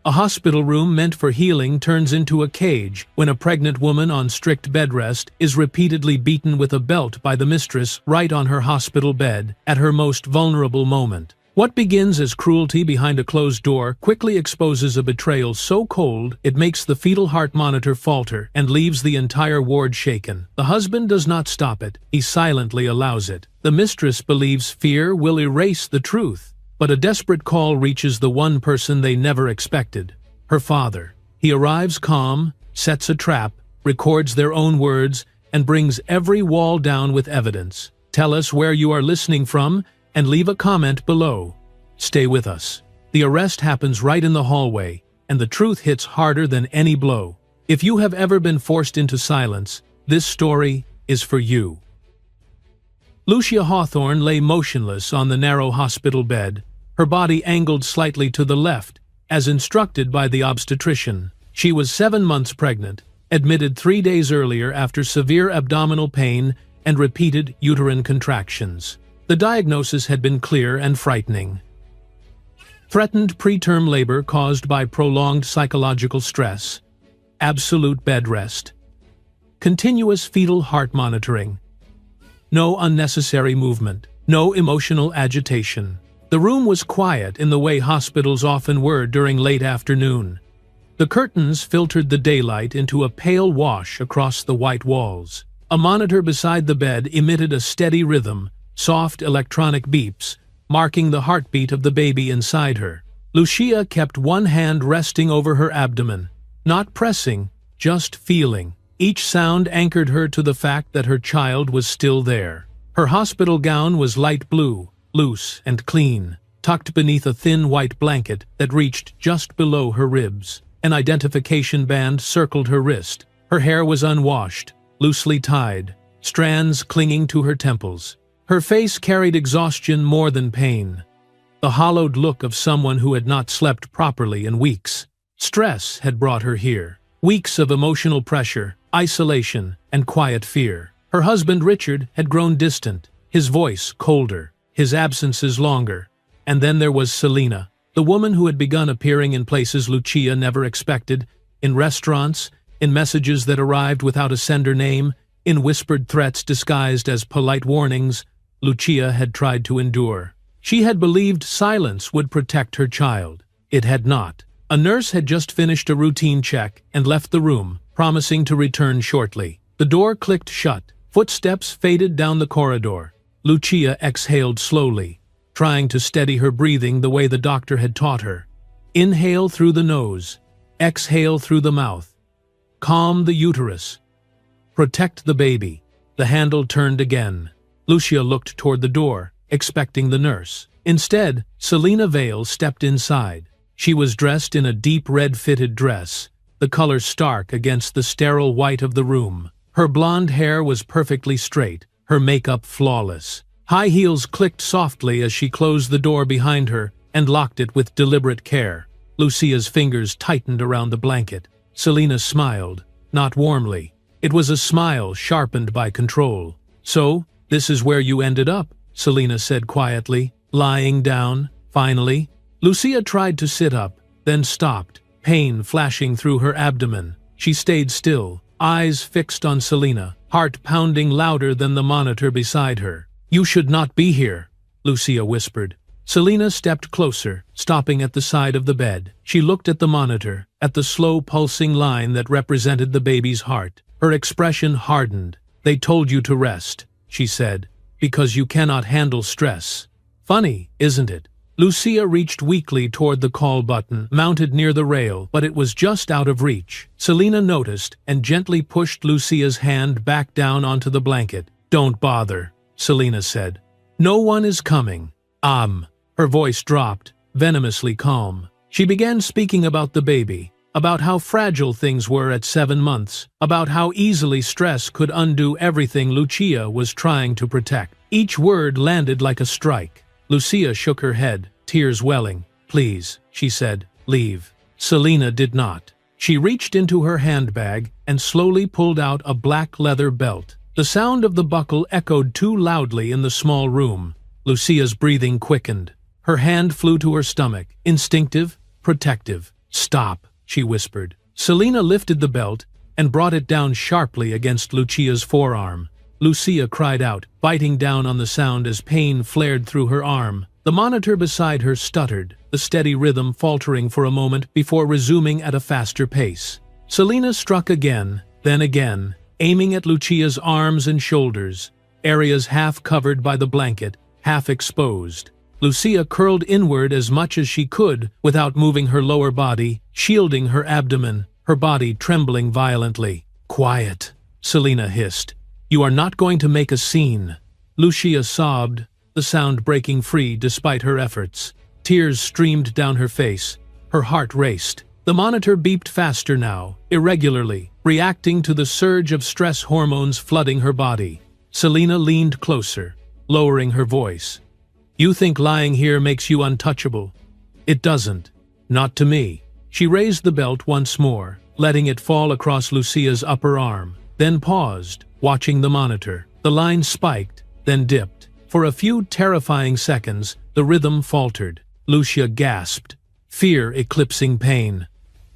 A hospital room meant for healing turns into a cage when a pregnant woman on strict bed rest is repeatedly beaten with a belt by the mistress right on her hospital bed at her most vulnerable moment. What begins as cruelty behind a closed door quickly exposes a betrayal so cold it makes the fetal heart monitor falter and leaves the entire ward shaken. The husband does not stop it, he silently allows it. The mistress believes fear will erase the truth. But a desperate call reaches the one person they never expected, her father. He arrives calm, sets a trap, records their own words, and brings every wall down with evidence. Tell us where you are listening from, and leave a comment below. Stay with us. The arrest happens right in the hallway, and the truth hits harder than any blow. If you have ever been forced into silence, this story is for you. Lucia Hawthorne lay motionless on the narrow hospital bed, her body angled slightly to the left, as instructed by the obstetrician. She was 7 months pregnant, admitted 3 days earlier after severe abdominal pain and repeated uterine contractions. The diagnosis had been clear and frightening. Threatened preterm labor caused by prolonged psychological stress, absolute bed rest, continuous fetal heart monitoring, no unnecessary movement, no emotional agitation. The room was quiet in the way hospitals often were during late afternoon. The curtains filtered the daylight into a pale wash across the white walls. A monitor beside the bed emitted a steady rhythm, soft electronic beeps, marking the heartbeat of the baby inside her. Lucia kept one hand resting over her abdomen, not pressing, just feeling. Each sound anchored her to the fact that her child was still there. Her hospital gown was light blue, loose and clean, tucked beneath a thin white blanket that reached just below her ribs. An identification band circled her wrist. Her hair was unwashed, loosely tied, strands clinging to her temples. Her face carried exhaustion more than pain, the hollowed look of someone who had not slept properly in weeks. Stress had brought her here. Weeks of emotional pressure, isolation, and quiet fear. Her husband Richard had grown distant, his voice colder, his absences longer. And then there was Selena, the woman who had begun appearing in places Lucia never expected, in restaurants, in messages that arrived without a sender name, in whispered threats disguised as polite warnings. Lucia had tried to endure. She had believed silence would protect her child. It had not. A nurse had just finished a routine check and left the room, promising to return shortly. The door clicked shut. Footsteps faded down the corridor. Lucia exhaled slowly, trying to steady her breathing the way the doctor had taught her. Inhale through the nose. Exhale through the mouth. Calm the uterus. Protect the baby. The handle turned again. Lucia looked toward the door, expecting the nurse. Instead, Selena Vale stepped inside. She was dressed in a deep red fitted dress, the color stark against the sterile white of the room. Her blonde hair was perfectly straight, her makeup flawless. High heels clicked softly as she closed the door behind her and locked it with deliberate care. Lucia's fingers tightened around the blanket. Selena smiled, not warmly. It was a smile sharpened by control. "So, this is where you ended up," Selena said quietly, lying down, finally. Lucia tried to sit up, then stopped, pain flashing through her abdomen. She stayed still, eyes fixed on Selena, heart pounding louder than the monitor beside her. "You should not be here," Lucia whispered. Selena stepped closer, stopping at the side of the bed. She looked at the monitor, at the slow pulsing line that represented the baby's heart. Her expression hardened. "They told you to rest," she said, "because you cannot handle stress." "Funny, isn't it?" Lucia reached weakly toward the call button, mounted near the rail, but it was just out of reach. Selena noticed and gently pushed Lucia's hand back down onto the blanket. "Don't bother," Selena said. "No one is coming." Her voice dropped, venomously calm. She began speaking about the baby, about how fragile things were at 7 months, about how easily stress could undo everything Lucia was trying to protect. Each word landed like a strike. Lucia shook her head, tears welling. "Please," she said, "leave." Selena did not. She reached into her handbag and slowly pulled out a black leather belt. The sound of the buckle echoed too loudly in the small room. Lucia's breathing quickened. Her hand flew to her stomach, instinctive, protective. "Stop," she whispered. Selina lifted the belt and brought it down sharply against Lucia's forearm. Lucia cried out, biting down on the sound as pain flared through her arm. The monitor beside her stuttered, the steady rhythm faltering for a moment before resuming at a faster pace. Selina struck again, then again, aiming at Lucia's arms and shoulders, areas half covered by the blanket, half exposed. Lucia curled inward as much as she could without moving her lower body, shielding her abdomen, her body trembling violently. "Quiet," Selina hissed. "You are not going to make a scene." Lucia sobbed, the sound breaking free despite her efforts. Tears streamed down her face. Her heart raced. The monitor beeped faster now, irregularly, reacting to the surge of stress hormones flooding her body. Selina leaned closer, lowering her voice. "You think lying here makes you untouchable? It doesn't. Not to me." She raised the belt once more, letting it fall across Lucia's upper arm, then paused, watching the monitor. The line spiked, then dipped. For a few terrifying seconds, the rhythm faltered. Lucia gasped, fear eclipsing pain.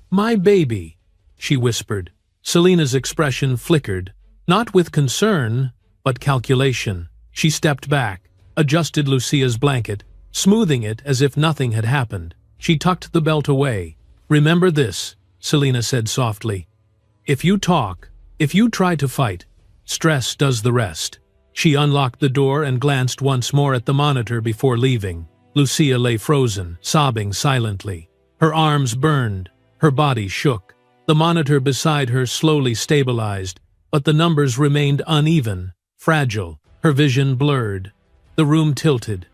"My baby," she whispered. Selina's expression flickered, not with concern, but calculation. She stepped back, adjusted Lucia's blanket, smoothing it as if nothing had happened. She tucked the belt away. "Remember this," Selina said softly. "If you talk, if you try to fight, stress does the rest." She unlocked the door and glanced once more at the monitor before leaving. Lucia lay frozen, sobbing silently. Her arms burned, her body shook. The monitor beside her slowly stabilized, but the numbers remained uneven, fragile, her vision blurred. The room tilted.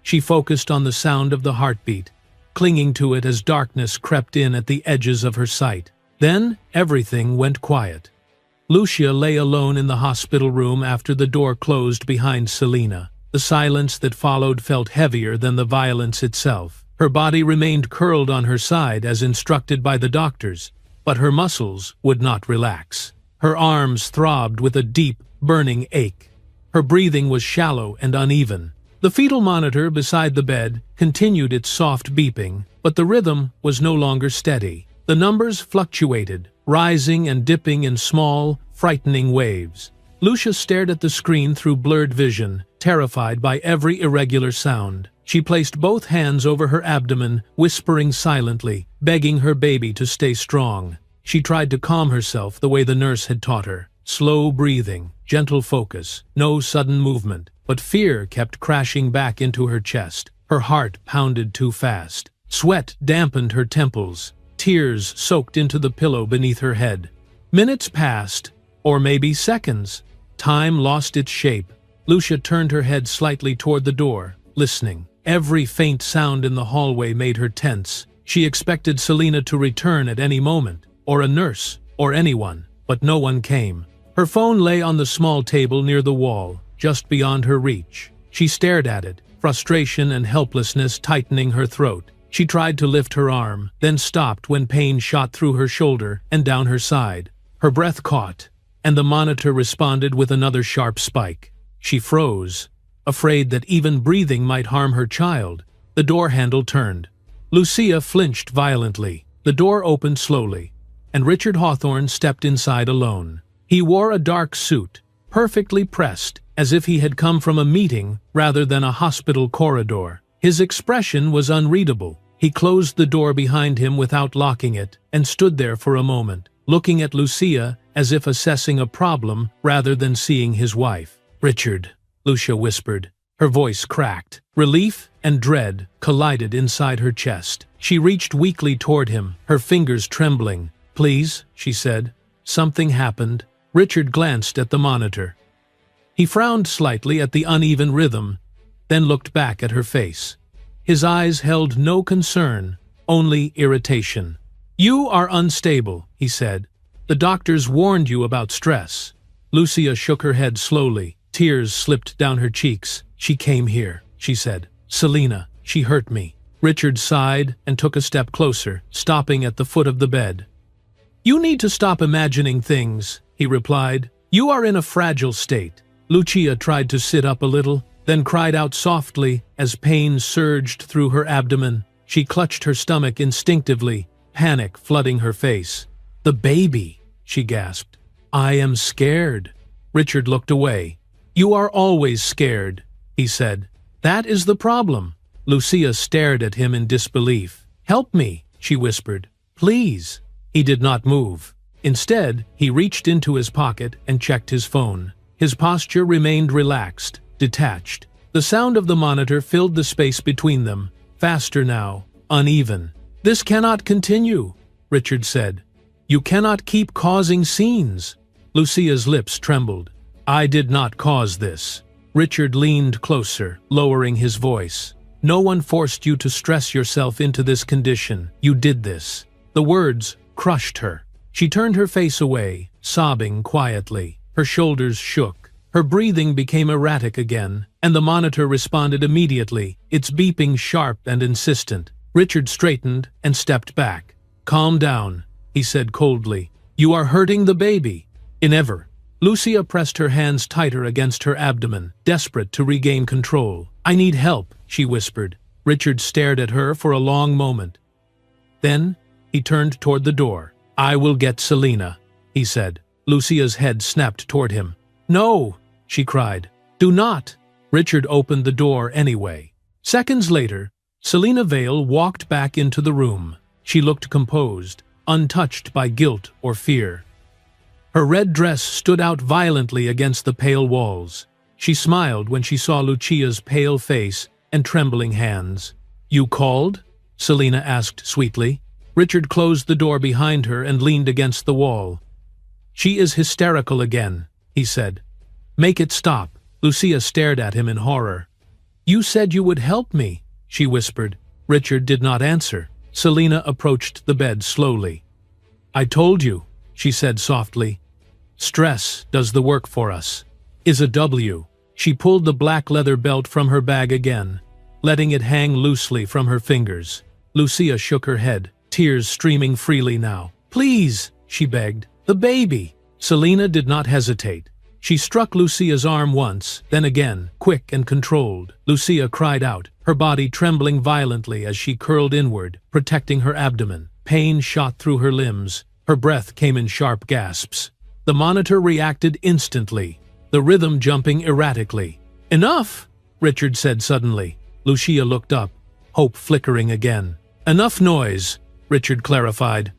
She focused on the sound of the heartbeat, clinging to it as darkness crept in at the edges of her sight. Then everything went quiet. Lucia lay alone in the hospital room after the door closed behind Selina. The silence that followed felt heavier than the violence itself. Her body remained curled on her side as instructed by the doctors, but her muscles would not relax. Her arms throbbed with a deep, burning ache. Her breathing was shallow and uneven. The fetal monitor beside the bed continued its soft beeping, but the rhythm was no longer steady. The numbers fluctuated, rising and dipping in small, frightening waves. Lucia stared at the screen through blurred vision, terrified by every irregular sound. She placed both hands over her abdomen, whispering silently, begging her baby to stay strong. She tried to calm herself the way the nurse had taught her. Slow breathing, gentle focus, no sudden movement. But fear kept crashing back into her chest. Her heart pounded too fast. Sweat dampened her temples. Tears soaked into the pillow beneath her head. Minutes passed, or maybe seconds. Time lost its shape. Lucia turned her head slightly toward the door, listening. Every faint sound in the hallway made her tense. She expected Selina to return at any moment, or a nurse, or anyone, but no one came. Her phone lay on the small table near the wall, just beyond her reach. She stared at it, frustration and helplessness tightening her throat. She tried to lift her arm, then stopped when pain shot through her shoulder and down her side. Her breath caught, and the monitor responded with another sharp spike. She froze, afraid that even breathing might harm her child. The door handle turned. Lucia flinched violently. The door opened slowly, and Richard Hawthorne stepped inside alone. He wore a dark suit, perfectly pressed, as if he had come from a meeting rather than a hospital corridor. His expression was unreadable. He closed the door behind him without locking it and stood there for a moment, looking at Lucia as if assessing a problem rather than seeing his wife. "Richard," Lucia whispered. Her voice cracked. Relief and dread collided inside her chest. She reached weakly toward him, her fingers trembling. "Please," she said. "Something happened." Richard glanced at the monitor. He frowned slightly at the uneven rhythm, then looked back at her face. His eyes held no concern, only irritation. "You are unstable," he said. "The doctors warned you about stress." Lucia shook her head slowly. Tears slipped down her cheeks. "She came here," she said. "Selina, she hurt me." Richard sighed and took a step closer, stopping at the foot of the bed. "You need to stop imagining things," he replied. "You are in a fragile state." Lucia tried to sit up a little, then cried out softly as pain surged through her abdomen. She clutched her stomach instinctively, panic flooding her face. "The baby," she gasped. "I am scared." Richard looked away. "You are always scared," he said. "That is the problem." Lucia stared at him in disbelief. "Help me," she whispered. "Please." He did not move. Instead, he reached into his pocket and checked his phone. His posture remained relaxed, detached. The sound of the monitor filled the space between them, faster now, uneven. "This cannot continue," Richard said. "You cannot keep causing scenes." Lucia's lips trembled. "I did not cause this." Richard leaned closer, lowering his voice. "No one forced you to stress yourself into this condition. You did this." The words crushed her. She turned her face away, sobbing quietly. Her shoulders shook. Her breathing became erratic again, and the monitor responded immediately, its beeping sharp and insistent. Richard straightened and stepped back. "Calm down," he said coldly. "You are hurting the baby." "Never." Lucia pressed her hands tighter against her abdomen, desperate to regain control. "I need help," she whispered. Richard stared at her for a long moment. Then he turned toward the door. "I will get Selina," he said. Lucia's head snapped toward him. "No!" she cried. "Do not!" Richard opened the door anyway. Seconds later, Selina Vale walked back into the room. She looked composed, untouched by guilt or fear. Her red dress stood out violently against the pale walls. She smiled when she saw Lucia's pale face and trembling hands. "You called?" Selina asked sweetly. Richard closed the door behind her and leaned against the wall. "She is hysterical again," he said. "Make it stop." Lucia stared at him in horror. "You said you would help me," she whispered. Richard did not answer. Selina approached the bed slowly. "I told you," she said softly. "Stress does the work for us. Is a W." She pulled the black leather belt from her bag again, letting it hang loosely from her fingers. Lucia shook her head, tears streaming freely now. "Please," she begged. "The baby." Selina did not hesitate. She struck Lucia's arm once, then again, quick and controlled. Lucia cried out, her body trembling violently as she curled inward, protecting her abdomen. Pain shot through her limbs. Her breath came in sharp gasps. The monitor reacted instantly, the rhythm jumping erratically. "Enough!" Richard said suddenly. Lucia looked up, hope flickering again. "Enough noise," Richard clarified.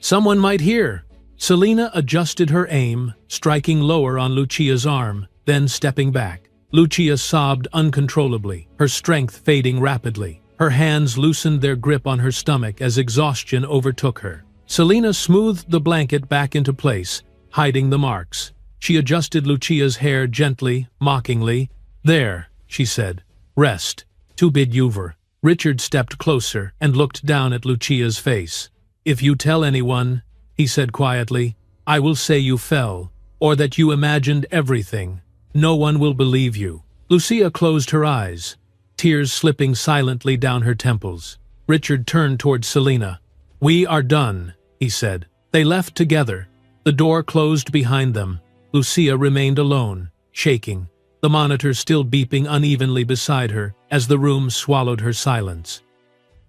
"Someone might hear." Selina adjusted her aim, striking lower on Lucia's arm, then stepping back. Lucia sobbed uncontrollably, her strength fading rapidly. Her hands loosened their grip on her stomach as exhaustion overtook her. Selina smoothed the blanket back into place, hiding the marks. She adjusted Lucia's hair gently, mockingly. "There," she said. "Rest. To bid over." Richard stepped closer and looked down at Lucia's face. "If you tell anyone," he said quietly, "I will say you fell, or that you imagined everything. No one will believe you." Lucia closed her eyes, tears slipping silently down her temples. Richard turned toward Selina. "We are done," he said. They left together. The door closed behind them. Lucia remained alone, shaking, the monitor still beeping unevenly beside her as the room swallowed her silence.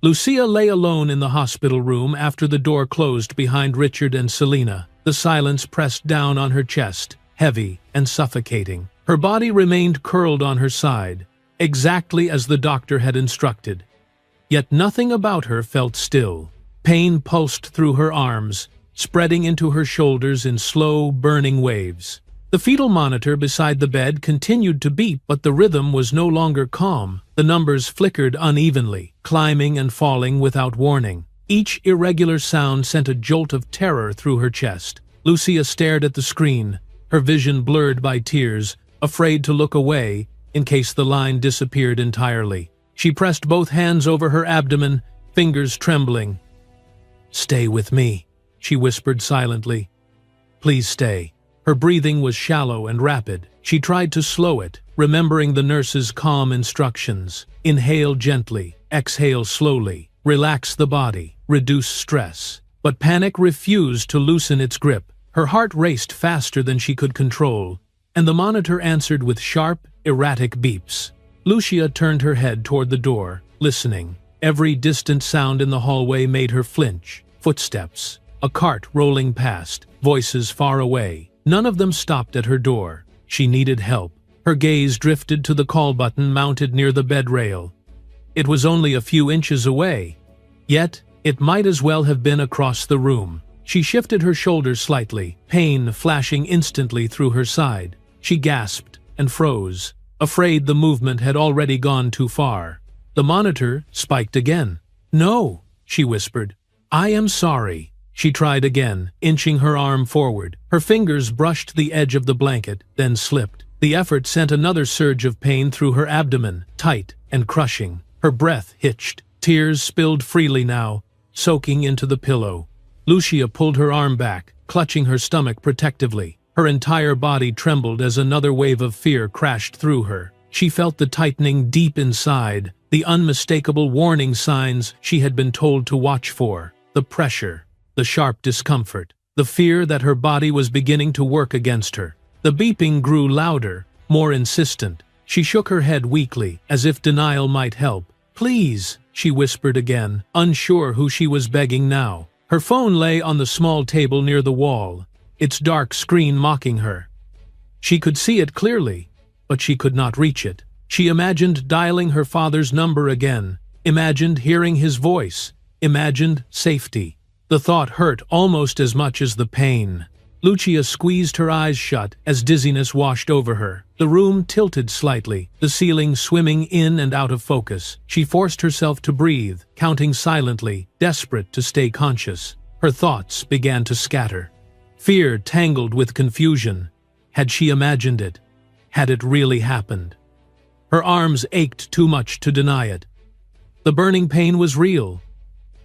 Lucia lay alone in the hospital room after the door closed behind Richard and Selina. The silence pressed down on her chest, heavy and suffocating. Her body remained curled on her side, exactly as the doctor had instructed. Yet nothing about her felt still. Pain pulsed through her arms, spreading into her shoulders in slow, burning waves. The fetal monitor beside the bed continued to beep, but the rhythm was no longer calm. The numbers flickered unevenly, climbing and falling without warning. Each irregular sound sent a jolt of terror through her chest. Lucia stared at the screen, her vision blurred by tears, afraid to look away in case the line disappeared entirely. She pressed both hands over her abdomen, fingers trembling. "Stay with me," she whispered silently. "Please stay." Her breathing was shallow and rapid. She tried to slow it, remembering the nurse's calm instructions. Inhale gently, exhale slowly, relax the body, reduce stress. But panic refused to loosen its grip. Her heart raced faster than she could control, and the monitor answered with sharp, erratic beeps. Lucia turned her head toward the door, listening. Every distant sound in the hallway made her flinch. Footsteps. A cart rolling past. Voices far away. None of them stopped at her door. She needed help. Her gaze drifted to the call button mounted near the bed rail. It was only a few inches away. Yet, it might as well have been across the room. She shifted her shoulders slightly, pain flashing instantly through her side. She gasped and froze, afraid the movement had already gone too far. The monitor spiked again. "No," she whispered. "I am sorry." She tried again, inching her arm forward. Her fingers brushed the edge of the blanket, then slipped. The effort sent another surge of pain through her abdomen, tight and crushing. Her breath hitched. Tears spilled freely now, soaking into the pillow. Lucia pulled her arm back, clutching her stomach protectively. Her entire body trembled as another wave of fear crashed through her. She felt the tightening deep inside, the unmistakable warning signs she had been told to watch for. The pressure, the sharp discomfort, the fear that her body was beginning to work against her. The beeping grew louder, more insistent. She shook her head weakly, as if denial might help. "Please," she whispered again, unsure who she was begging now. Her phone lay on the small table near the wall, its dark screen mocking her. She could see it clearly, but she could not reach it. She imagined dialing her father's number again, imagined hearing his voice, imagined safety. The thought hurt almost as much as the pain. Lucia squeezed her eyes shut as dizziness washed over her. The room tilted slightly, the ceiling swimming in and out of focus. She forced herself to breathe, counting silently, desperate to stay conscious. Her thoughts began to scatter. Fear tangled with confusion. Had she imagined it? Had it really happened? Her arms ached too much to deny it. The burning pain was real.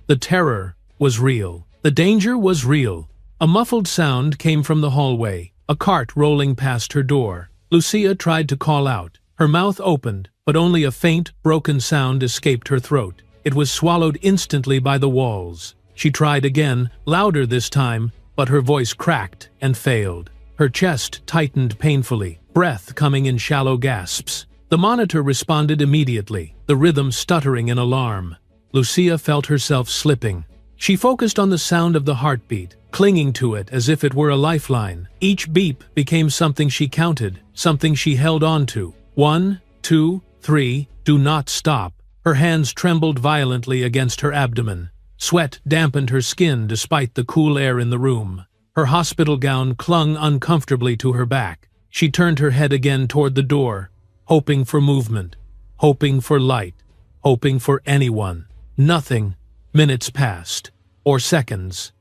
The terror was real. The danger was real. A muffled sound came from the hallway, a cart rolling past her door. Lucia tried to call out. Her mouth opened, but only a faint, broken sound escaped her throat. It was swallowed instantly by the walls. She tried again, louder this time, but her voice cracked and failed. Her chest tightened painfully, breath coming in shallow gasps. The monitor responded immediately, the rhythm stuttering in alarm. Lucia felt herself slipping. She focused on the sound of the heartbeat, clinging to it as if it were a lifeline. Each beep became something she counted, something she held on to. 1, 2, 3, do not stop. Her hands trembled violently against her abdomen. Sweat dampened her skin despite the cool air in the room. Her hospital gown clung uncomfortably to her back. She turned her head again toward the door, hoping for movement, hoping for light, hoping for anyone. Nothing. Minutes passed, or seconds.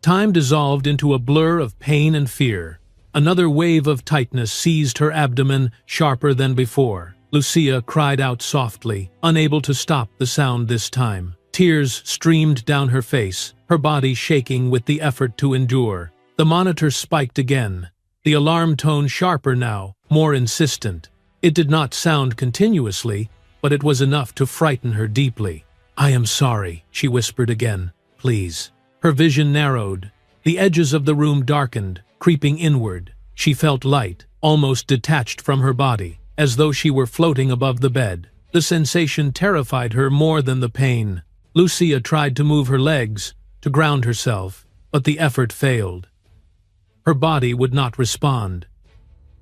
Time dissolved into a blur of pain and fear. Another wave of tightness seized her abdomen, sharper than before. Lucia cried out softly, unable to stop the sound this time. Tears streamed down her face, her body shaking with the effort to endure. The monitor spiked again, the alarm tone sharper now, more insistent. It did not sound continuously, but it was enough to frighten her deeply. "I am sorry," she whispered again. "Please." Her vision narrowed. The edges of the room darkened, creeping inward. She felt light, almost detached from her body, as though she were floating above the bed. The sensation terrified her more than the pain. Lucia tried to move her legs, to ground herself, but the effort failed. Her body would not respond.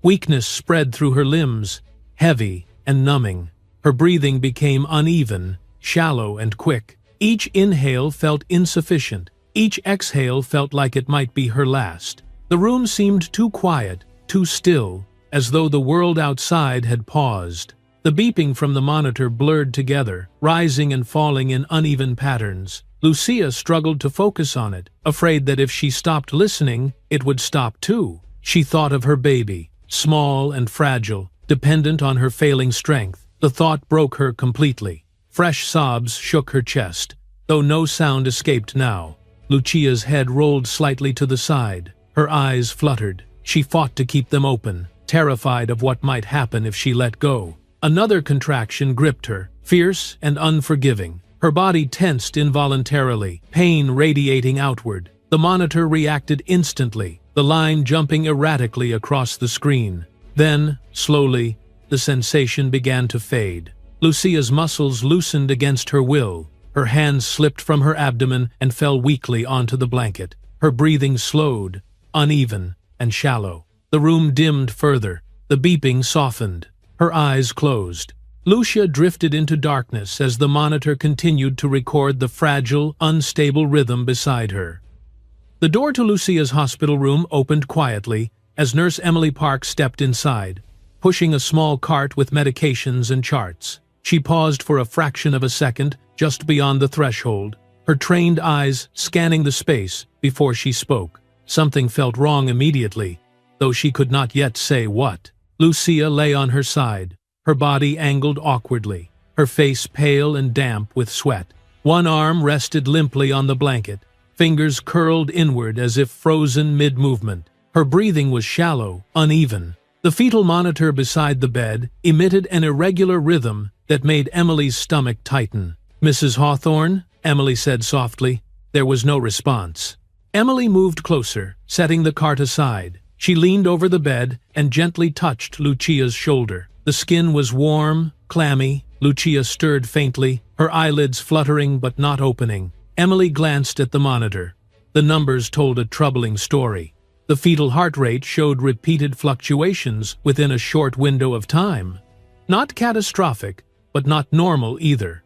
Weakness spread through her limbs, heavy and numbing. Her breathing became uneven, shallow and quick. Each inhale felt insufficient. Each exhale felt like it might be her last. The room seemed too quiet, too still, as though the world outside had paused. The beeping from the monitor blurred together, rising and falling in uneven patterns. Lucia struggled to focus on it, afraid that if she stopped listening, it would stop too. She thought of her baby, small and fragile, dependent on her failing strength. The thought broke her completely. Fresh sobs shook her chest, though no sound escaped now. Lucia's head rolled slightly to the side. Her eyes fluttered. She fought to keep them open, terrified of what might happen if she let go. Another contraction gripped her, fierce and unforgiving. Her body tensed involuntarily, pain radiating outward. The monitor reacted instantly, the line jumping erratically across the screen. Then, slowly, the sensation began to fade. Lucia's muscles loosened against her will. Her hands slipped from her abdomen and fell weakly onto the blanket. Her breathing slowed, uneven, and shallow. The room dimmed further. The beeping softened. Her eyes closed. Lucia drifted into darkness as the monitor continued to record the fragile, unstable rhythm beside her. The door to Lucia's hospital room opened quietly as Nurse Emily Park stepped inside, pushing a small cart with medications and charts. She paused for a fraction of a second just beyond the threshold, her trained eyes scanning the space before she spoke. Something felt wrong immediately, though she could not yet say what. Lucia lay on her side, her body angled awkwardly, her face pale and damp with sweat. One arm rested limply on the blanket, fingers curled inward as if frozen mid-movement. Her breathing was shallow, uneven. The fetal monitor beside the bed emitted an irregular rhythm that made Emily's stomach tighten. "Mrs. Hawthorne?" Emily said softly. There was no response. Emily moved closer, setting the cart aside. She leaned over the bed and gently touched Lucia's shoulder. The skin was warm, clammy. Lucia stirred faintly, her eyelids fluttering but not opening. Emily glanced at the monitor. The numbers told a troubling story. The fetal heart rate showed repeated fluctuations within a short window of time. Not catastrophic, but not normal either.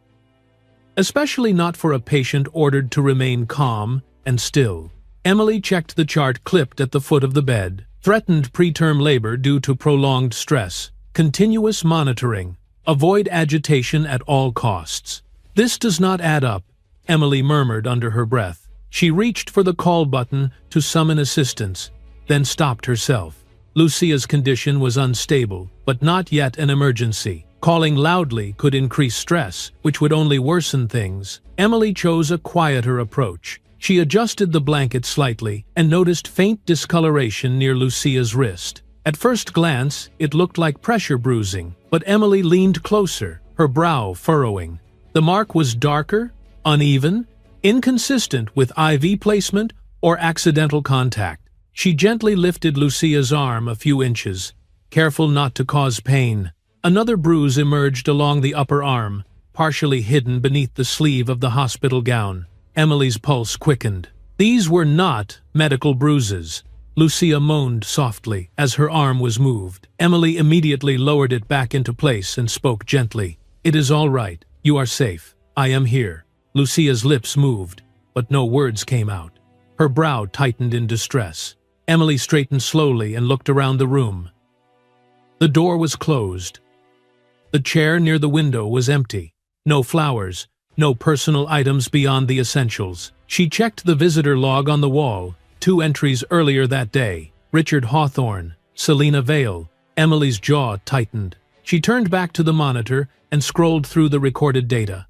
Especially not for a patient ordered to remain calm and still. Emily checked the chart clipped at the foot of the bed. Threatened preterm labor due to prolonged stress. Continuous monitoring. Avoid agitation at all costs. "This does not add up," Emily murmured under her breath. She reached for the call button to summon assistance, then stopped herself. Lucia's condition was unstable, but not yet an emergency. Calling loudly could increase stress, which would only worsen things. Emily chose a quieter approach. She adjusted the blanket slightly and noticed faint discoloration near Lucia's wrist. At first glance, it looked like pressure bruising, but Emily leaned closer, her brow furrowing. The mark was darker, uneven, inconsistent with IV placement or accidental contact. She gently lifted Lucia's arm a few inches, careful not to cause pain. Another bruise emerged along the upper arm, partially hidden beneath the sleeve of the hospital gown. Emily's pulse quickened. These were not medical bruises. Lucia moaned softly as her arm was moved. Emily immediately lowered it back into place and spoke gently. "It is all right. You are safe. I am here." Lucia's lips moved, but no words came out. Her brow tightened in distress. Emily straightened slowly and looked around the room. The door was closed. The chair near the window was empty. No flowers, no personal items beyond the essentials. She checked the visitor log on the wall. 2 entries earlier that day. Richard Hawthorne, Selina Vale. Emily's jaw tightened. She turned back to the monitor and scrolled through the recorded data.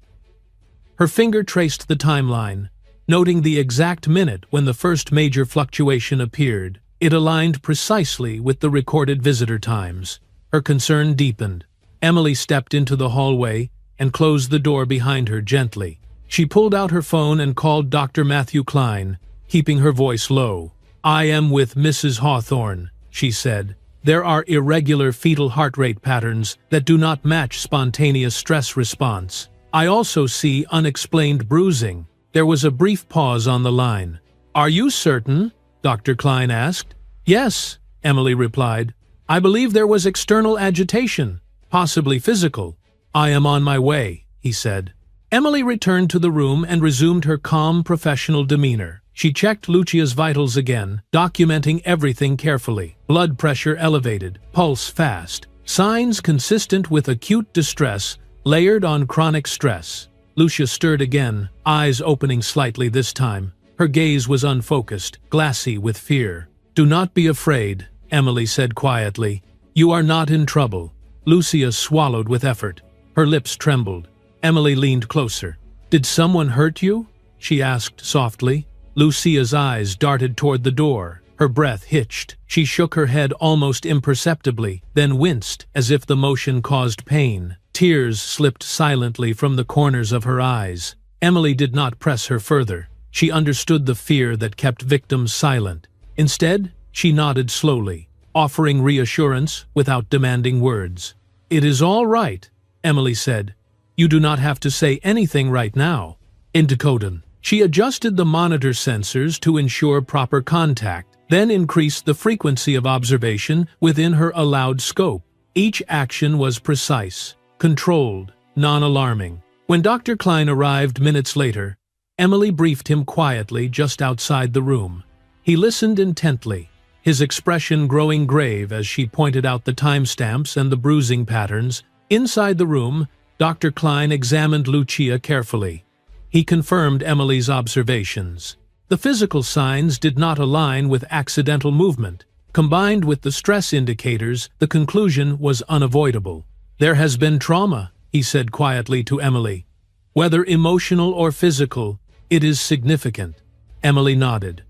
Her finger traced the timeline, noting the exact minute when the first major fluctuation appeared. It aligned precisely with the recorded visitor times. Her concern deepened. Emily stepped into the hallway and closed the door behind her gently. She pulled out her phone and called Dr. Matthew Klein, keeping her voice low. "I am with Mrs. Hawthorne," she said. "There are irregular fetal heart rate patterns that do not match spontaneous stress response. I also see unexplained bruising." There was a brief pause on the line. "Are you certain?" Dr. Klein asked. "Yes," Emily replied. "I believe there was external agitation, possibly physical." "I am on my way," he said. Emily returned to the room and resumed her calm, professional demeanor. She checked Lucia's vitals again, documenting everything carefully. Blood pressure elevated, pulse fast, signs consistent with acute distress layered on chronic stress. Lucia stirred again, eyes opening slightly this time. Her gaze was unfocused, glassy with fear. "Do not be afraid," Emily said quietly. "You are not in trouble." Lucia swallowed with effort. Her lips trembled. Emily leaned closer. "Did someone hurt you?" she asked softly. Lucia's eyes darted toward the door. Her breath hitched. She shook her head almost imperceptibly, then winced as if the motion caused pain. Tears slipped silently from the corners of her eyes. Emily did not press her further. She understood the fear that kept victims silent. Instead, she nodded slowly, offering reassurance without demanding words. "It is all right," Emily said. "You do not have to say anything right now." Indicodon. She adjusted the monitor sensors to ensure proper contact, then increased the frequency of observation within her allowed scope. Each action was precise, controlled, non-alarming. When Dr. Klein arrived minutes later, Emily briefed him quietly just outside the room. He listened intently, his expression growing grave as she pointed out the timestamps and the bruising patterns. Inside the room, Dr. Klein examined Lucia carefully. He confirmed Emily's observations. The physical signs did not align with accidental movement. Combined with the stress indicators, the conclusion was unavoidable. "There has been trauma," he said quietly to Emily. "Whether emotional or physical, it is significant." Emily nodded.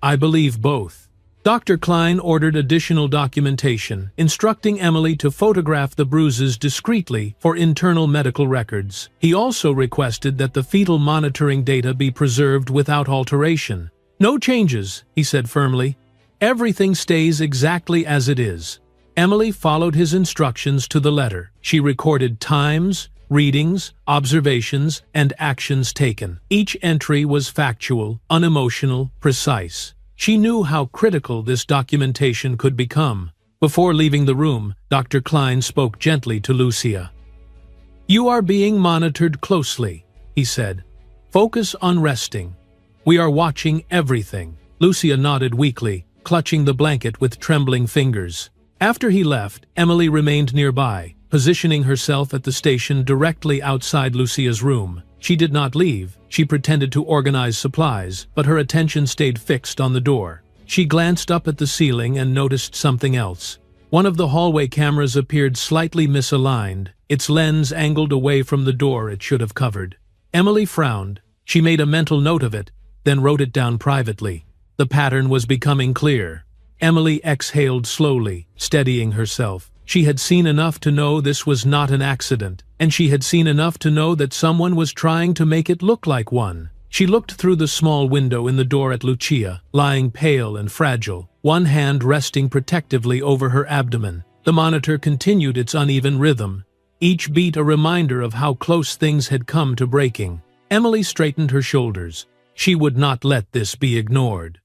"I believe both." Dr. Klein ordered additional documentation, instructing Emily to photograph the bruises discreetly for internal medical records. He also requested that the fetal monitoring data be preserved without alteration. "No changes," he said firmly. "Everything stays exactly as it is." Emily followed his instructions to the letter. She recorded times, readings, observations, and actions taken. Each entry was factual, unemotional, precise. She knew how critical this documentation could become. Before leaving the room, Dr. Klein spoke gently to Lucia. "You are being monitored closely," he said. "Focus on resting. We are watching everything." Lucia nodded weakly, clutching the blanket with trembling fingers. After he left, Emily remained nearby, positioning herself at the station directly outside Lucia's room. She did not leave. She pretended to organize supplies, but her attention stayed fixed on the door. She glanced up at the ceiling and noticed something else. One of the hallway cameras appeared slightly misaligned, its lens angled away from the door it should have covered. Emily frowned. She made a mental note of it, then wrote it down privately. The pattern was becoming clear. Emily exhaled slowly, steadying herself. She had seen enough to know this was not an accident, and she had seen enough to know that someone was trying to make it look like one. She looked through the small window in the door at Lucia, lying pale and fragile, one hand resting protectively over her abdomen. The monitor continued its uneven rhythm, each beat a reminder of how close things had come to breaking. Emily straightened her shoulders. She would not let this be ignored.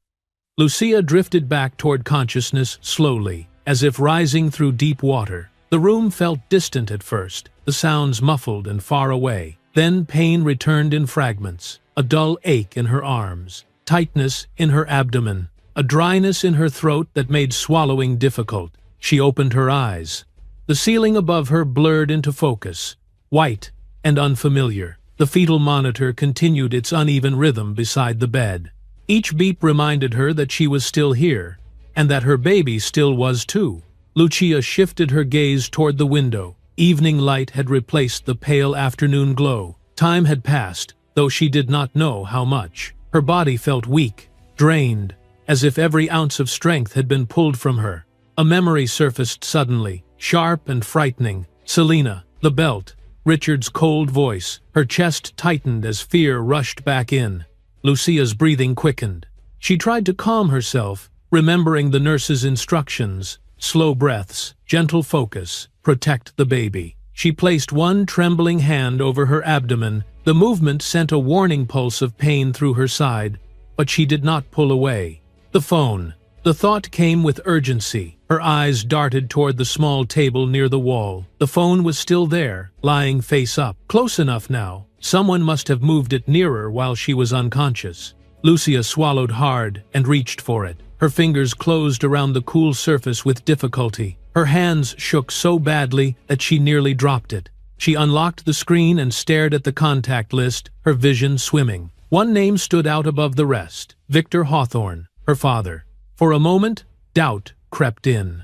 Lucia drifted back toward consciousness slowly, as if rising through deep water. The room felt distant at first, the sounds muffled and far away. Then pain returned in fragments, a dull ache in her arms, tightness in her abdomen, a dryness in her throat that made swallowing difficult. She opened her eyes. The ceiling above her blurred into focus, white and unfamiliar. The fetal monitor continued its uneven rhythm beside the bed. Each beep reminded her that she was still here, and that her baby still was too. Lucia shifted her gaze toward the window. Evening light had replaced the pale afternoon glow. Time had passed, though she did not know how much. Her body felt weak, drained, as if every ounce of strength had been pulled from her. A memory surfaced suddenly, sharp and frightening. Selena, the belt, Richard's cold voice. Her chest tightened as fear rushed back in. Lucia's breathing quickened. She tried to calm herself, remembering the nurse's instructions. Slow breaths, gentle focus, protect the baby. She placed one trembling hand over her abdomen. The movement sent a warning pulse of pain through her side, but she did not pull away. The phone. The thought came with urgency. Her eyes darted toward the small table near the wall. The phone was still there, lying face up. Close enough now. Someone must have moved it nearer while she was unconscious. Lucia swallowed hard and reached for it. Her fingers closed around the cool surface with difficulty. Her hands shook so badly that she nearly dropped it. She unlocked the screen and stared at the contact list, her vision swimming. One name stood out above the rest: Victor Hawthorne, her father. For a moment, doubt crept in.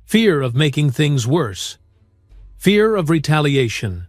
Fear of making things worse. Fear of retaliation.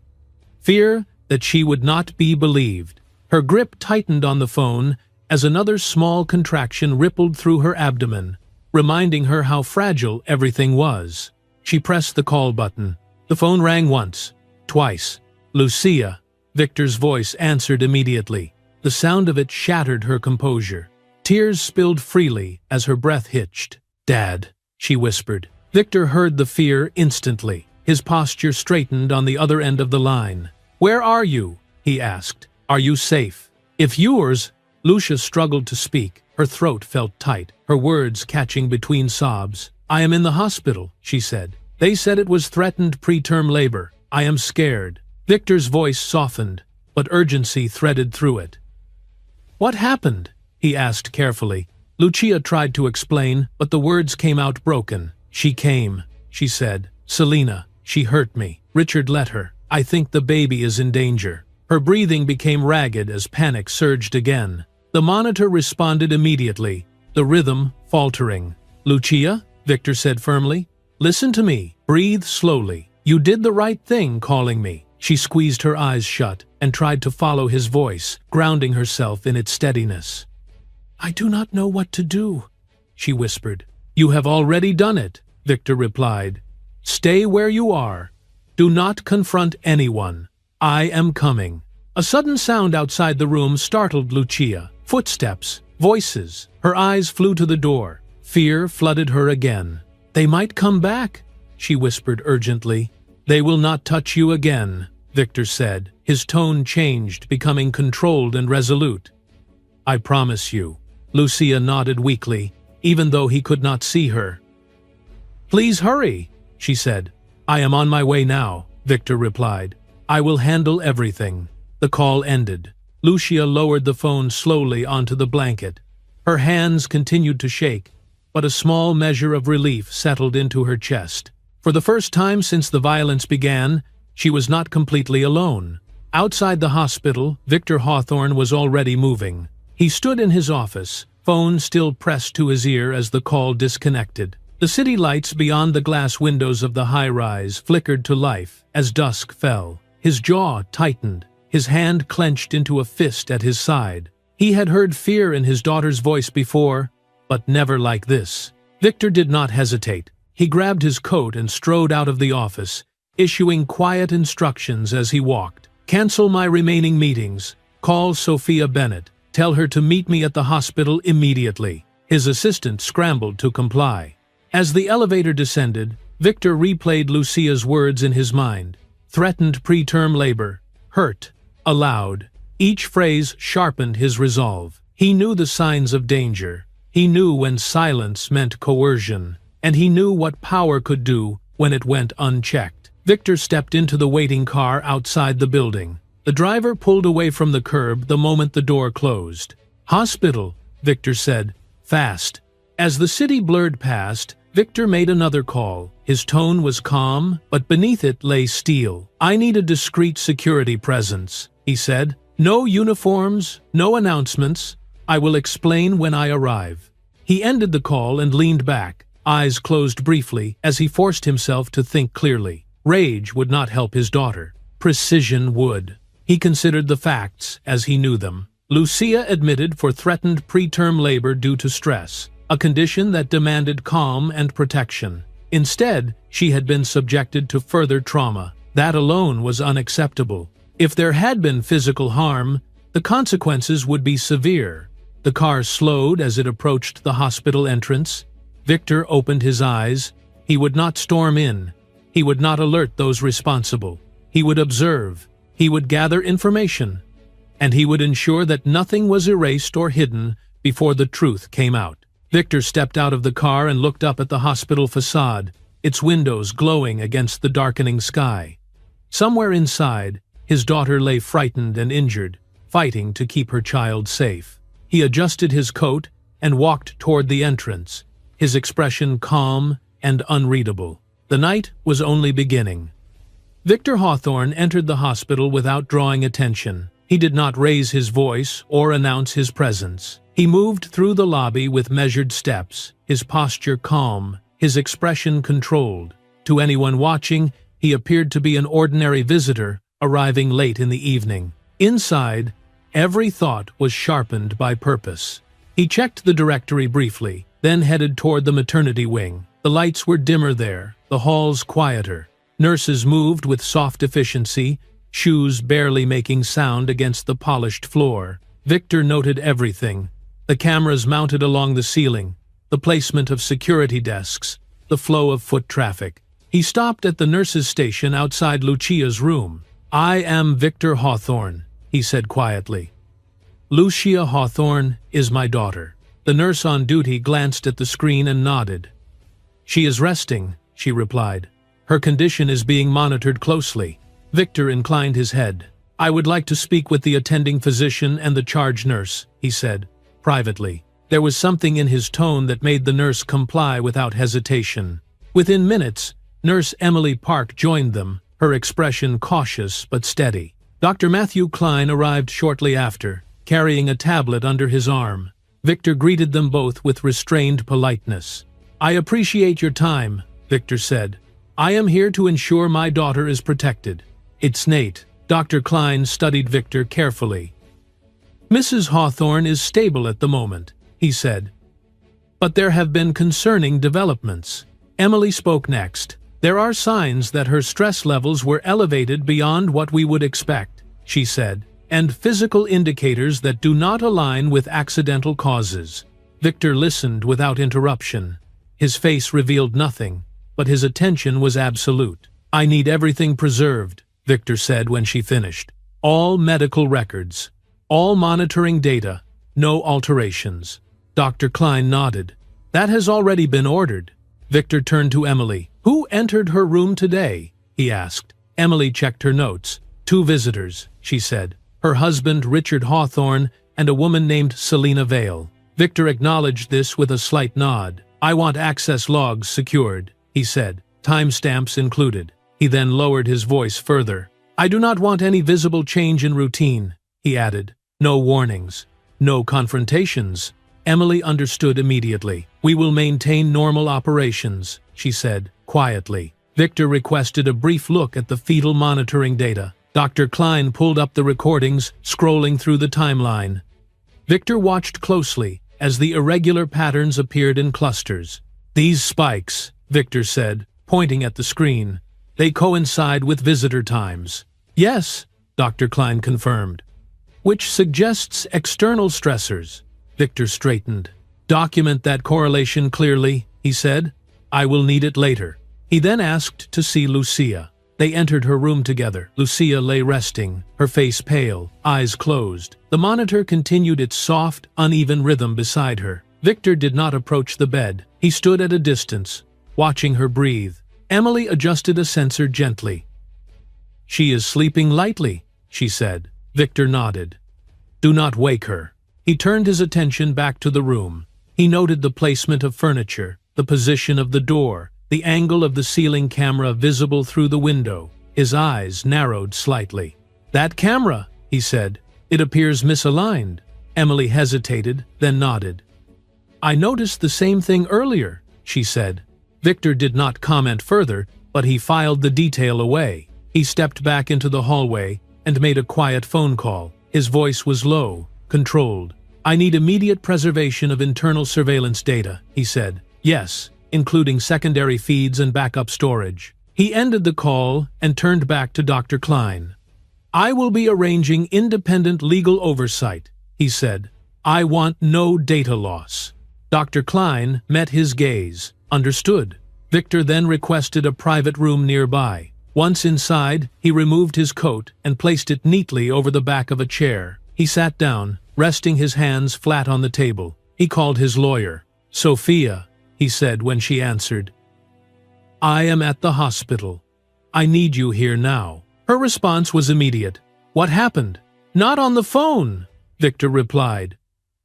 Fear that she would not be believed. Her grip tightened on the phone as another small contraction rippled through her abdomen, reminding her how fragile everything was. She pressed the call button. The phone rang once, twice. Lucia, Victor's voice answered immediately. The sound of it shattered her composure. Tears spilled freely as her breath hitched. "Dad," she whispered. Victor heard the fear instantly. His posture straightened on the other end of the line. "Where are you?" he asked. Are you safe? If yours— Lucia struggled to speak. Her throat felt tight, her words catching between sobs. I am in the hospital, she said. They said it was threatened preterm labor. I am scared. Victor's voice softened, but urgency threaded through it. What happened? He asked carefully. Lucia tried to explain, but the words came out broken. She came, she said. Selena, she hurt me. Richard let her. I think the baby is in danger. Her breathing became ragged as panic surged again. The monitor responded immediately, the rhythm faltering. Lucia, Victor said firmly, listen to me. Breathe slowly. You did the right thing calling me. She squeezed her eyes shut and tried to follow his voice, grounding herself in its steadiness. I do not know what to do, she whispered. You have already done it, Victor replied. Stay where you are. Do not confront anyone. I am coming. A sudden sound outside the room startled Lucia. Footsteps, voices. Her eyes flew to the door. Fear flooded her again. They might come back, she whispered urgently. They will not touch you again, Victor said. His tone changed, becoming controlled and resolute. I promise you. Lucia nodded weakly, even though he could not see her. Please hurry, she said. I am on my way now, Victor replied. I will handle everything. The call ended. Lucia lowered the phone slowly onto the blanket. Her hands continued to shake, but a small measure of relief settled into her chest. For the first time since the violence began, she was not completely alone. Outside the hospital, Victor Hawthorne was already moving. He stood in his office, phone still pressed to his ear as the call disconnected. The city lights beyond the glass windows of the high-rise flickered to life as dusk fell. His jaw tightened, his hand clenched into a fist at his side. He had heard fear in his daughter's voice before, but never like this. Victor did not hesitate. He grabbed his coat and strode out of the office, issuing quiet instructions as he walked. Cancel my remaining meetings. Call Sophia Bennett. Tell her to meet me at the hospital immediately. His assistant scrambled to comply. As the elevator descended, Victor replayed Lucia's words in his mind. Threatened preterm labor. Hurt. Aloud. Each phrase sharpened his resolve. He knew the signs of danger. He knew when silence meant coercion. And he knew what power could do when it went unchecked. Victor stepped into the waiting car outside the building. The driver pulled away from the curb the moment the door closed. Hospital, Victor said, fast. As the city blurred past, Victor made another call. His tone was calm, but beneath it lay steel. I need a discreet security presence, he said. No uniforms, no announcements. I will explain when I arrive. He ended the call and leaned back, eyes closed briefly as he forced himself to think clearly. Rage would not help his daughter. Precision would. He considered the facts as he knew them. Lucia admitted for threatened preterm labor due to stress, a condition that demanded calm and protection. Instead, she had been subjected to further trauma. That alone was unacceptable. If there had been physical harm, the consequences would be severe. The car slowed as it approached the hospital entrance. Victor opened his eyes. He would not storm in. He would not alert those responsible. He would observe. He would gather information. And he would ensure that nothing was erased or hidden before the truth came out. Victor stepped out of the car and looked up at the hospital facade, its windows glowing against the darkening sky. Somewhere inside, his daughter lay frightened and injured, fighting to keep her child safe. He adjusted his coat and walked toward the entrance, his expression calm and unreadable. The night was only beginning. Victor Hawthorne entered the hospital without drawing attention. He did not raise his voice or announce his presence. He moved through the lobby with measured steps, his posture calm, his expression controlled. To anyone watching, he appeared to be an ordinary visitor arriving late in the evening. Inside, every thought was sharpened by purpose. He checked the directory briefly, then headed toward the maternity wing. The lights were dimmer there, the halls quieter. Nurses moved with soft efficiency, shoes barely making sound against the polished floor. Victor noted everything. The cameras mounted along the ceiling, the placement of security desks, the flow of foot traffic. He stopped at the nurse's station outside Lucia's room. I am Victor Hawthorne, he said quietly. "Lucia Hawthorne is my daughter." The nurse on duty glanced at the screen and nodded. "She is resting," she replied. "Her condition is being monitored closely." Victor inclined his head. "I would like to speak with the attending physician and the charge nurse," he said, privately. There was something in his tone that made the nurse comply without hesitation. Within minutes, Nurse Emily Park joined them, her expression cautious but steady. Dr. Matthew Klein arrived shortly after, carrying a tablet under his arm. Victor greeted them both with restrained politeness. "I appreciate your time," Victor said. "I am here to ensure my daughter is protected." "It's Nate." Dr. Klein studied Victor carefully. "Mrs. Hawthorne is stable at the moment," he said. "But there have been concerning developments." Emily spoke next. "There are signs that her stress levels were elevated beyond what we would expect," she said, "and physical indicators that do not align with accidental causes." Victor listened without interruption. His face revealed nothing, but his attention was absolute. "I need everything preserved," Victor said when she finished. "All medical records, all monitoring data, no alterations." Dr. Klein nodded. "That has already been ordered." Victor turned to Emily. "Who entered her room today?" he asked. Emily checked her notes. "2 visitors," she said. "Her husband, Richard Hawthorne, and a woman named Selina Vale." Victor acknowledged this with a slight nod. "I want access logs secured," he said, timestamps included. He then lowered his voice further. "I do not want any visible change in routine," he added. "No warnings, no confrontations." Emily understood immediately. "We will maintain normal operations," she said, quietly. Victor requested a brief look at the fetal monitoring data. Dr. Klein pulled up the recordings, scrolling through the timeline. Victor watched closely as the irregular patterns appeared in clusters. "These spikes," Victor said, pointing at the screen, "they coincide with visitor times." "Yes," Dr. Klein confirmed. "Which suggests external stressors." Victor straightened. "Document that correlation clearly," he said. "I will need it later." He then asked to see Lucia. They entered her room together. Lucia lay resting, her face pale, eyes closed. The monitor continued its soft, uneven rhythm beside her. Victor did not approach the bed. He stood at a distance, watching her breathe. Emily adjusted a sensor gently. "She is sleeping lightly," she said. Victor nodded. "Do not wake her." He turned his attention back to the room. He noted the placement of furniture, the position of the door, the angle of the ceiling camera visible through the window. His eyes narrowed slightly. "That camera," he said. "It appears misaligned." Emily hesitated, then nodded. "I noticed the same thing earlier," she said. Victor did not comment further, but he filed the detail away. He stepped back into the hallway and made a quiet phone call. His voice was low, controlled. "I need immediate preservation of internal surveillance data," he said. "Yes, including secondary feeds and backup storage." He ended the call and turned back to Dr. Klein. "I will be arranging independent legal oversight," he said. "I want no data loss." Dr. Klein met his gaze. Understood. Victor then requested a private room nearby. Once inside, he removed his coat and placed it neatly over the back of a chair. He sat down, resting his hands flat on the table. He called his lawyer. "Sophia," he said when she answered. "I am at the hospital. I need you here now." Her response was immediate. "What happened?" "Not on the phone," Victor replied.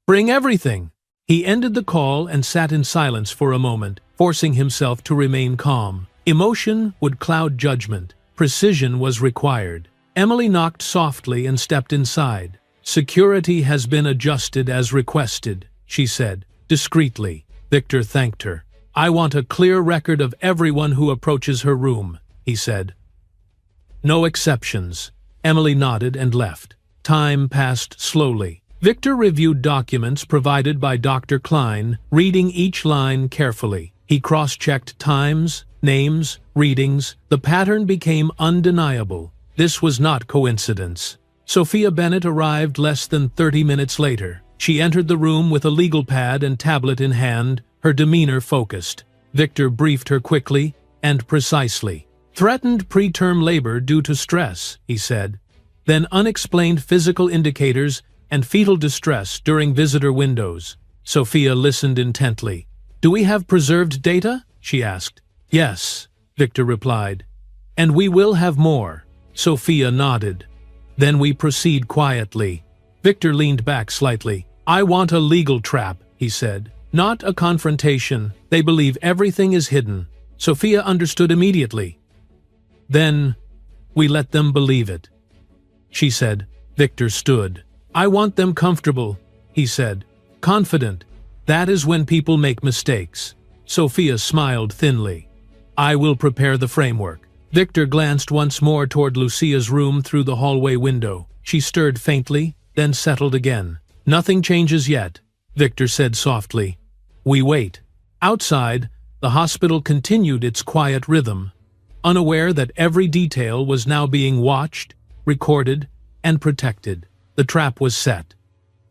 "Bring everything." He ended the call and sat in silence for a moment, forcing himself to remain calm. Emotion would cloud judgment. Precision was required. Emily knocked softly and stepped inside. "Security has been adjusted as requested," she said, discreetly. Victor thanked her. "I want a clear record of everyone who approaches her room," he said. "No exceptions." Emily nodded and left. Time passed slowly. Victor reviewed documents provided by Dr. Klein, reading each line carefully. He cross-checked times, names, readings. The pattern became undeniable. This was not coincidence. Sophia Bennett arrived less than 30 minutes later. She entered the room with a legal pad and tablet in hand, her demeanor focused. Victor briefed her quickly and precisely. "Threatened preterm labor due to stress," he said. then unexplained physical indicators and fetal distress during visitor windows. Sophia listened intently. "Do we have preserved data?" she asked. "Yes," Victor replied. "And we will have more." Sophia nodded. "Then we proceed quietly." Victor leaned back slightly. "I want a legal trap," he said. "Not a confrontation. They believe everything is hidden." Sophia understood immediately. "Then we let them believe it," she said. Victor stood. "I want them comfortable," he said. "Confident. That is when people make mistakes." Sophia smiled thinly. "I will prepare the framework." Victor glanced once more toward Lucia's room through the hallway window. She stirred faintly, then settled again. "Nothing changes yet," Victor said softly. "We wait." Outside, the hospital continued its quiet rhythm, unaware that every detail was now being watched, recorded, and protected. The trap was set.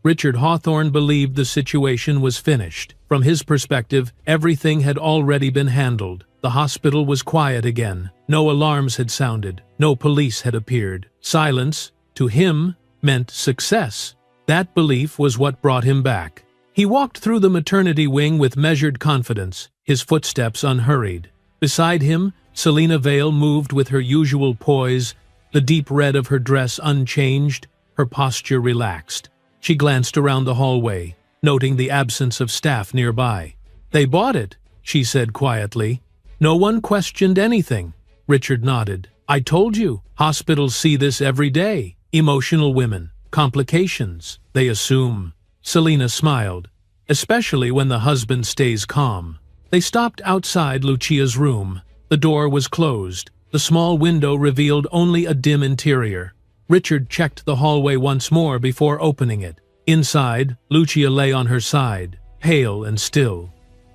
Richard Hawthorne believed the situation was finished. From his perspective, everything had already been handled. The hospital was quiet again. No alarms had sounded. No police had appeared. Silence, to him, meant success. That belief was what brought him back. He walked through the maternity wing with measured confidence, his footsteps unhurried. Beside him, Selina Vale moved with her usual poise, the deep red of her dress unchanged, her posture relaxed. She glanced around the hallway, noting the absence of staff nearby. "They bought it," she said quietly. "No one questioned anything." Richard nodded. "I told you, hospitals see this every day. Emotional women, complications, they assume." Selina smiled, especially when the husband stays calm. They stopped outside Lucia's room. The door was closed. The small window revealed only a dim interior. Richard checked the hallway once more before opening it. Inside, Lucia lay on her side, pale and still.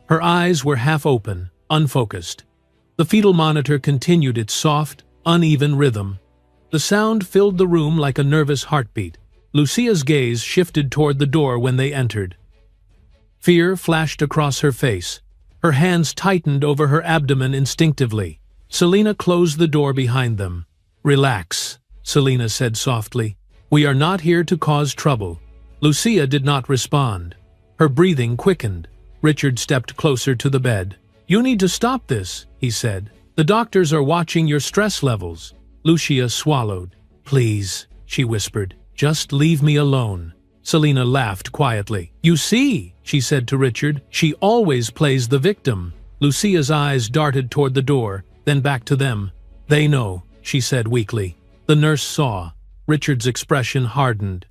Her eyes were half open, unfocused. The fetal monitor continued its soft, uneven rhythm. The sound filled the room like a nervous heartbeat. Lucia's gaze shifted toward the door when they entered. Fear flashed across her face. Her hands tightened over her abdomen instinctively. Selina closed the door behind them. "Relax," Selina said softly. "We are not here to cause trouble." Lucia did not respond. Her breathing quickened. Richard stepped closer to the bed. "You need to stop this," he said. "The doctors are watching your stress levels." Lucia swallowed. "Please," she whispered. "Just leave me alone." Selina laughed quietly. "You see," she said to Richard, "she always plays the victim." Lucia's eyes darted toward the door, then back to them. "They know," she said weakly. The nurse saw. Richard's expression hardened.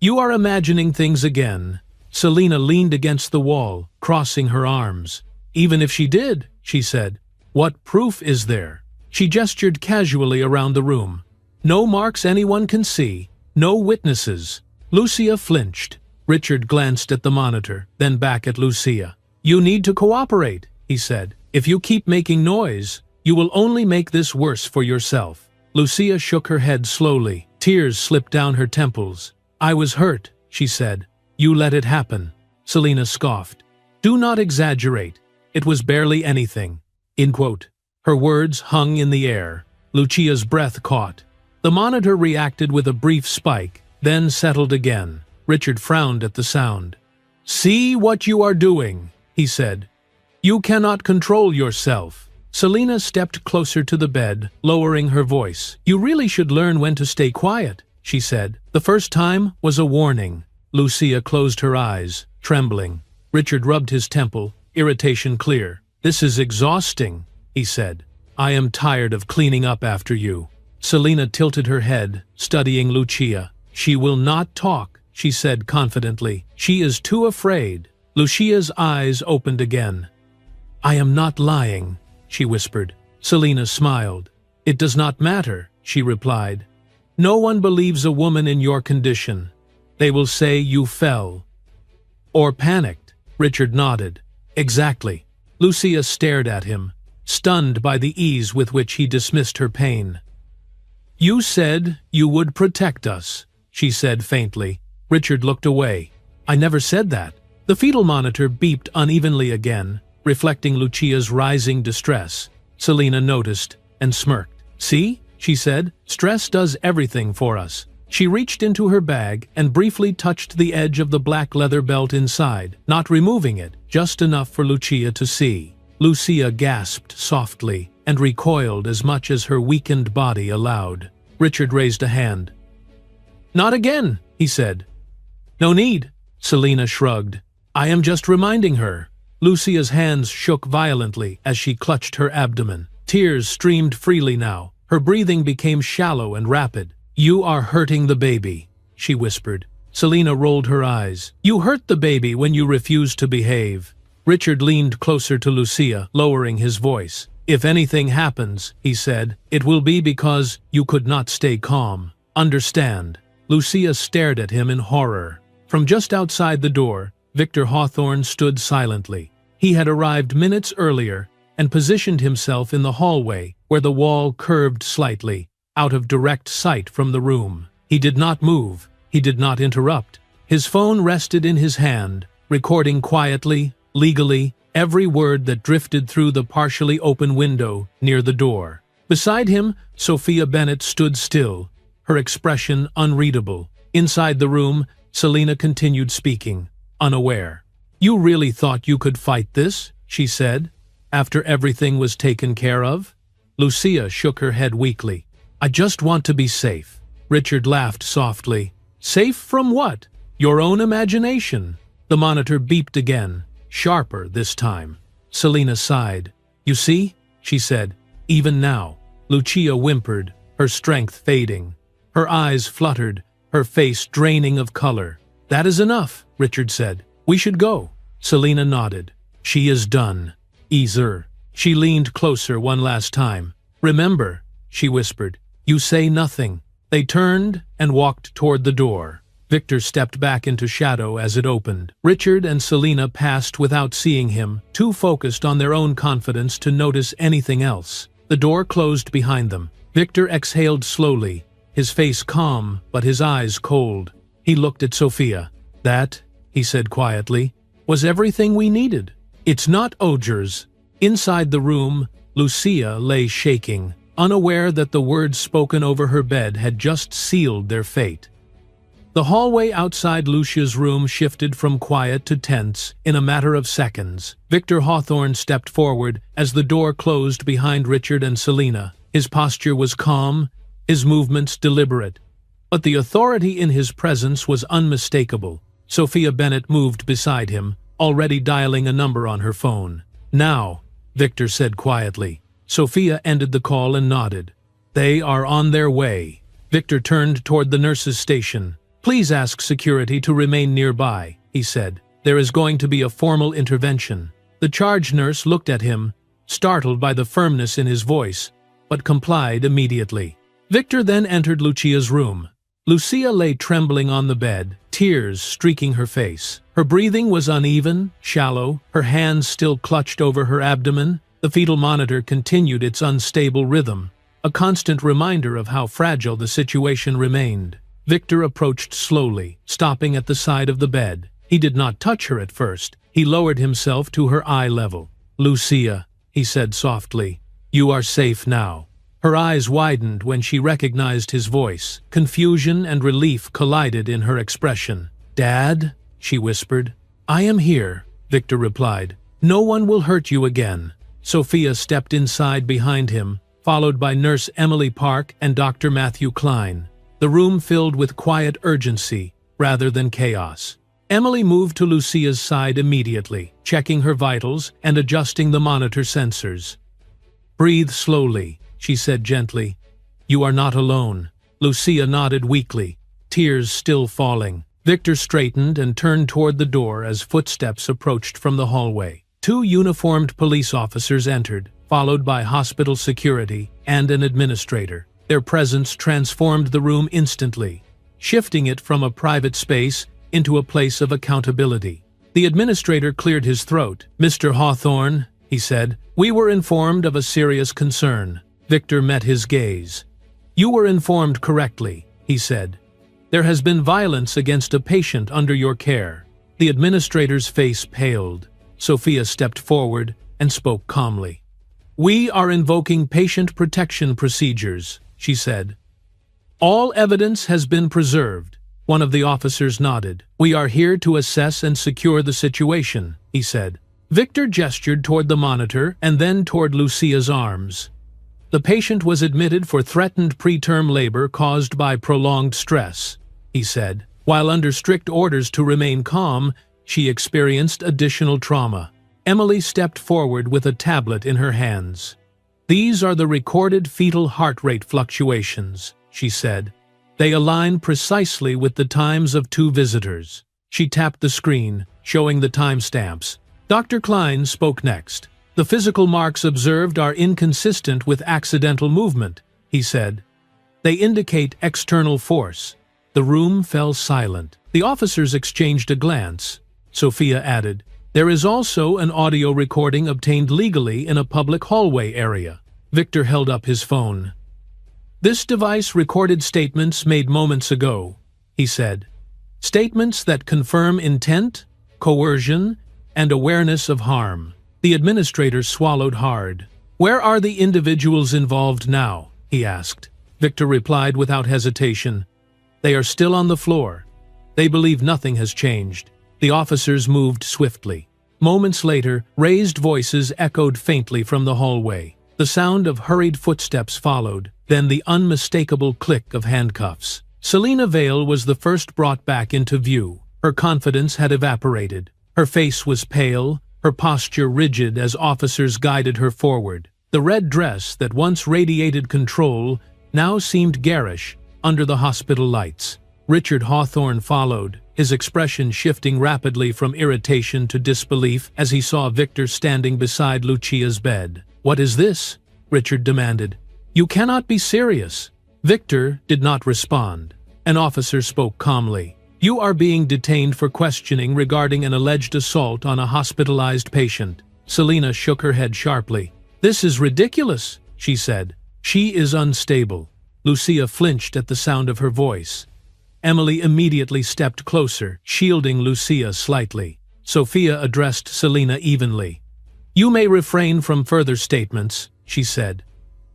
"You are imagining things again." Selina leaned against the wall, crossing her arms. "Even if she did," she said, "what proof is there?" She gestured casually around the room. "No marks anyone can see. No witnesses." Lucia flinched. Richard glanced at the monitor, then back at Lucia. "You need to cooperate," he said. "If you keep making noise, you will only make this worse for yourself." Lucia shook her head slowly. Tears slipped down her temples. "I was hurt," she said. "You let it happen." Selina scoffed. "Do not exaggerate. It was barely anything." End quote. Her words hung in the air. Lucia's breath caught. The monitor reacted with a brief spike, then settled again. Richard frowned at the sound. "See what you are doing," he said. "You cannot control yourself." Selina stepped closer to the bed, lowering her voice. "You really should learn when to stay quiet," she said. "The first time was a warning." Lucia closed her eyes, trembling. Richard rubbed his temple, irritation clear. "This is exhausting," he said. "I am tired of cleaning up after you." Selina tilted her head, studying Lucia. "She will not talk," she said confidently. "She is too afraid." Lucia's eyes opened again. "I am not lying," she whispered. Selina smiled. "It does not matter," she replied. "No one believes a woman in your condition. They will say you fell. Or panicked." Richard nodded. "Exactly." Lucia stared at him, stunned by the ease with which he dismissed her pain. "You said you would protect us," she said faintly. Richard looked away. "I never said that." The fetal monitor beeped unevenly again, reflecting Lucia's rising distress. Selina noticed and smirked. "See?" she said. Stress does everything for us. She reached into her bag and briefly touched the edge of the black leather belt inside, not removing it, just enough for Lucia to see. Lucia gasped softly and recoiled as much as her weakened body allowed. Richard raised a hand. "Not again," he said. "No need," Selina shrugged. "I am just reminding her." Lucia's hands shook violently as she clutched her abdomen. Tears streamed freely now. Her breathing became shallow and rapid. "You are hurting the baby," she whispered. Selina rolled her eyes. "You hurt the baby when you refuse to behave." Richard leaned closer to Lucia, lowering his voice. "If anything happens," he said, "it will be because you could not stay calm. Understand?" Lucia stared at him in horror. From just outside the door, Victor Hawthorne stood silently. He had arrived minutes earlier and positioned himself in the hallway where the wall curved slightly, out of direct sight from the room. He did not move. He did not interrupt. His phone rested in his hand, recording quietly, legally, every word that drifted through the partially open window near the door. Beside him, Sophia Bennett stood still, her expression unreadable. Inside the room, Selina continued speaking, unaware. "You really thought you could fight this?" she said, "after everything was taken care of?" Lucia shook her head weakly. "I just want to be safe." Richard laughed softly. "Safe from what? Your own imagination." The monitor beeped again, sharper this time. Selina sighed. "You see?" she said. "Even now." Lucia whimpered, her strength fading. Her eyes fluttered, her face draining of color. "That is enough," Richard said. "We should go." Selina nodded. "She is done." "Easer." She leaned closer one last time. "Remember," she whispered, "you say nothing." They turned and walked toward the door. Victor stepped back into shadow as it opened. Richard and Selina passed without seeing him, too focused on their own confidence to notice anything else. The door closed behind them. Victor exhaled slowly, his face calm but his eyes cold. He looked at Sophia. "That," he said quietly, "was everything we needed. It's not Ogers." Inside the room, Lucia lay shaking, unaware that the words spoken over her bed had just sealed their fate. The hallway outside Lucia's room shifted from quiet to tense in a matter of seconds. Victor Hawthorne stepped forward as the door closed behind Richard and Selina. His posture was calm, his movements deliberate, but the authority in his presence was unmistakable. Sophia Bennett moved beside him, already dialing a number on her phone. "Now," Victor said quietly. Sophia ended the call and nodded. "They are on their way." Victor turned toward the nurse's station. "Please ask security to remain nearby," he said. "There is going to be a formal intervention." The charge nurse looked at him, startled by the firmness in his voice, but complied immediately. Victor then entered Lucia's room. Lucia lay trembling on the bed, tears streaking her face. Her breathing was uneven, shallow, her hands still clutched over her abdomen. The fetal monitor continued its unstable rhythm, a constant reminder of how fragile the situation remained. Victor approached slowly, stopping at the side of the bed. He did not touch her at first. He lowered himself to her eye level. "Lucia," he said softly, "you are safe now." Her eyes widened when she recognized his voice. Confusion and relief collided in her expression. "Dad?" she whispered. "I am here," Victor replied. "No one will hurt you again." Sophia stepped inside behind him, followed by Nurse Emily Park and Dr. Matthew Klein. The room filled with quiet urgency rather than chaos. Emily moved to Lucia's side immediately, checking her vitals and adjusting the monitor sensors. "Breathe slowly," she said gently. "You are not alone." Lucia nodded weakly, tears still falling. Victor straightened and turned toward the door as footsteps approached from the hallway. 2 uniformed police officers entered, followed by hospital security and an administrator. Their presence transformed the room instantly, shifting it from a private space into a place of accountability. The administrator cleared his throat. "Mr. Hawthorne," he said, "we were informed of a serious concern." Victor met his gaze. "You were informed correctly," he said. "There has been violence against a patient under your care." The administrator's face paled. Sophia stepped forward and spoke calmly. "We are invoking patient protection procedures," she said. "All evidence has been preserved." One of the officers nodded. "We are here to assess and secure the situation," he said. Victor gestured toward the monitor and then toward Lucia's arms. "The patient was admitted for threatened preterm labor caused by prolonged stress," he said. "While under strict orders to remain calm, she experienced additional trauma." Emily stepped forward with a tablet in her hands. "These are the recorded fetal heart rate fluctuations," she said. "They align precisely with the times of 2 visitors." She tapped the screen, showing the timestamps. Dr. Klein spoke next. "The physical marks observed are inconsistent with accidental movement," he said. "They indicate external force." The room fell silent. The officers exchanged a glance. Sophia added, "There is also an audio recording obtained legally in a public hallway area." Victor held up his phone. "This device recorded statements made moments ago," he said. "Statements that confirm intent, coercion, and awareness of harm." The administrator swallowed hard. "Where are the individuals involved now?" he asked. Victor replied without hesitation. "They are still on the floor. They believe nothing has changed." The officers moved swiftly. Moments later, raised voices echoed faintly from the hallway. The sound of hurried footsteps followed, then the unmistakable click of handcuffs. Selina Vale was the first brought back into view. Her confidence had evaporated. Her face was pale, her posture rigid as officers guided her forward. The red dress that once radiated control now seemed garish under the hospital lights. Richard Hawthorne followed, his expression shifting rapidly from irritation to disbelief as he saw Victor standing beside Lucia's bed. "What is this?" Richard demanded. "You cannot be serious." Victor did not respond. An officer spoke calmly. "You are being detained for questioning regarding an alleged assault on a hospitalized patient." Selina shook her head sharply. "This is ridiculous," she said. "She is unstable." Lucia flinched at the sound of her voice. Emily immediately stepped closer, shielding Lucia slightly. Sophia addressed Selina evenly. "You may refrain from further statements," she said.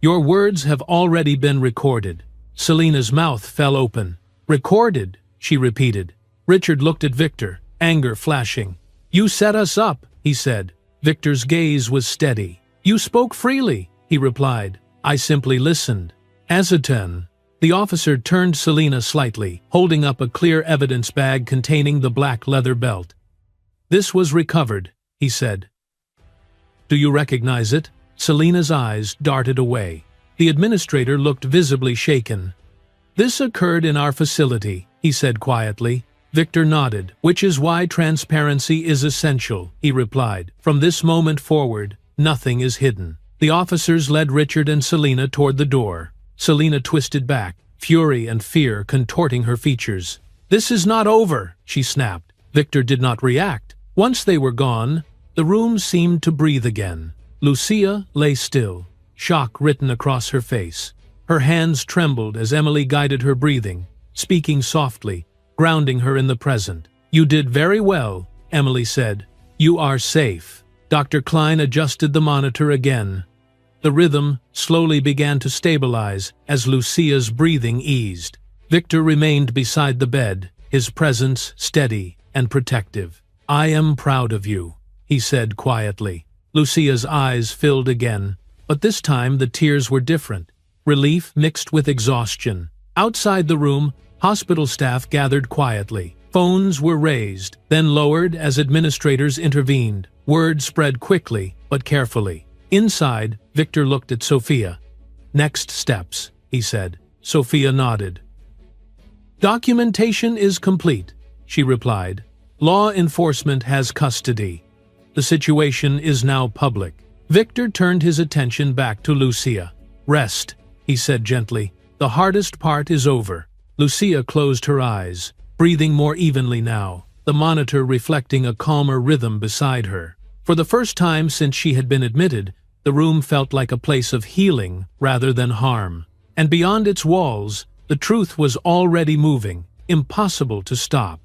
"Your words have already been recorded." Selina's mouth fell open. "Recorded?" she repeated. Richard looked at Victor, anger flashing. "You set us up," he said. Victor's gaze was steady. "You spoke freely," he replied. "I simply listened." "Azaten." The officer turned Selina slightly, holding up a clear evidence bag containing the black leather belt. "This was recovered," he said. "Do you recognize it?" Selina's eyes darted away. The administrator looked visibly shaken. "This occurred in our facility," he said quietly. Victor nodded. "Which is why transparency is essential," he replied. "From this moment forward, nothing is hidden." The officers led Richard and Selina toward the door. Selina twisted back, fury and fear contorting her features. "This is not over," she snapped. Victor did not react. Once they were gone, the room seemed to breathe again. Lucia lay still, shock written across her face. Her hands trembled as Emily guided her breathing, speaking softly, grounding her in the present. "You did very well," Emily said. "You are safe." Dr. Klein adjusted the monitor again. The rhythm slowly began to stabilize as Lucia's breathing eased. Victor remained beside the bed, his presence steady and protective. "I am proud of you," he said quietly. Lucia's eyes filled again, but this time the tears were different. Relief mixed with exhaustion. Outside the room, hospital staff gathered quietly. Phones were raised, then lowered as administrators intervened. Word spread quickly, but carefully. Inside, Victor looked at Sophia. "Next steps," he said. Sophia nodded. "Documentation is complete," she replied. "Law enforcement has custody. The situation is now public." Victor turned his attention back to Lucia. "Rest," he said gently. "The hardest part is over." Lucia closed her eyes, breathing more evenly now, the monitor reflecting a calmer rhythm beside her. For the first time since she had been admitted, the room felt like a place of healing rather than harm. And beyond its walls, the truth was already moving, impossible to stop.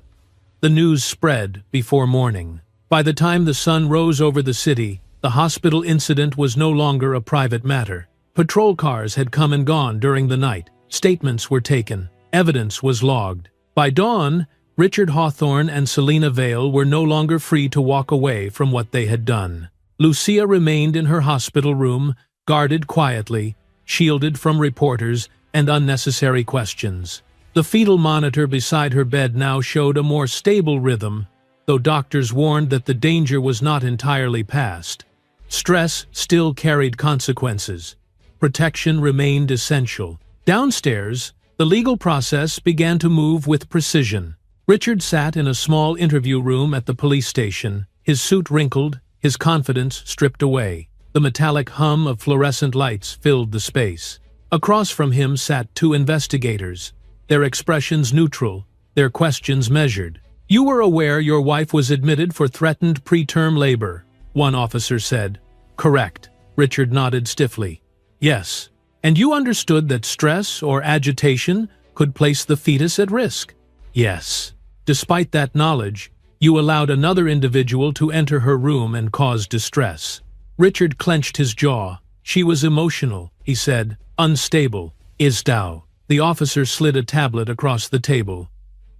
The news spread before morning. By the time the sun rose over the city, the hospital incident was no longer a private matter. Patrol cars had come and gone during the night. Statements were taken. Evidence was logged. By dawn, Richard Hawthorne and Selina Vale were no longer free to walk away from what they had done. Lucia remained in her hospital room, guarded quietly, shielded from reporters and unnecessary questions. The fetal monitor beside her bed now showed a more stable rhythm, though doctors warned that the danger was not entirely past. Stress still carried consequences. Protection remained essential. Downstairs, the legal process began to move with precision. Richard sat in a small interview room at the police station, his suit wrinkled, his confidence stripped away. The metallic hum of fluorescent lights filled the space. Across from him sat two investigators, their expressions neutral, their questions measured. "You were aware your wife was admitted for threatened preterm labor," one officer said. "Correct." Richard nodded stiffly. "Yes. And you understood that stress or agitation could place the fetus at risk?" "Yes." "Despite that knowledge, you allowed another individual to enter her room and cause distress." Richard clenched his jaw. "She was emotional," he said. "Unstable. Isdao." The officer slid a tablet across the table.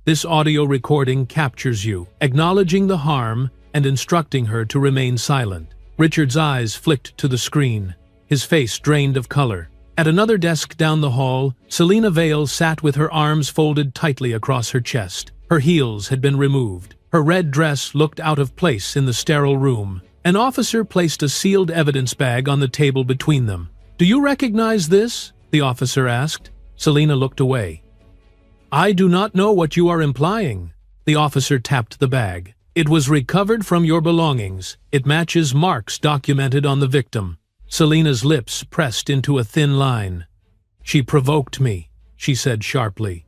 "This audio recording captures you, acknowledging the harm and instructing her to remain silent." Richard's eyes flicked to the screen, his face drained of color. At another desk down the hall, Selina Vale sat with her arms folded tightly across her chest. Her heels had been removed. Her red dress looked out of place in the sterile room. An officer placed a sealed evidence bag on the table between them. "Do you recognize this?" the officer asked. Selina looked away. "I do not know what you are implying." The officer tapped the bag. "It was recovered from your belongings. It matches marks documented on the victim." Selina's lips pressed into a thin line. "She provoked me," she said sharply.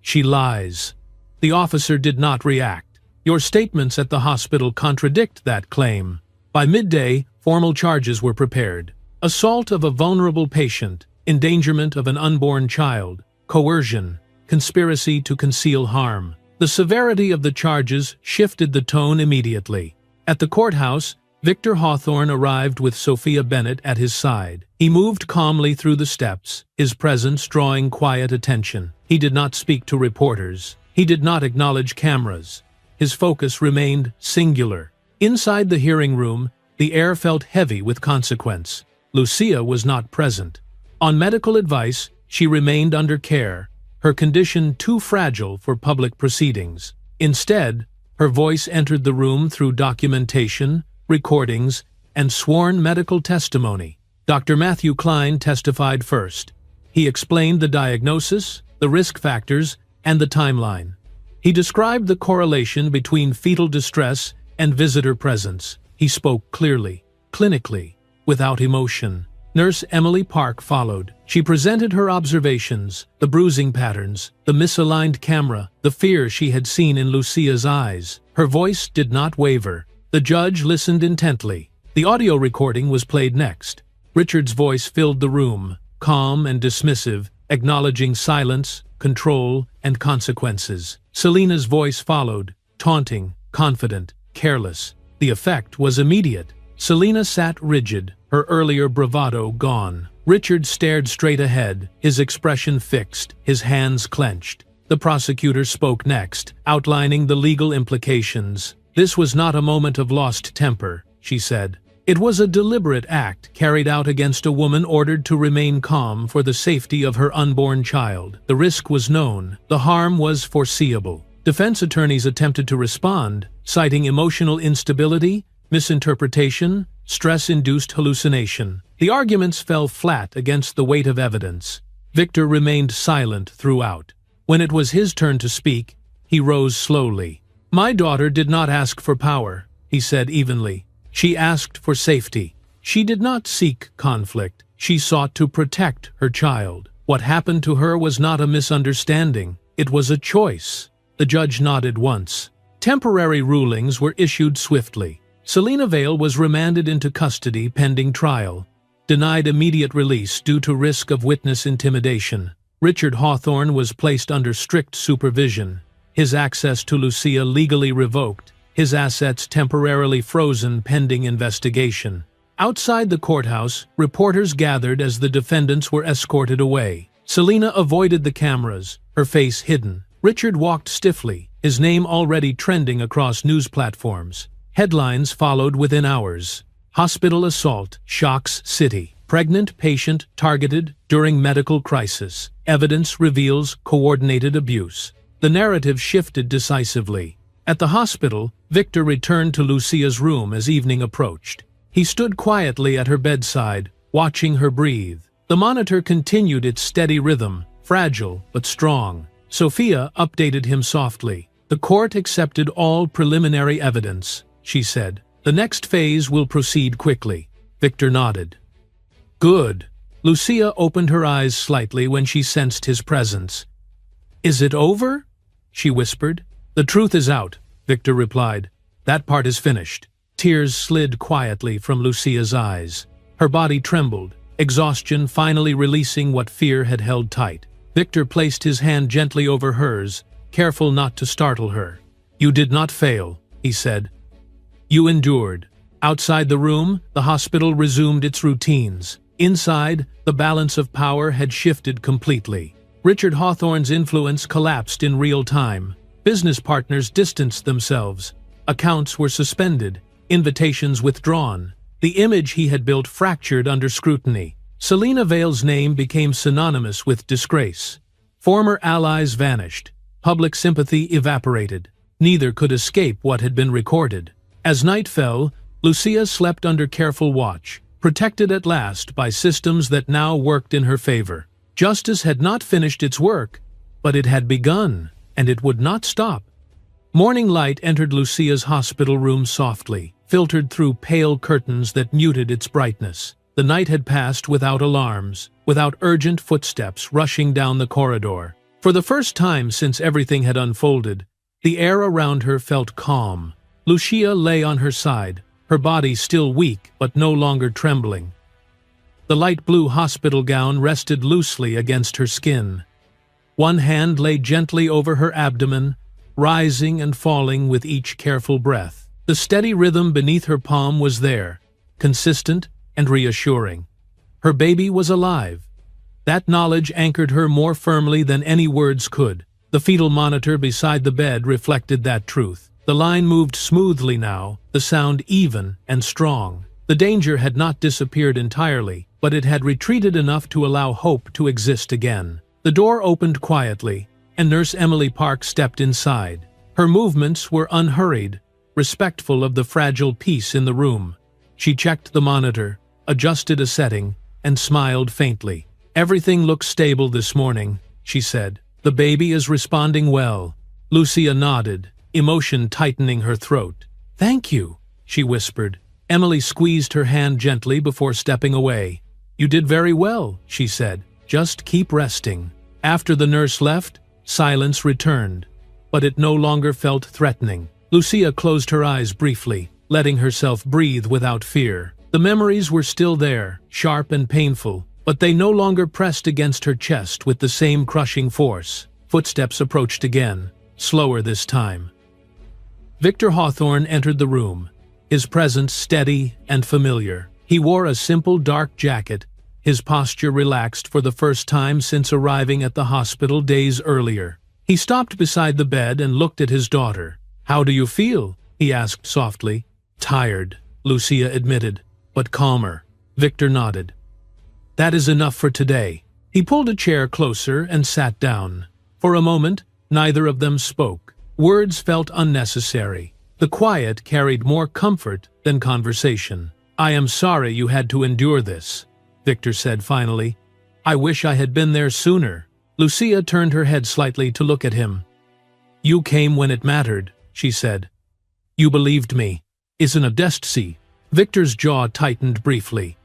"She lies." The officer did not react. "Your statements at the hospital contradict that claim." By midday, formal charges were prepared. Assault of a vulnerable patient, endangerment of an unborn child, coercion, conspiracy to conceal harm. The severity of the charges shifted the tone immediately. At the courthouse, Victor Hawthorne arrived with Sophia Bennett at his side. He moved calmly through the steps, his presence drawing quiet attention. He did not speak to reporters. He did not acknowledge cameras. His focus remained singular. Inside the hearing room, the air felt heavy with consequence. Lucia was not present. On medical advice, she remained under care, her condition too fragile for public proceedings. Instead, her voice entered the room through documentation, recordings, and sworn medical testimony. Dr. Matthew Klein testified first. He explained the diagnosis, the risk factors, and the timeline. He described the correlation between fetal distress and visitor presence. He spoke clearly, clinically, without emotion. Nurse Emily Park followed. She presented her observations, the bruising patterns, the misaligned camera, the fear she had seen in Lucia's eyes. Her voice did not waver. The judge listened intently. The audio recording was played next. Richard's voice filled the room, calm and dismissive, acknowledging silence, control, and consequences. Selina's voice followed, taunting, confident, careless. The effect was immediate. Selina sat rigid, her earlier bravado gone. Richard stared straight ahead, his expression fixed, his hands clenched. The prosecutor spoke next, outlining the legal implications. "This was not a moment of lost temper," she said. "It was a deliberate act carried out against a woman ordered to remain calm for the safety of her unborn child. The risk was known. The harm was foreseeable." Defense attorneys attempted to respond, citing emotional instability, misinterpretation, stress-induced hallucination. The arguments fell flat against the weight of evidence. Victor remained silent throughout. When it was his turn to speak, he rose slowly. "My daughter did not ask for power," he said evenly. "She asked for safety. She did not seek conflict. She sought to protect her child. What happened to her was not a misunderstanding. It was a choice." The judge nodded once. Temporary rulings were issued swiftly. Selina Vale was remanded into custody pending trial, denied immediate release due to risk of witness intimidation. Richard Hawthorne was placed under strict supervision, his access to Lucia legally revoked, his assets temporarily frozen pending investigation. Outside the courthouse, reporters gathered as the defendants were escorted away. Selina avoided the cameras, her face hidden. Richard walked stiffly, his name already trending across news platforms. Headlines followed within hours. Hospital assault shocks city. Pregnant patient targeted during medical crisis. Evidence reveals coordinated abuse. The narrative shifted decisively. At the hospital, Victor returned to Lucia's room as evening approached. He stood quietly at her bedside, watching her breathe. The monitor continued its steady rhythm, fragile but strong. Sophia updated him softly. "The court accepted all preliminary evidence," she said. "The next phase will proceed quickly." Victor nodded. "Good." Lucia opened her eyes slightly when she sensed his presence. "Is it over?" she whispered. "The truth is out," Victor replied. "That part is finished." Tears slid quietly from Lucia's eyes. Her body trembled, exhaustion finally releasing what fear had held tight. Victor placed his hand gently over hers, careful not to startle her. "You did not fail," he said. "You endured." Outside the room, the hospital resumed its routines. Inside, the balance of power had shifted completely. Richard Hawthorne's influence collapsed in real time. Business partners distanced themselves. Accounts were suspended, invitations withdrawn. The image he had built fractured under scrutiny. Selina Vale's name became synonymous with disgrace. Former allies vanished. Public sympathy evaporated. Neither could escape what had been recorded. As night fell, Lucia slept under careful watch, protected at last by systems that now worked in her favor. Justice had not finished its work, but it had begun, and it would not stop. Morning light entered Lucia's hospital room softly, filtered through pale curtains that muted its brightness. The night had passed without alarms, without urgent footsteps rushing down the corridor. For the first time since everything had unfolded, the air around her felt calm. Lucia lay on her side, her body still weak but no longer trembling. The light blue hospital gown rested loosely against her skin. One hand lay gently over her abdomen, rising and falling with each careful breath. The steady rhythm beneath her palm was there, consistent and reassuring. Her baby was alive. That knowledge anchored her more firmly than any words could. The fetal monitor beside the bed reflected that truth. The line moved smoothly now, the sound even and strong. The danger had not disappeared entirely, but it had retreated enough to allow hope to exist again. The door opened quietly, and Nurse Emily Park stepped inside. Her movements were unhurried, respectful of the fragile peace in the room. She checked the monitor, adjusted a setting, and smiled faintly. "Everything looks stable this morning," she said. "The baby is responding well." Lucia nodded, emotion tightening her throat. "Thank you," she whispered. Emily squeezed her hand gently before stepping away. "You did very well," she said. "Just keep resting." After the nurse left, silence returned, but it no longer felt threatening. Lucia closed her eyes briefly, letting herself breathe without fear. The memories were still there, sharp and painful, but they no longer pressed against her chest with the same crushing force. Footsteps approached again, slower this time. Victor Hawthorne entered the room, his presence steady and familiar. He wore a simple dark jacket, his posture relaxed for the first time since arriving at the hospital days earlier. He stopped beside the bed and looked at his daughter. "How do you feel?" he asked softly. "Tired," Lucia admitted, "but calmer." Victor nodded. "That is enough for today." He pulled a chair closer and sat down. For a moment, neither of them spoke. Words felt unnecessary. The quiet carried more comfort than conversation. "I am sorry you had to endure this," Victor said finally. "I wish I had been there sooner." Lucia turned her head slightly to look at him. "You came when it mattered," she said. "You believed me. Isn't a destiny." Victor's jaw tightened briefly.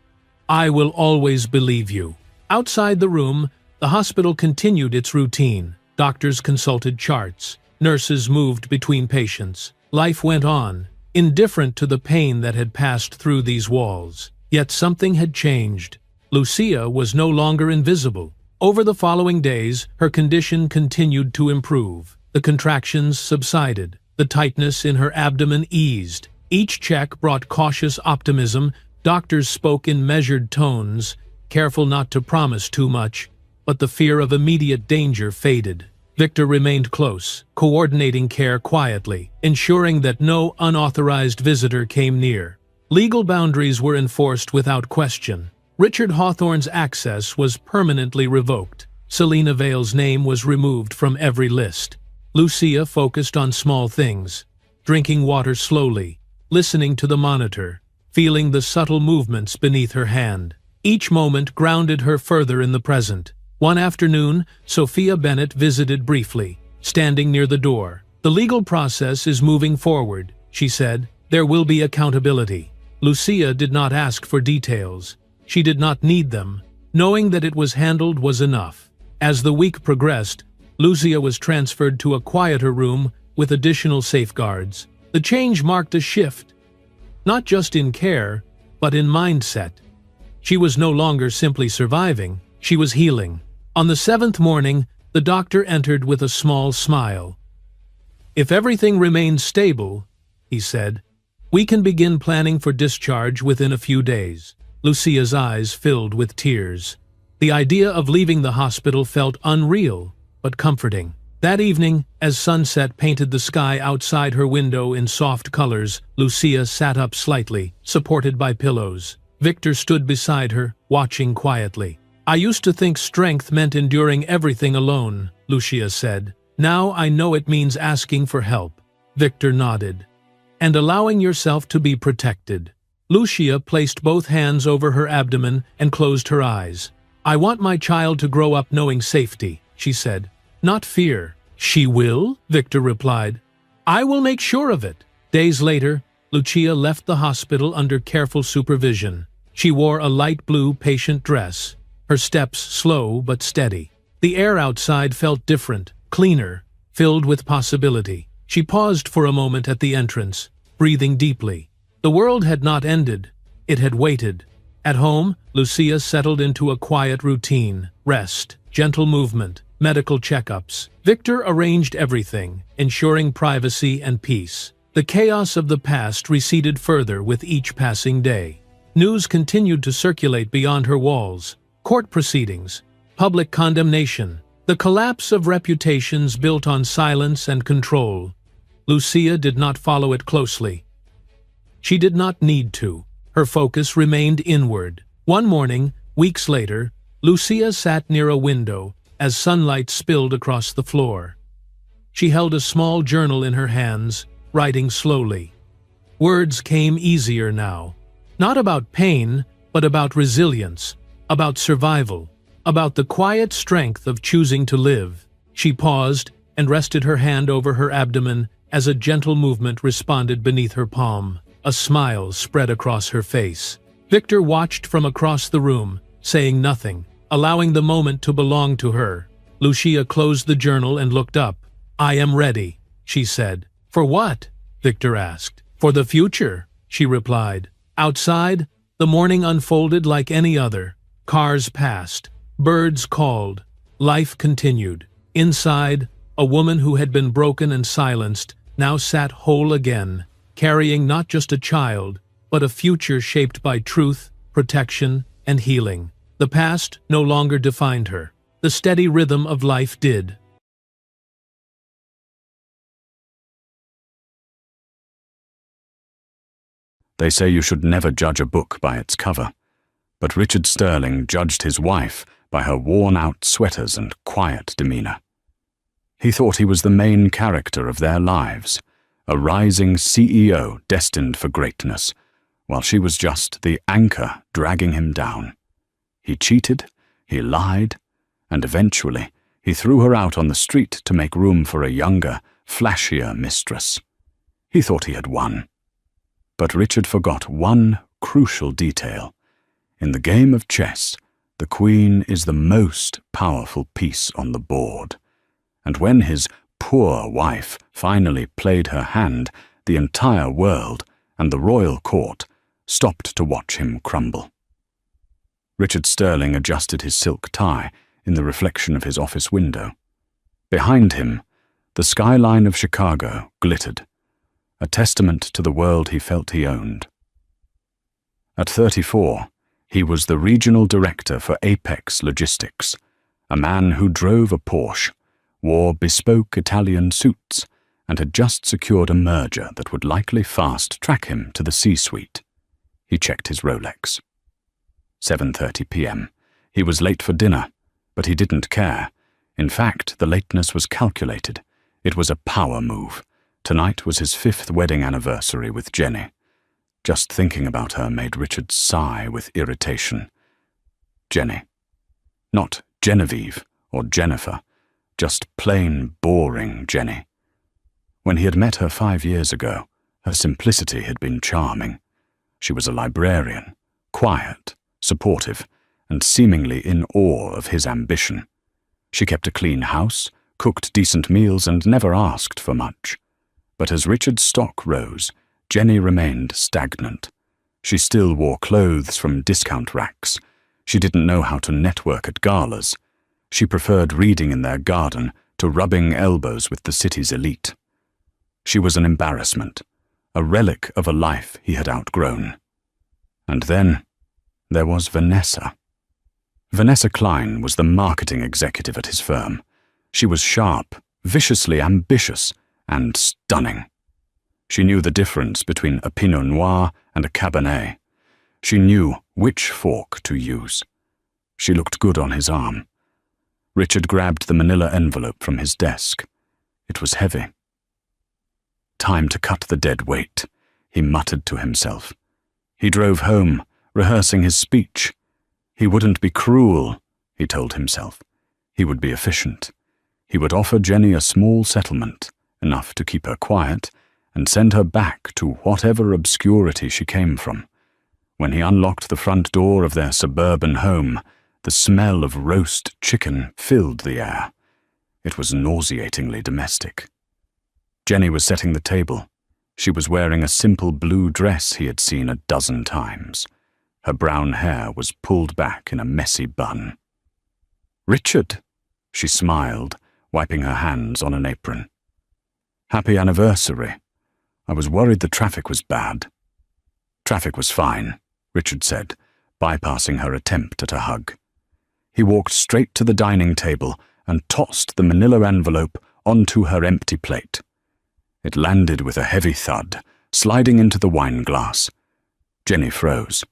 "I will always believe you." Outside the room, the hospital continued its routine. Doctors consulted charts. Nurses moved between patients. Life went on, indifferent to the pain that had passed through these walls. Yet something had changed. Lucia was no longer invisible. Over the following days, her condition continued to improve. The contractions subsided. The tightness in her abdomen eased. Each check brought cautious optimism, Doctors spoke in measured tones, careful not to promise too much, but the fear of immediate danger faded. Victor remained close, coordinating care quietly, ensuring that no unauthorized visitor came near. Legal boundaries were enforced without question. Richard Hawthorne's access was permanently revoked. Selina Vale's name was removed from every list. Lucia focused on small things, drinking water slowly, listening to the monitor, feeling the subtle movements beneath her hand. Each moment grounded her further in the present. One afternoon, Sophia Bennett visited briefly, standing near the door. "The legal process is moving forward," she said. "There will be accountability." Lucia did not ask for details. She did not need them. Knowing that it was handled was enough. As the week progressed, Lucia was transferred to a quieter room with additional safeguards. The change marked a shift, not just in care, but in mindset. She was no longer simply surviving, she was healing. On the 7th morning, the doctor entered with a small smile. "If everything remains stable," he said, "we can begin planning for discharge within a few days." Lucia's eyes filled with tears. The idea of leaving the hospital felt unreal, but comforting. That evening, as sunset painted the sky outside her window in soft colors, Lucia sat up slightly, supported by pillows. Victor stood beside her, watching quietly. "I used to think strength meant enduring everything alone," Lucia said. "Now I know it means asking for help." Victor nodded. "And allowing yourself to be protected." Lucia placed both hands over her abdomen and closed her eyes. "I want my child to grow up knowing safety," she said. "Not fear." "She will," Victor replied. "I will make sure of it." Days later, Lucia left the hospital under careful supervision. She wore a light blue patient dress, her steps slow but steady. The air outside felt different, cleaner, filled with possibility. She paused for a moment at the entrance, breathing deeply. The world had not ended, it had waited. At home, Lucia settled into a quiet routine: rest, gentle movement, medical checkups. Victor arranged everything, ensuring privacy and peace. The chaos of the past receded further with each passing day. News continued to circulate beyond her walls. Court proceedings, public condemnation, the collapse of reputations built on silence and control. Lucia did not follow it closely. She did not need to. Her focus remained inward. One morning, weeks later, Lucia sat near a window as sunlight spilled across the floor. She held a small journal in her hands, writing slowly. Words came easier now. Not about pain, but about resilience, about survival, about the quiet strength of choosing to live. She paused and rested her hand over her abdomen as a gentle movement responded beneath her palm. A smile spread across her face. Victor watched from across the room, saying nothing, allowing the moment to belong to her. Lucia closed the journal and looked up. "I am ready," she said. "For what?" Victor asked. "For the future," she replied. Outside, the morning unfolded like any other. Cars passed. Birds called. Life continued. Inside, a woman who had been broken and silenced now sat whole again, carrying not just a child, but a future shaped by truth, protection, and healing. The past no longer defined her. The steady rhythm of life did. They say you should never judge a book by its cover, but Richard Sterling judged his wife by her worn-out sweaters and quiet demeanor. He thought he was the main character of their lives, a rising CEO destined for greatness, while she was just the anchor dragging him down. He cheated, he lied, and eventually he threw her out on the street to make room for a younger, flashier mistress. He thought he had won. But Richard forgot one crucial detail. In the game of chess, the queen is the most powerful piece on the board. And when his poor wife finally played her hand, the entire world and the royal court stopped to watch him crumble. Richard Sterling adjusted his silk tie in the reflection of his office window. Behind him, the skyline of Chicago glittered, a testament to the world he felt he owned. At 34, he was the regional director for Apex Logistics, a man who drove a Porsche, wore bespoke Italian suits, and had just secured a merger that would likely fast-track him to the C-suite. He checked his Rolex. 7:30 p.m. He was late for dinner, but he didn't care. In fact, the lateness was calculated. It was a power move. Tonight was his 5th wedding anniversary with Jenny. Just thinking about her made Richard sigh with irritation. Jenny. Not Genevieve or Jennifer, just plain boring Jenny. When he had met her 5 years ago, her simplicity had been charming. She was a librarian, quiet, supportive, and seemingly in awe of his ambition. She kept a clean house, cooked decent meals, and never asked for much. But as Richard's stock rose, Jenny remained stagnant. She still wore clothes from discount racks. She didn't know how to network at galas. She preferred reading in their garden to rubbing elbows with the city's elite. She was an embarrassment, a relic of a life he had outgrown. And then there was Vanessa. Vanessa Klein was the marketing executive at his firm. She was sharp, viciously ambitious, and stunning. She knew the difference between a Pinot Noir and a Cabernet. She knew which fork to use. She looked good on his arm. Richard grabbed the manila envelope from his desk. It was heavy. Time to cut the dead weight, he muttered to himself. He drove home, rehearsing his speech. He wouldn't be cruel, he told himself. He would be efficient. He would offer Jenny a small settlement, enough to keep her quiet, and send her back to whatever obscurity she came from. When he unlocked the front door of their suburban home, the smell of roast chicken filled the air. It was nauseatingly domestic. Jenny was setting the table. She was wearing a simple blue dress he had seen a dozen times. Her brown hair was pulled back in a messy bun. "Richard," she smiled, wiping her hands on an apron. "Happy anniversary. I was worried the traffic was bad." "Traffic was fine," Richard said, bypassing her attempt at a hug. He walked straight to the dining table and tossed the manila envelope onto her empty plate. It landed with a heavy thud, sliding into the wine glass. Jenny froze.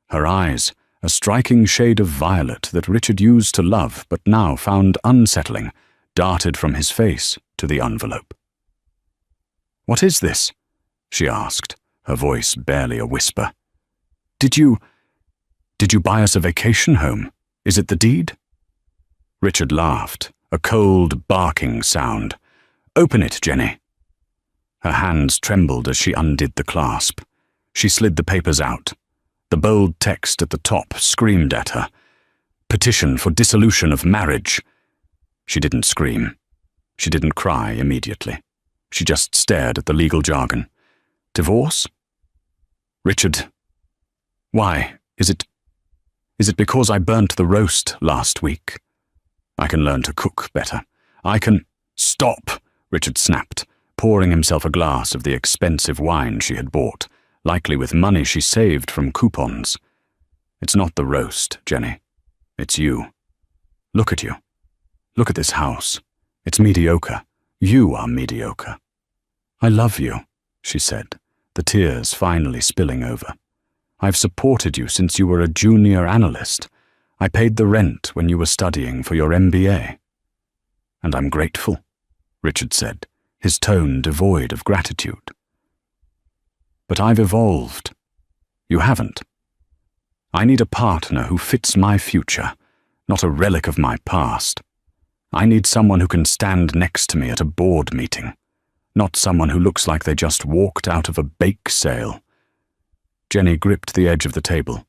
Her eyes, a striking shade of violet that Richard used to love but now found unsettling, darted from his face to the envelope. "What is this?" she asked, her voice barely a whisper. Did you buy us a vacation home? Is it the deed?" Richard laughed, a cold, barking sound. "Open it, Jenny." Her hands trembled as she undid the clasp. She slid the papers out. The bold text at the top screamed at her. "Petition for dissolution of marriage." She didn't scream. She didn't cry immediately. She just stared at the legal jargon. "Divorce?" "Richard, why? Is it because I burnt the roast last week? I can learn to cook better. I can—" "Stop!" Richard snapped, pouring himself a glass of the expensive wine she had bought, likely with money she saved from coupons. "It's not the roast, Jenny. It's you. Look at you. Look at this house. It's mediocre. You are mediocre." "I love you," she said, the tears finally spilling over. "I've supported you since you were a junior analyst. I paid the rent when you were studying for your MBA." "And I'm grateful," Richard said, his tone devoid of gratitude. "But I've evolved. You haven't. I need a partner who fits my future, not a relic of my past. I need someone who can stand next to me at a board meeting, not someone who looks like they just walked out of a bake sale." Jenny gripped the edge of the table.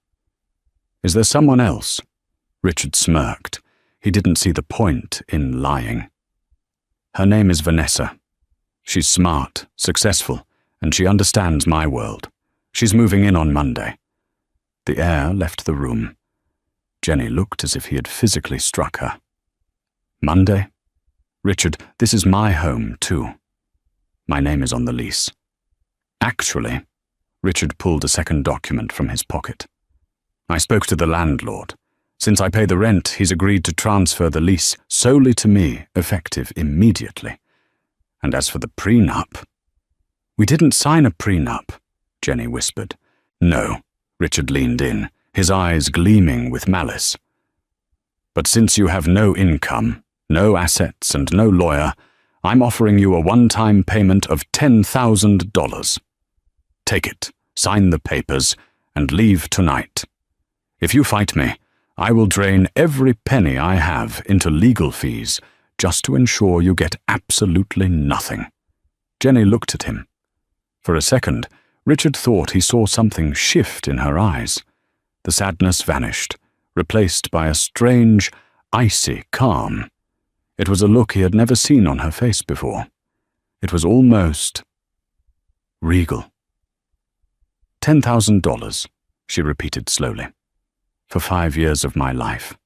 "Is there someone else?" Richard smirked. He didn't see the point in lying. "Her name is Vanessa. She's smart, successful, and she understands my world. She's moving in on Monday." The air left the room. Jenny looked as if he had physically struck her. "Monday? Richard, this is my home, too. My name is on the lease." "Actually," Richard pulled a second document from his pocket. I spoke to the landlord. Since I pay the rent, he's agreed to transfer the lease solely to me, effective immediately. And as for the prenup— We didn't sign a prenup, Jenny whispered. No, Richard leaned in, his eyes gleaming with malice. But since you have no income, no assets, and no lawyer, I'm offering you a one-time payment of $10,000. Take it, sign the papers, and leave tonight. If you fight me, I will drain every penny I have into legal fees just to ensure you get absolutely nothing. Jenny looked at him. For a second, Richard thought he saw something shift in her eyes. The sadness vanished, replaced by a strange, icy calm. It was a look he had never seen on her face before. It was almost regal. $10,000, she repeated slowly. For 5 years of my life.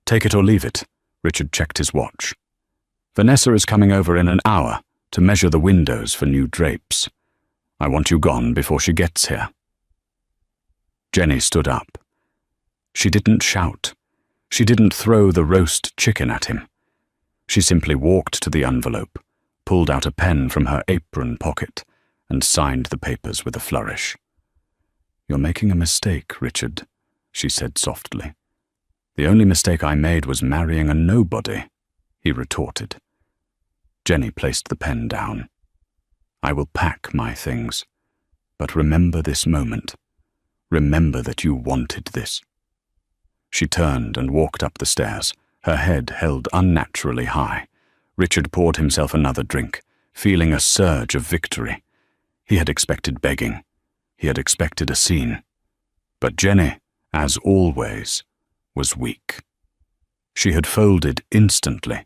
Take it or leave it, Richard checked his watch. Vanessa is coming over in an hour to measure the windows for new drapes. I want you gone before she gets here. Jenny stood up. She didn't shout. She didn't throw the roast chicken at him. She simply walked to the envelope, pulled out a pen from her apron pocket, and signed the papers with a flourish. You're making a mistake, Richard, she said softly. The only mistake I made was marrying a nobody, he retorted. Jenny placed the pen down. I will pack my things, but remember this moment. Remember that you wanted this. She turned and walked up the stairs, her head held unnaturally high. Richard poured himself another drink, feeling a surge of victory. He had expected begging. He had expected a scene. But Jenny, as always, was weak. She had folded instantly.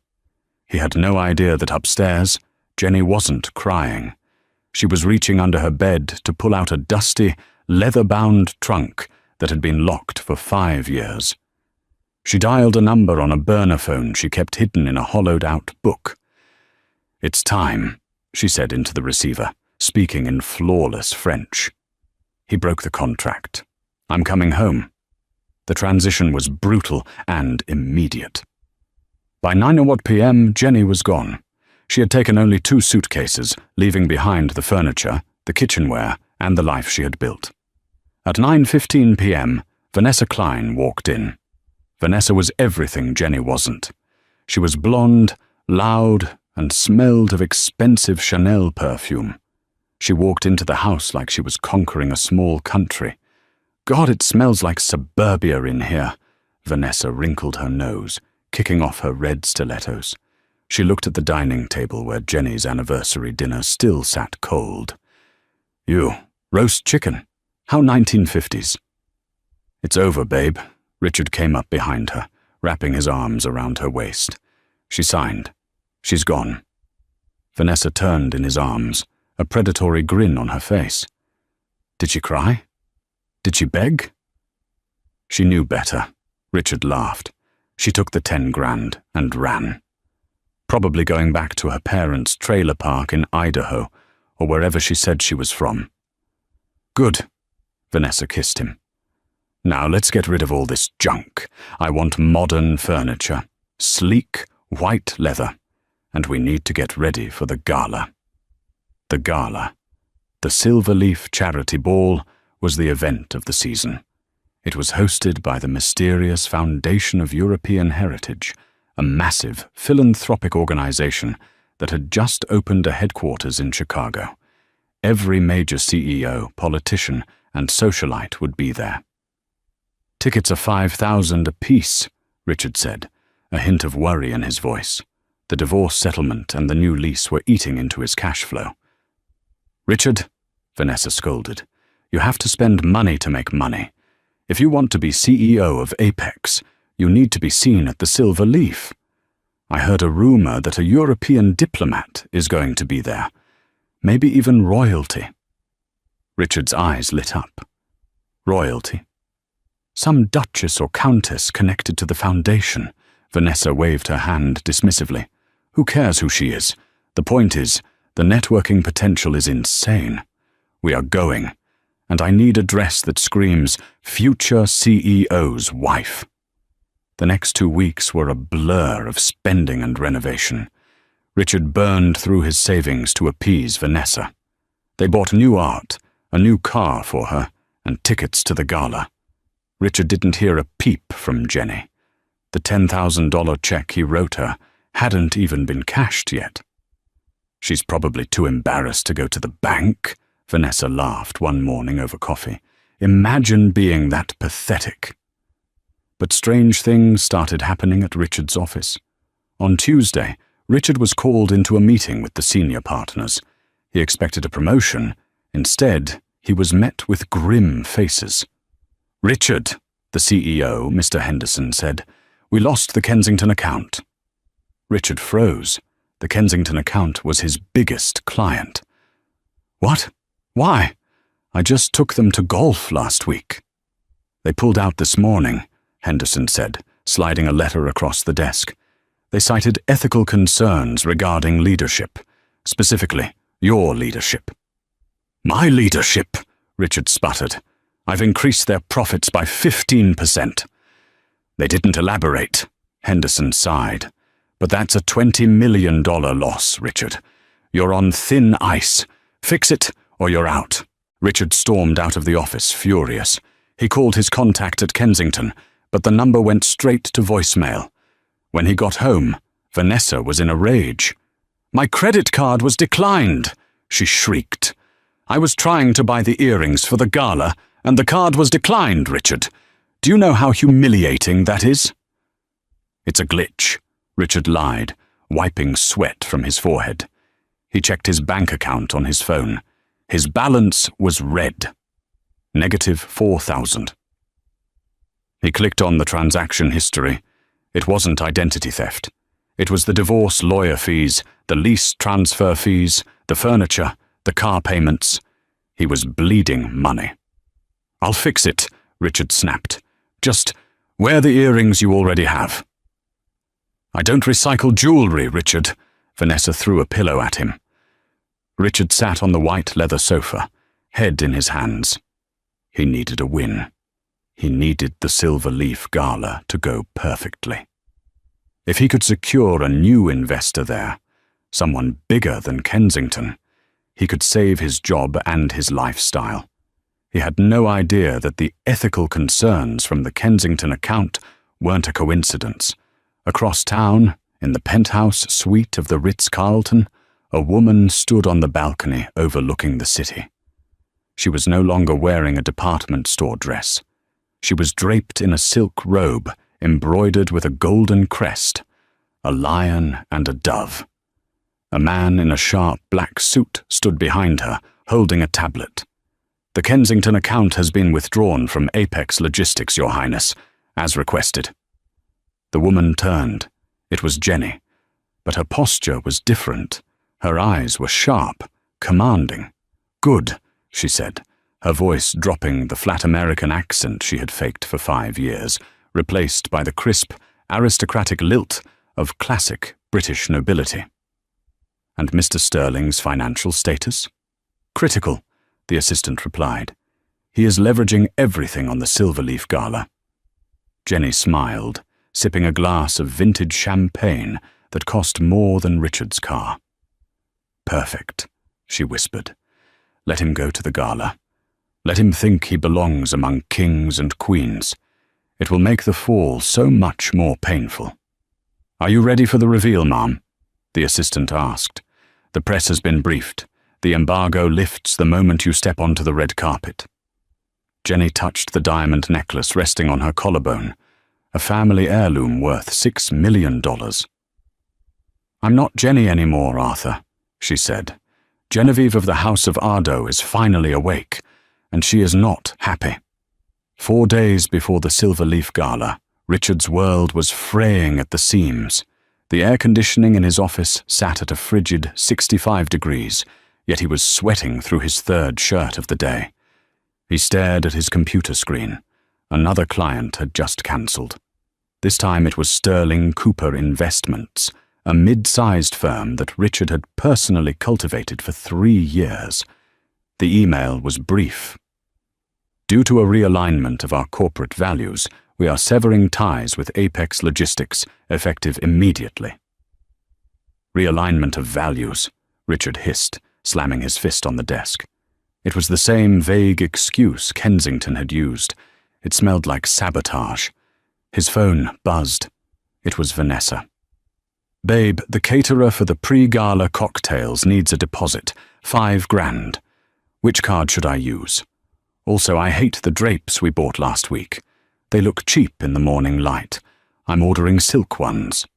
He had no idea that upstairs, Jenny wasn't crying. She was reaching under her bed to pull out a dusty, leather-bound trunk that had been locked for 5 years. She dialed a number on a burner phone she kept hidden in a hollowed-out book. It's time, she said into the receiver, speaking in flawless French. He broke the contract. I'm coming home. The transition was brutal and immediate. By 9:00 p.m., Jenny was gone. She had taken only 2 suitcases, leaving behind the furniture, the kitchenware, and the life she had built. At 9:15 p.m., Vanessa Klein walked in. Vanessa was everything Jenny wasn't. She was blonde, loud, and smelled of expensive Chanel perfume. She walked into the house like she was conquering a small country. God, it smells like suburbia in here. Vanessa wrinkled her nose, kicking off her red stilettos. She looked at the dining table where Jenny's anniversary dinner still sat cold. You, roast chicken. How 1950s. It's over, babe. Richard came up behind her, wrapping his arms around her waist. She signed. She's gone. Vanessa turned in his arms, a predatory grin on her face. Did she cry? Did she beg? She knew better. Richard laughed. She took the 10 grand and ran. Probably going back to her parents' trailer park in Idaho, or wherever she said she was from. Good. Vanessa kissed him. Now let's get rid of all this junk. I want modern furniture, sleek, white leather, and we need to get ready for the gala. The gala. The Silverleaf Charity Ball was the event of the season. It was hosted by the mysterious Foundation of European Heritage, a massive philanthropic organization that had just opened a headquarters in Chicago. Every major CEO, politician, and socialite would be there. Tickets are $5,000 apiece, Richard said, a hint of worry in his voice. The divorce settlement and the new lease were eating into his cash flow. Richard, Vanessa scolded, you have to spend money to make money. If you want to be CEO of Apex, you need to be seen at the Silver Leaf. I heard a rumor that a European diplomat is going to be there. Maybe even royalty. Richard's eyes lit up. Royalty? Some duchess or countess connected to the foundation. Vanessa waved her hand dismissively. Who cares who she is? The point is, the networking potential is insane. We are going, and I need a dress that screams future CEO's wife. The next 2 weeks were a blur of spending and renovation. Richard burned through his savings to appease Vanessa. They bought new art, a new car for her, and tickets to the gala. Richard didn't hear a peep from Jenny. The $10,000 check he wrote her hadn't even been cashed yet. "She's probably too embarrassed to go to the bank," Vanessa laughed one morning over coffee. "Imagine being that pathetic." But strange things started happening at Richard's office. On Tuesday, Richard was called into a meeting with the senior partners. He expected a promotion. Instead, he was met with grim faces. "Richard," the CEO, Mr. Henderson, said, "we lost the Kensington account." Richard froze. The Kensington account was his biggest client. "What? Why? I just took them to golf last week." "They pulled out this morning," Henderson said, sliding a letter across the desk. "They cited ethical concerns regarding leadership, specifically your leadership." "My leadership?" Richard sputtered. "I've increased their profits by 15%. "They didn't elaborate," Henderson sighed. "But that's a $20 million loss, Richard. You're on thin ice. Fix it or you're out." Richard stormed out of the office, furious. He called his contact at Kensington, but the number went straight to voicemail. When he got home, Vanessa was in a rage. "My credit card was declined," she shrieked. "I was trying to buy the earrings for the gala, and the card was declined, Richard. Do you know how humiliating that is?" "It's a glitch," Richard lied, wiping sweat from his forehead. He checked his bank account on his phone. His balance was red. -4,000. He clicked on the transaction history. It wasn't identity theft. It was the divorce lawyer fees, the lease transfer fees, the furniture, the car payments. He was bleeding money. "I'll fix it," Richard snapped. "Just wear the earrings you already have." "I don't recycle jewelry, Richard." Vanessa threw a pillow at him. Richard sat on the white leather sofa, head in his hands. He needed a win. He needed the Silver Leaf Gala to go perfectly. If he could secure a new investor there, someone bigger than Kensington, he could save his job and his lifestyle. He had no idea that the ethical concerns from the Kensington account weren't a coincidence. Across town, in the penthouse suite of the Ritz-Carlton, a woman stood on the balcony overlooking the city. She was no longer wearing a department store dress. She was draped in a silk robe embroidered with a golden crest, a lion and a dove. A man in a sharp black suit stood behind her, holding a tablet. "The Kensington account has been withdrawn from Apex Logistics, Your Highness, as requested." The woman turned. It was Jenny, but her posture was different. Her eyes were sharp, commanding. "Good," she said, her voice dropping the flat American accent she had faked for 5 years, replaced by the crisp, aristocratic lilt of classic British nobility. "And Mr. Sterling's financial status?" "Critical," the assistant replied. "He is leveraging everything on the Silverleaf Gala." Jenny smiled, sipping a glass of vintage champagne that cost more than Richard's car. "Perfect," she whispered. "Let him go to the gala. Let him think he belongs among kings and queens. It will make the fall so much more painful." "Are you ready for the reveal, ma'am?" the assistant asked. "The press has been briefed. The embargo lifts the moment you step onto the red carpet." Jenny touched the diamond necklace resting on her collarbone, a family heirloom worth $6 million. "I'm not Jenny anymore, Arthur," she said. "Genevieve of the House of Ardo is finally awake, and she is not happy." 4 days before the Silverleaf Gala, Richard's world was fraying at the seams. The air conditioning in his office sat at a frigid 65 degrees, yet he was sweating through his 3rd shirt of the day. He stared at his computer screen. Another client had just cancelled. This time it was Sterling Cooper Investments, a mid-sized firm that Richard had personally cultivated for 3 years. The email was brief. Due to a realignment of our corporate values, we are severing ties with Apex Logistics, effective immediately." "Realignment of values," Richard hissed, slamming his fist on the desk. It was the same vague excuse Kensington had used. It smelled like sabotage. His phone buzzed. It was Vanessa. "Babe, the caterer for the pre-gala cocktails needs a deposit. 5 grand. Which card should I use? Also, I hate the drapes we bought last week. They look cheap in the morning light. I'm ordering silk ones."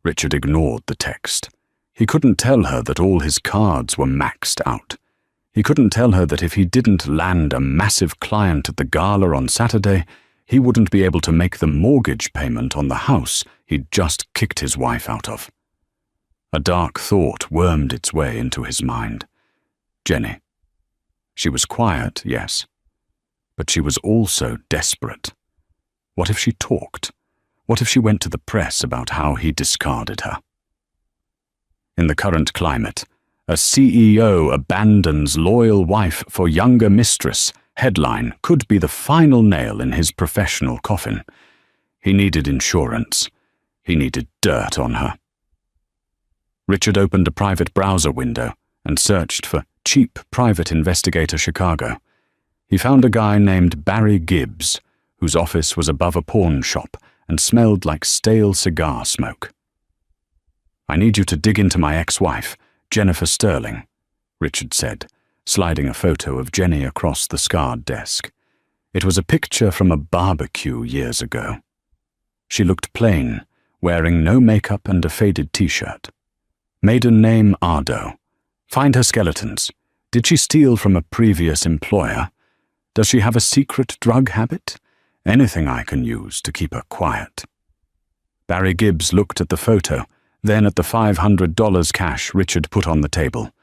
Richard ignored the text. He couldn't tell her that all his cards were maxed out. He couldn't tell her that if he didn't land a massive client at the gala on Saturday, he wouldn't be able to make the mortgage payment on the house he'd just kicked his wife out of. A dark thought wormed its way into his mind. Jenny. She was quiet, yes, but she was also desperate. What if she talked? What if she went to the press about how he discarded her? In the current climate, a CEO abandons loyal wife for younger mistress headline could be the final nail in his professional coffin. He needed insurance. He needed dirt on her. Richard opened a private browser window and searched for Cheap Private Investigator Chicago. He found a guy named Barry Gibbs, whose office was above a pawn shop and smelled like stale cigar smoke. "I need you to dig into my ex-wife, Jennifer Sterling," Richard said, sliding a photo of Jenny across the scarred desk. It was a picture from a barbecue years ago. She looked plain, wearing no makeup and a faded t-shirt. Maiden name Ardo. Find her skeletons. Did she steal from a previous employer? Does she have a secret drug habit? Anything I can use to keep her quiet. Barry Gibbs looked at the photo, then at the $500 cash Richard put on the table.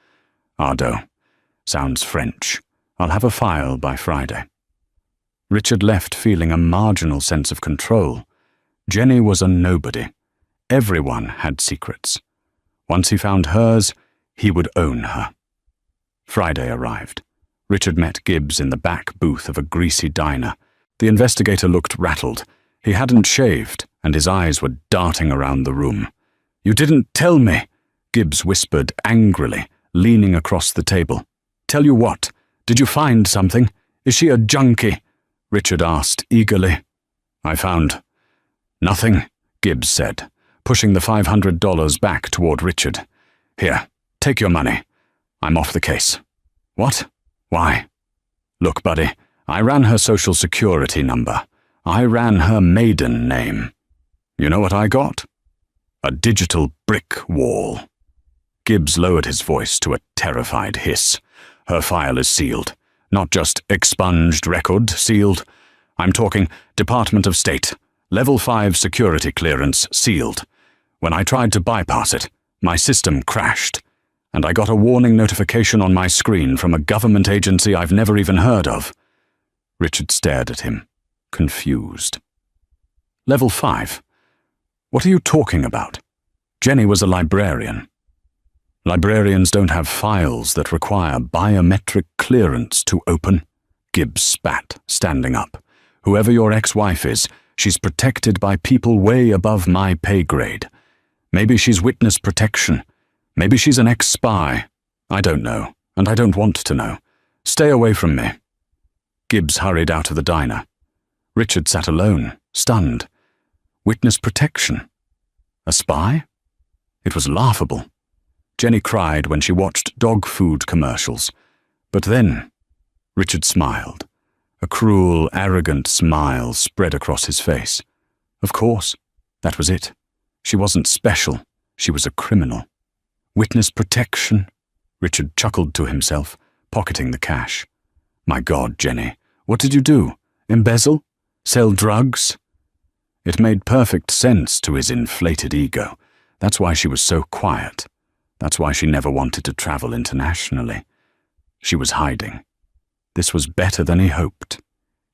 Ardo. Sounds French. I'll have a file by Friday. Richard left feeling a marginal sense of control. Jenny was a nobody. Everyone had secrets. Once he found hers, he would own her. Friday arrived. Richard met Gibbs in the back booth of a greasy diner. The investigator looked rattled. He hadn't shaved, and his eyes were darting around the room. "You didn't tell me," Gibbs whispered angrily, leaning across the table. "Tell you what? Did you find something? Is she a junkie?" Richard asked eagerly. "I found nothing," Gibbs said, pushing the $500 back toward Richard. "Here, take your money. I'm off the case." "What? Why?" "Look, buddy, I ran her social security number. I ran her maiden name. You know what I got? A digital brick wall." Gibbs lowered his voice to a terrified hiss. "Her file is sealed. Not just expunged record, sealed. I'm talking Department of State, Level 5 security clearance, sealed. When I tried to bypass it, my system crashed, and I got a warning notification on my screen from a government agency I've never even heard of." Richard stared at him, confused. "Level 5? What are you talking about? Jenny was a librarian." "Librarians don't have files that require biometric clearance to open," Gibbs spat, standing up. "Whoever your ex-wife is, she's protected by people way above my pay grade. Maybe she's witness protection. Maybe she's an ex-spy. I don't know, and I don't want to know. Stay away from me." Gibbs hurried out of the diner. Richard sat alone, stunned. Witness protection? A spy? It was laughable. Jenny cried when she watched dog food commercials. But then, Richard smiled. A cruel, arrogant smile spread across his face. Of course, that was it. She wasn't special. She was a criminal. Witness protection? Richard chuckled to himself, pocketing the cash. My God, Jenny, what did you do? Embezzle? Sell drugs? It made perfect sense to his inflated ego. That's why she was so quiet. That's why she never wanted to travel internationally. She was hiding. This was better than he hoped.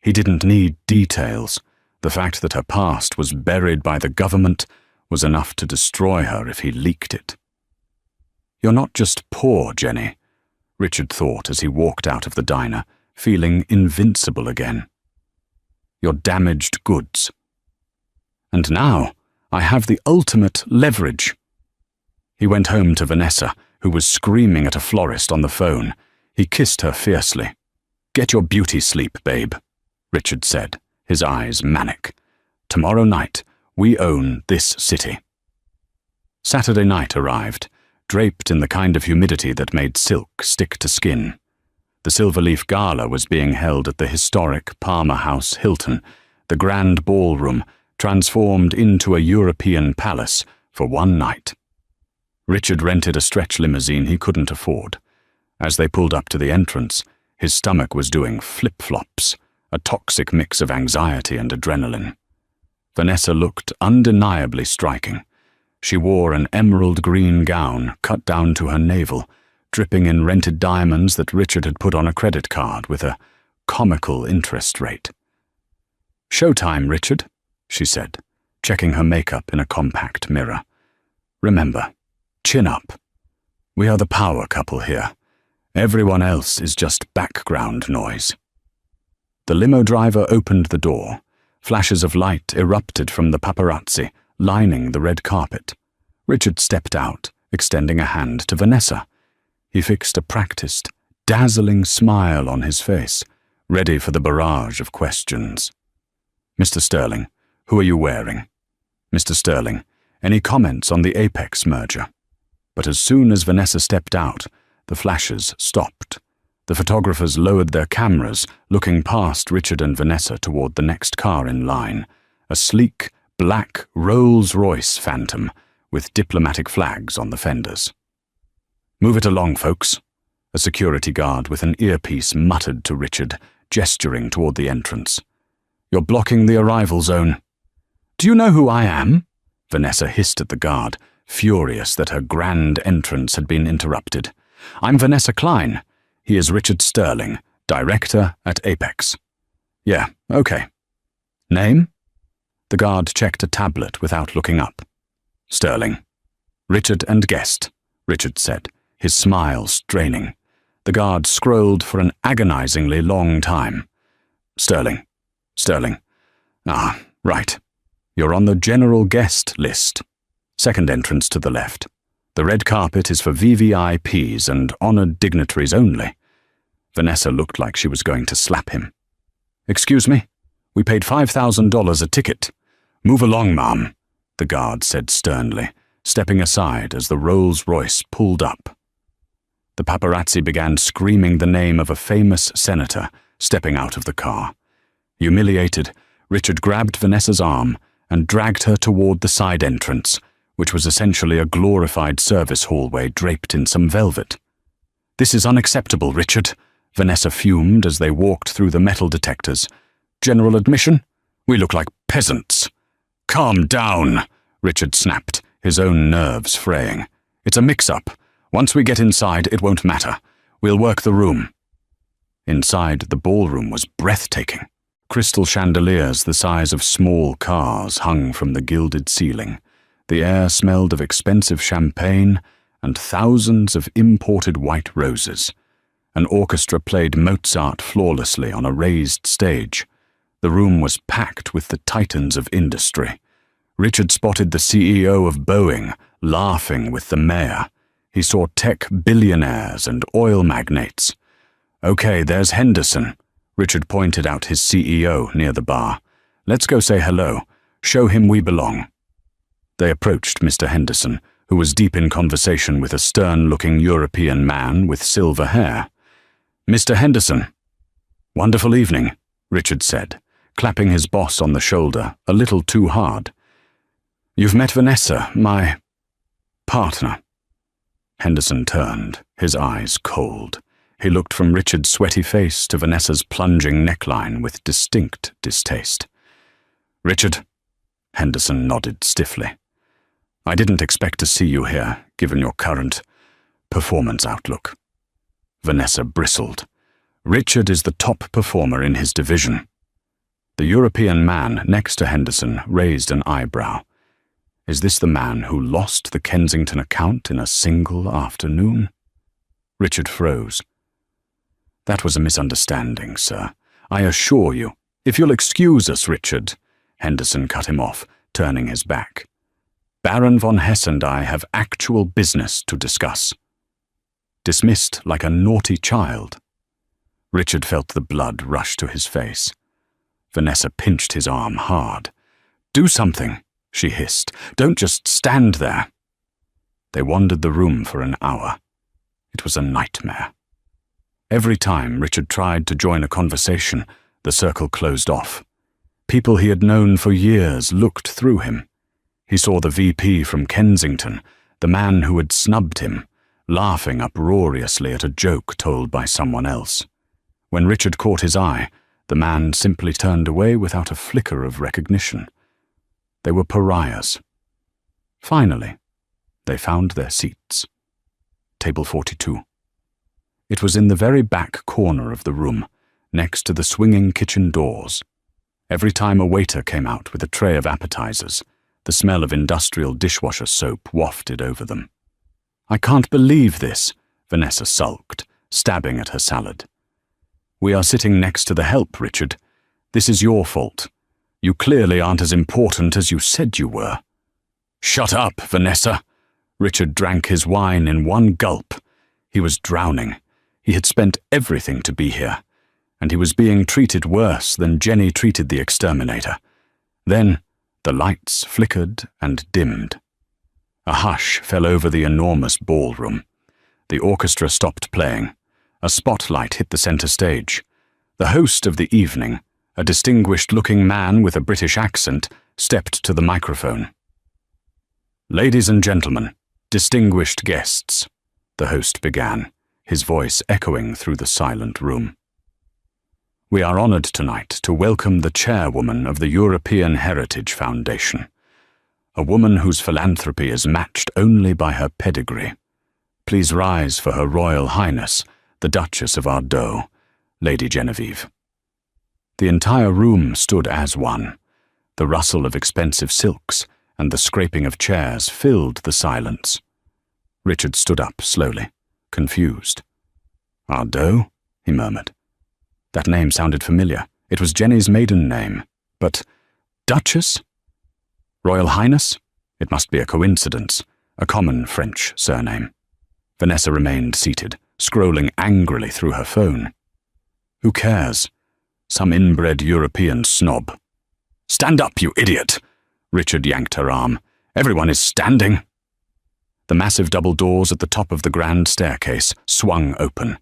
He didn't need details. The fact that her past was buried by the government was enough to destroy her if he leaked it. You're not just poor, Jenny, Richard thought as he walked out of the diner, feeling invincible again. Your damaged goods. And now I have the ultimate leverage. He went home to Vanessa, who was screaming at a florist on the phone. He kissed her fiercely. "Get your beauty sleep, babe," Richard said, his eyes manic. "Tomorrow night, we own this city." Saturday night arrived, draped in the kind of humidity that made silk stick to skin. The Silverleaf Gala was being held at the historic Palmer House Hilton, the grand ballroom transformed into a European palace for one night. Richard rented a stretch limousine he couldn't afford. As they pulled up to the entrance, his stomach was doing flip-flops, a toxic mix of anxiety and adrenaline. Vanessa looked undeniably striking. She wore an emerald green gown cut down to her navel, dripping in rented diamonds that Richard had put on a credit card with a comical interest rate. "Showtime, Richard," she said, checking her makeup in a compact mirror. "Remember, chin up. We are the power couple here. Everyone else is just background noise." The limo driver opened the door. Flashes of light erupted from the paparazzi, lining the red carpet. Richard stepped out, extending a hand to Vanessa. He fixed a practiced, dazzling smile on his face, ready for the barrage of questions. "Mr. Sterling, who are you wearing? Mr. Sterling, any comments on the Apex merger?" But as soon as Vanessa stepped out, the flashes stopped. The photographers lowered their cameras, looking past Richard and Vanessa toward the next car in line, a sleek, black Rolls-Royce Phantom with diplomatic flags on the fenders. "Move it along, folks," a security guard with an earpiece muttered to Richard, gesturing toward the entrance. "You're blocking the arrival zone." "Do you know who I am?" Vanessa hissed at the guard, furious that her grand entrance had been interrupted. "I'm Vanessa Klein. He is Richard Sterling, director at Apex." "Yeah, okay." "Name?" The guard checked a tablet without looking up. "Sterling." "Richard and guest," Richard said, his smile straining. The guard scrolled for an agonizingly long time. "Sterling. Sterling. Ah, right. You're on the general guest list. Second entrance to the left. The red carpet is for VVIPs and honored dignitaries only." Vanessa looked like she was going to slap him. "Excuse me? We paid $5,000 a ticket. Move along, ma'am," the guard said sternly, stepping aside as the Rolls-Royce pulled up. The paparazzi began screaming the name of a famous senator, stepping out of the car. Humiliated, Richard grabbed Vanessa's arm and dragged her toward the side entrance, which was essentially a glorified service hallway draped in some velvet. "This is unacceptable, Richard," Vanessa fumed as they walked through the metal detectors. "General admission? We look like peasants." "Calm down," Richard snapped, his own nerves fraying. "It's a mix-up. Once we get inside, it won't matter. We'll work the room." Inside, the ballroom was breathtaking. Crystal chandeliers the size of small cars hung from the gilded ceiling. The air smelled of expensive champagne and thousands of imported white roses. An orchestra played Mozart flawlessly on a raised stage. The room was packed with the titans of industry. Richard spotted the CEO of Boeing laughing with the mayor. He saw tech billionaires and oil magnates. "Okay, there's Henderson." Richard pointed out his CEO near the bar. "Let's go say hello. Show him we belong." They approached Mr. Henderson, who was deep in conversation with a stern-looking European man with silver hair. "Mr. Henderson." "Wonderful evening," Richard said, clapping his boss on the shoulder a little too hard. "You've met Vanessa, my partner." Henderson turned, his eyes cold. He looked from Richard's sweaty face to Vanessa's plunging neckline with distinct distaste. "Richard?" Henderson nodded stiffly. "I didn't expect to see you here, given your current performance outlook." Vanessa bristled. "Richard is the top performer in his division." The European man next to Henderson raised an eyebrow. Is this the man who lost the Kensington account in a single afternoon? Richard froze. "That was a misunderstanding, sir. I assure you." "If you'll excuse us, Richard," Henderson cut him off, turning his back. "Baron von Hesse and I have actual business to discuss." Dismissed like a naughty child. Richard felt the blood rush to his face. Vanessa pinched his arm hard. "Do something," she hissed. "Don't just stand there." They wandered the room for an hour. It was a nightmare. Every time Richard tried to join a conversation, the circle closed off. People he had known for years looked through him. He saw the VP from Kensington, the man who had snubbed him, laughing uproariously at a joke told by someone else. When Richard caught his eye, the man simply turned away without a flicker of recognition. They were pariahs. Finally, they found their seats. Table 42. It was in the very back corner of the room, next to the swinging kitchen doors. Every time a waiter came out with a tray of appetizers, the smell of industrial dishwasher soap wafted over them. "I can't believe this," Vanessa sulked, stabbing at her salad. "We are sitting next to the help, Richard. This is your fault. You clearly aren't as important as you said you were." "Shut up, Vanessa." Richard drank his wine in one gulp. He was drowning. He had spent everything to be here, and he was being treated worse than Jenny treated the exterminator. Then the lights flickered and dimmed. A hush fell over the enormous ballroom. The orchestra stopped playing. A spotlight hit the center stage. The host of the evening, a distinguished-looking man with a British accent, stepped to the microphone. "Ladies and gentlemen, distinguished guests," the host began, his voice echoing through the silent room. "We are honored tonight to welcome the chairwoman of the European Heritage Foundation, a woman whose philanthropy is matched only by her pedigree. Please rise for Her Royal Highness, the Duchess of Ardeux, Lady Genevieve." The entire room stood as one. The rustle of expensive silks and the scraping of chairs filled the silence. Richard stood up slowly, confused. "Ardeux?" he murmured. That name sounded familiar. It was Jenny's maiden name. But Duchess? Royal Highness? It must be a coincidence, a common French surname. Vanessa remained seated, scrolling angrily through her phone. Who cares? Some inbred European snob. "Stand up, you idiot!" Richard yanked her arm. "Everyone is standing." The massive double doors at the top of the grand staircase swung open.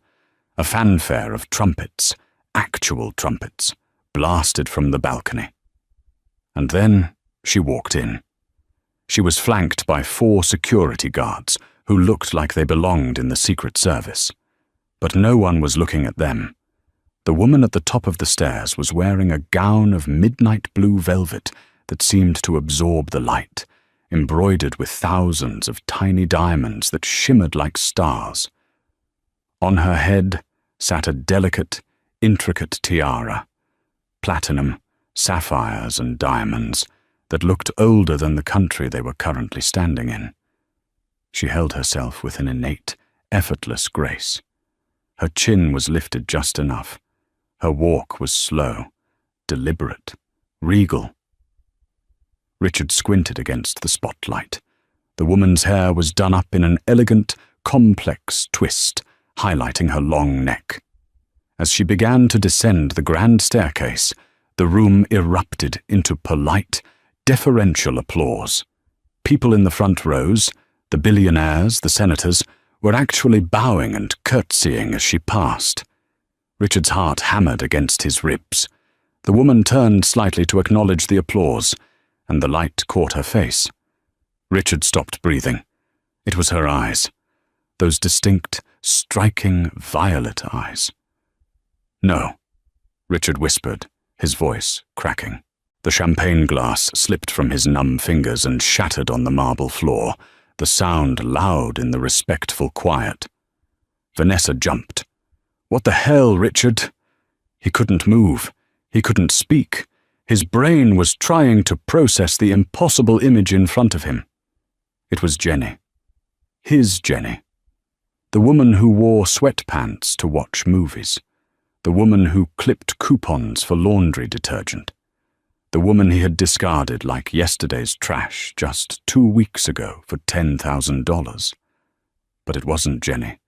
A fanfare of trumpets, actual trumpets, blasted from the balcony. And then she walked in. She was flanked by 4 security guards who looked like they belonged in the Secret Service. But no one was looking at them. The woman at the top of the stairs was wearing a gown of midnight blue velvet that seemed to absorb the light, embroidered with thousands of tiny diamonds that shimmered like stars. On her head sat a delicate, intricate tiara, platinum, sapphires, and diamonds that looked older than the country they were currently standing in. She held herself with an innate, effortless grace. Her chin was lifted just enough. Her walk was slow, deliberate, regal. Richard squinted against the spotlight. The woman's hair was done up in an elegant, complex twist, highlighting her long neck. As she began to descend the grand staircase, the room erupted into polite, deferential applause. People in the front rows, the billionaires, the senators, were actually bowing and curtsying as she passed. Richard's heart hammered against his ribs. The woman turned slightly to acknowledge the applause, and the light caught her face. Richard stopped breathing. It was her eyes, those distinct, striking violet eyes. "No," Richard whispered, his voice cracking. The champagne glass slipped from his numb fingers and shattered on the marble floor, the sound loud in the respectful quiet. Vanessa jumped. "What the hell, Richard?" He couldn't move. He couldn't speak. His brain was trying to process the impossible image in front of him. It was Jenny. His Jenny. The woman who wore sweatpants to watch movies. The woman who clipped coupons for laundry detergent. The woman he had discarded like yesterday's trash just 2 weeks ago for $10,000. But it wasn't Jenny.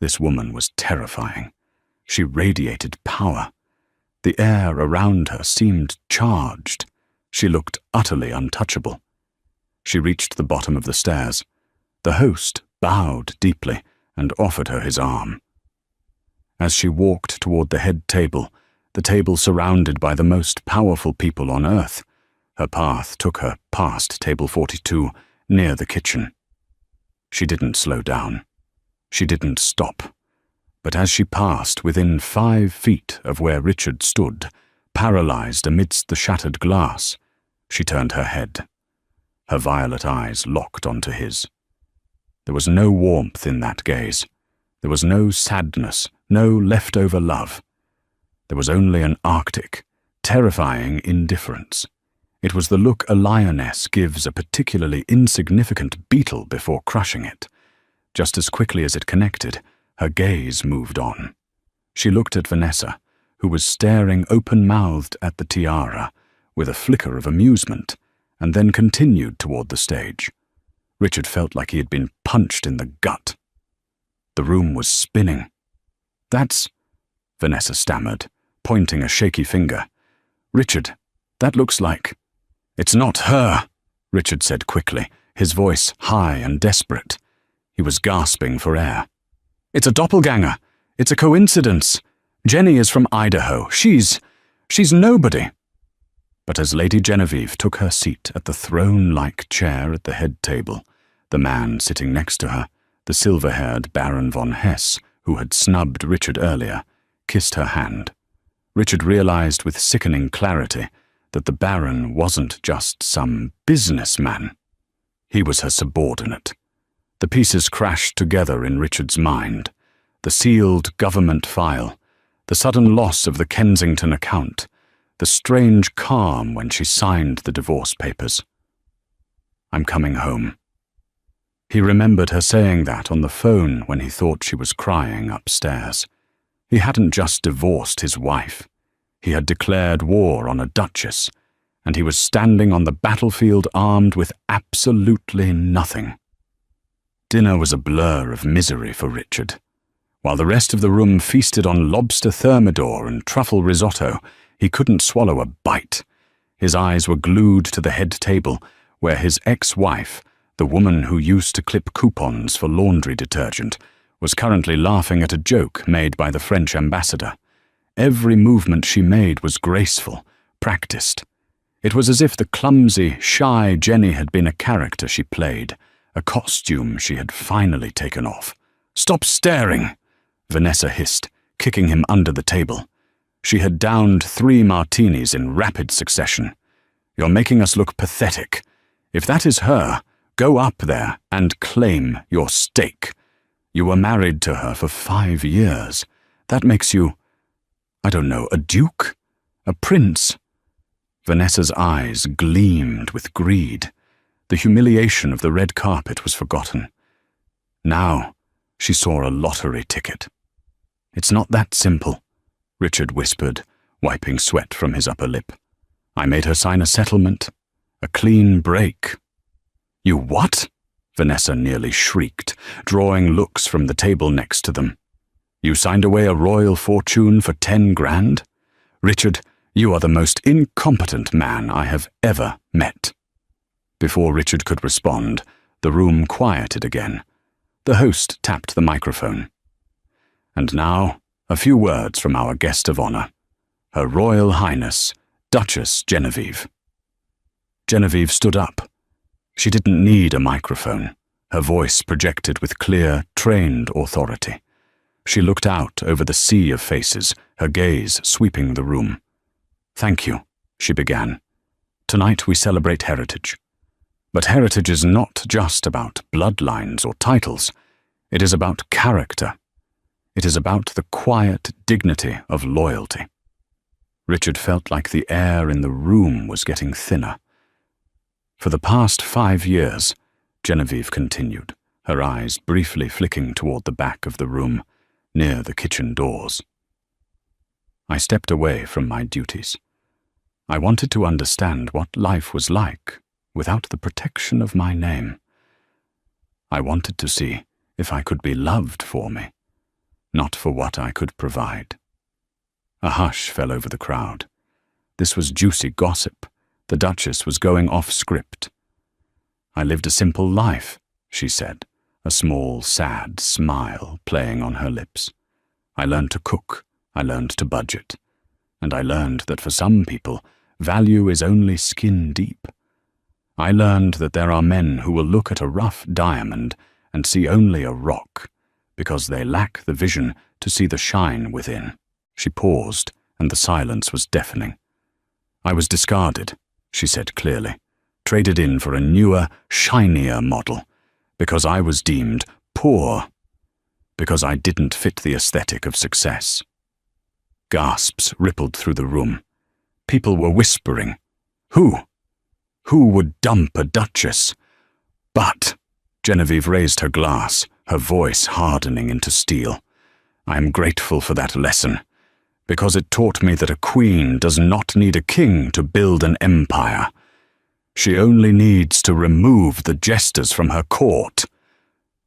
This woman was terrifying. She radiated power. The air around her seemed charged. She looked utterly untouchable. She reached the bottom of the stairs. The host bowed deeply and offered her his arm. As she walked toward the head table, the table surrounded by the most powerful people on earth, her path took her past table 42, near the kitchen. She didn't slow down. She didn't stop. But as she passed within 5 feet of where Richard stood, paralyzed amidst the shattered glass, she turned her head. Her violet eyes locked onto his. There was no warmth in that gaze. There was no sadness, no leftover love. There was only an arctic, terrifying indifference. It was the look a lioness gives a particularly insignificant beetle before crushing it. Just as quickly as it connected, her gaze moved on. She looked at Vanessa, who was staring open-mouthed at the tiara, with a flicker of amusement, and then continued toward the stage. Richard felt like he had been punched in the gut. The room was spinning. "That's—" Vanessa stammered, pointing a shaky finger. "Richard, that looks like—" "It's not her," Richard said quickly, his voice high and desperate. He was gasping for air. "It's a doppelganger. It's a coincidence. Jenny is from Idaho. She's nobody." But as Lady Genevieve took her seat at the throne-like chair at the head table, the man sitting next to her, the silver-haired Baron von Hesse, who had snubbed Richard earlier, kissed her hand. Richard realized with sickening clarity that the Baron wasn't just some businessman. He was her subordinate. The pieces crashed together in Richard's mind. The sealed government file, the sudden loss of the Kensington account, the strange calm when she signed the divorce papers. "I'm coming home." He remembered her saying that on the phone when he thought she was crying upstairs. He hadn't just divorced his wife. He had declared war on a duchess, and he was standing on the battlefield armed with absolutely nothing. Dinner was a blur of misery for Richard. While the rest of the room feasted on lobster thermidor and truffle risotto, he couldn't swallow a bite. His eyes were glued to the head table, where his ex-wife, the woman who used to clip coupons for laundry detergent, was currently laughing at a joke made by the French ambassador. Every movement she made was graceful, practiced. It was as if the clumsy, shy Jenny had been a character she played, a costume she had finally taken off. "Stop staring!" Vanessa hissed, kicking him under the table. She had downed 3 martinis in rapid succession. "You're making us look pathetic. If that is her, go up there and claim your stake. You were married to her for 5 years. That makes you, I don't know, a duke? A prince?" Vanessa's eyes gleamed with greed. The humiliation of the red carpet was forgotten. Now she saw a lottery ticket. "It's not that simple," Richard whispered, wiping sweat from his upper lip. "I made her sign a settlement. A clean break." "You what?" Vanessa nearly shrieked, drawing looks from the table next to them. "You signed away a royal fortune for 10 grand? Richard, you are the most incompetent man I have ever met." Before Richard could respond, the room quieted again. The host tapped the microphone. "And now, a few words from our guest of honor, Her Royal Highness, Duchess Genevieve." Genevieve stood up. She didn't need a microphone, her voice projected with clear, trained authority. She looked out over the sea of faces, her gaze sweeping the room. "Thank you," she began. "Tonight we celebrate heritage. But heritage is not just about bloodlines or titles. It is about character. It is about the quiet dignity of loyalty." Richard felt like the air in the room was getting thinner. "For the past 5 years," Genevieve continued, her eyes briefly flicking toward the back of the room, near the kitchen doors. I stepped away from my duties. I wanted to understand what life was like without the protection of my name. I wanted to see if I could be loved for me, not for what I could provide. A hush fell over the crowd. This was juicy gossip. The Duchess was going off script. "I lived a simple life," she said, a small, sad smile playing on her lips. "I learned to cook, I learned to budget, and I learned that for some people, value is only skin deep. I learned that there are men who will look at a rough diamond and see only a rock, because they lack the vision to see the shine within." She paused, and the silence was deafening. "I was discarded," she said clearly, "traded in for a newer, shinier model, because I was deemed poor, because I didn't fit the aesthetic of success." Gasps rippled through the room. People were whispering. Who would dump a duchess? But Genevieve raised her glass, her voice hardening into steel. "I am grateful for that lesson, because it taught me that a queen does not need a king to build an empire. She only needs to remove the jesters from her court."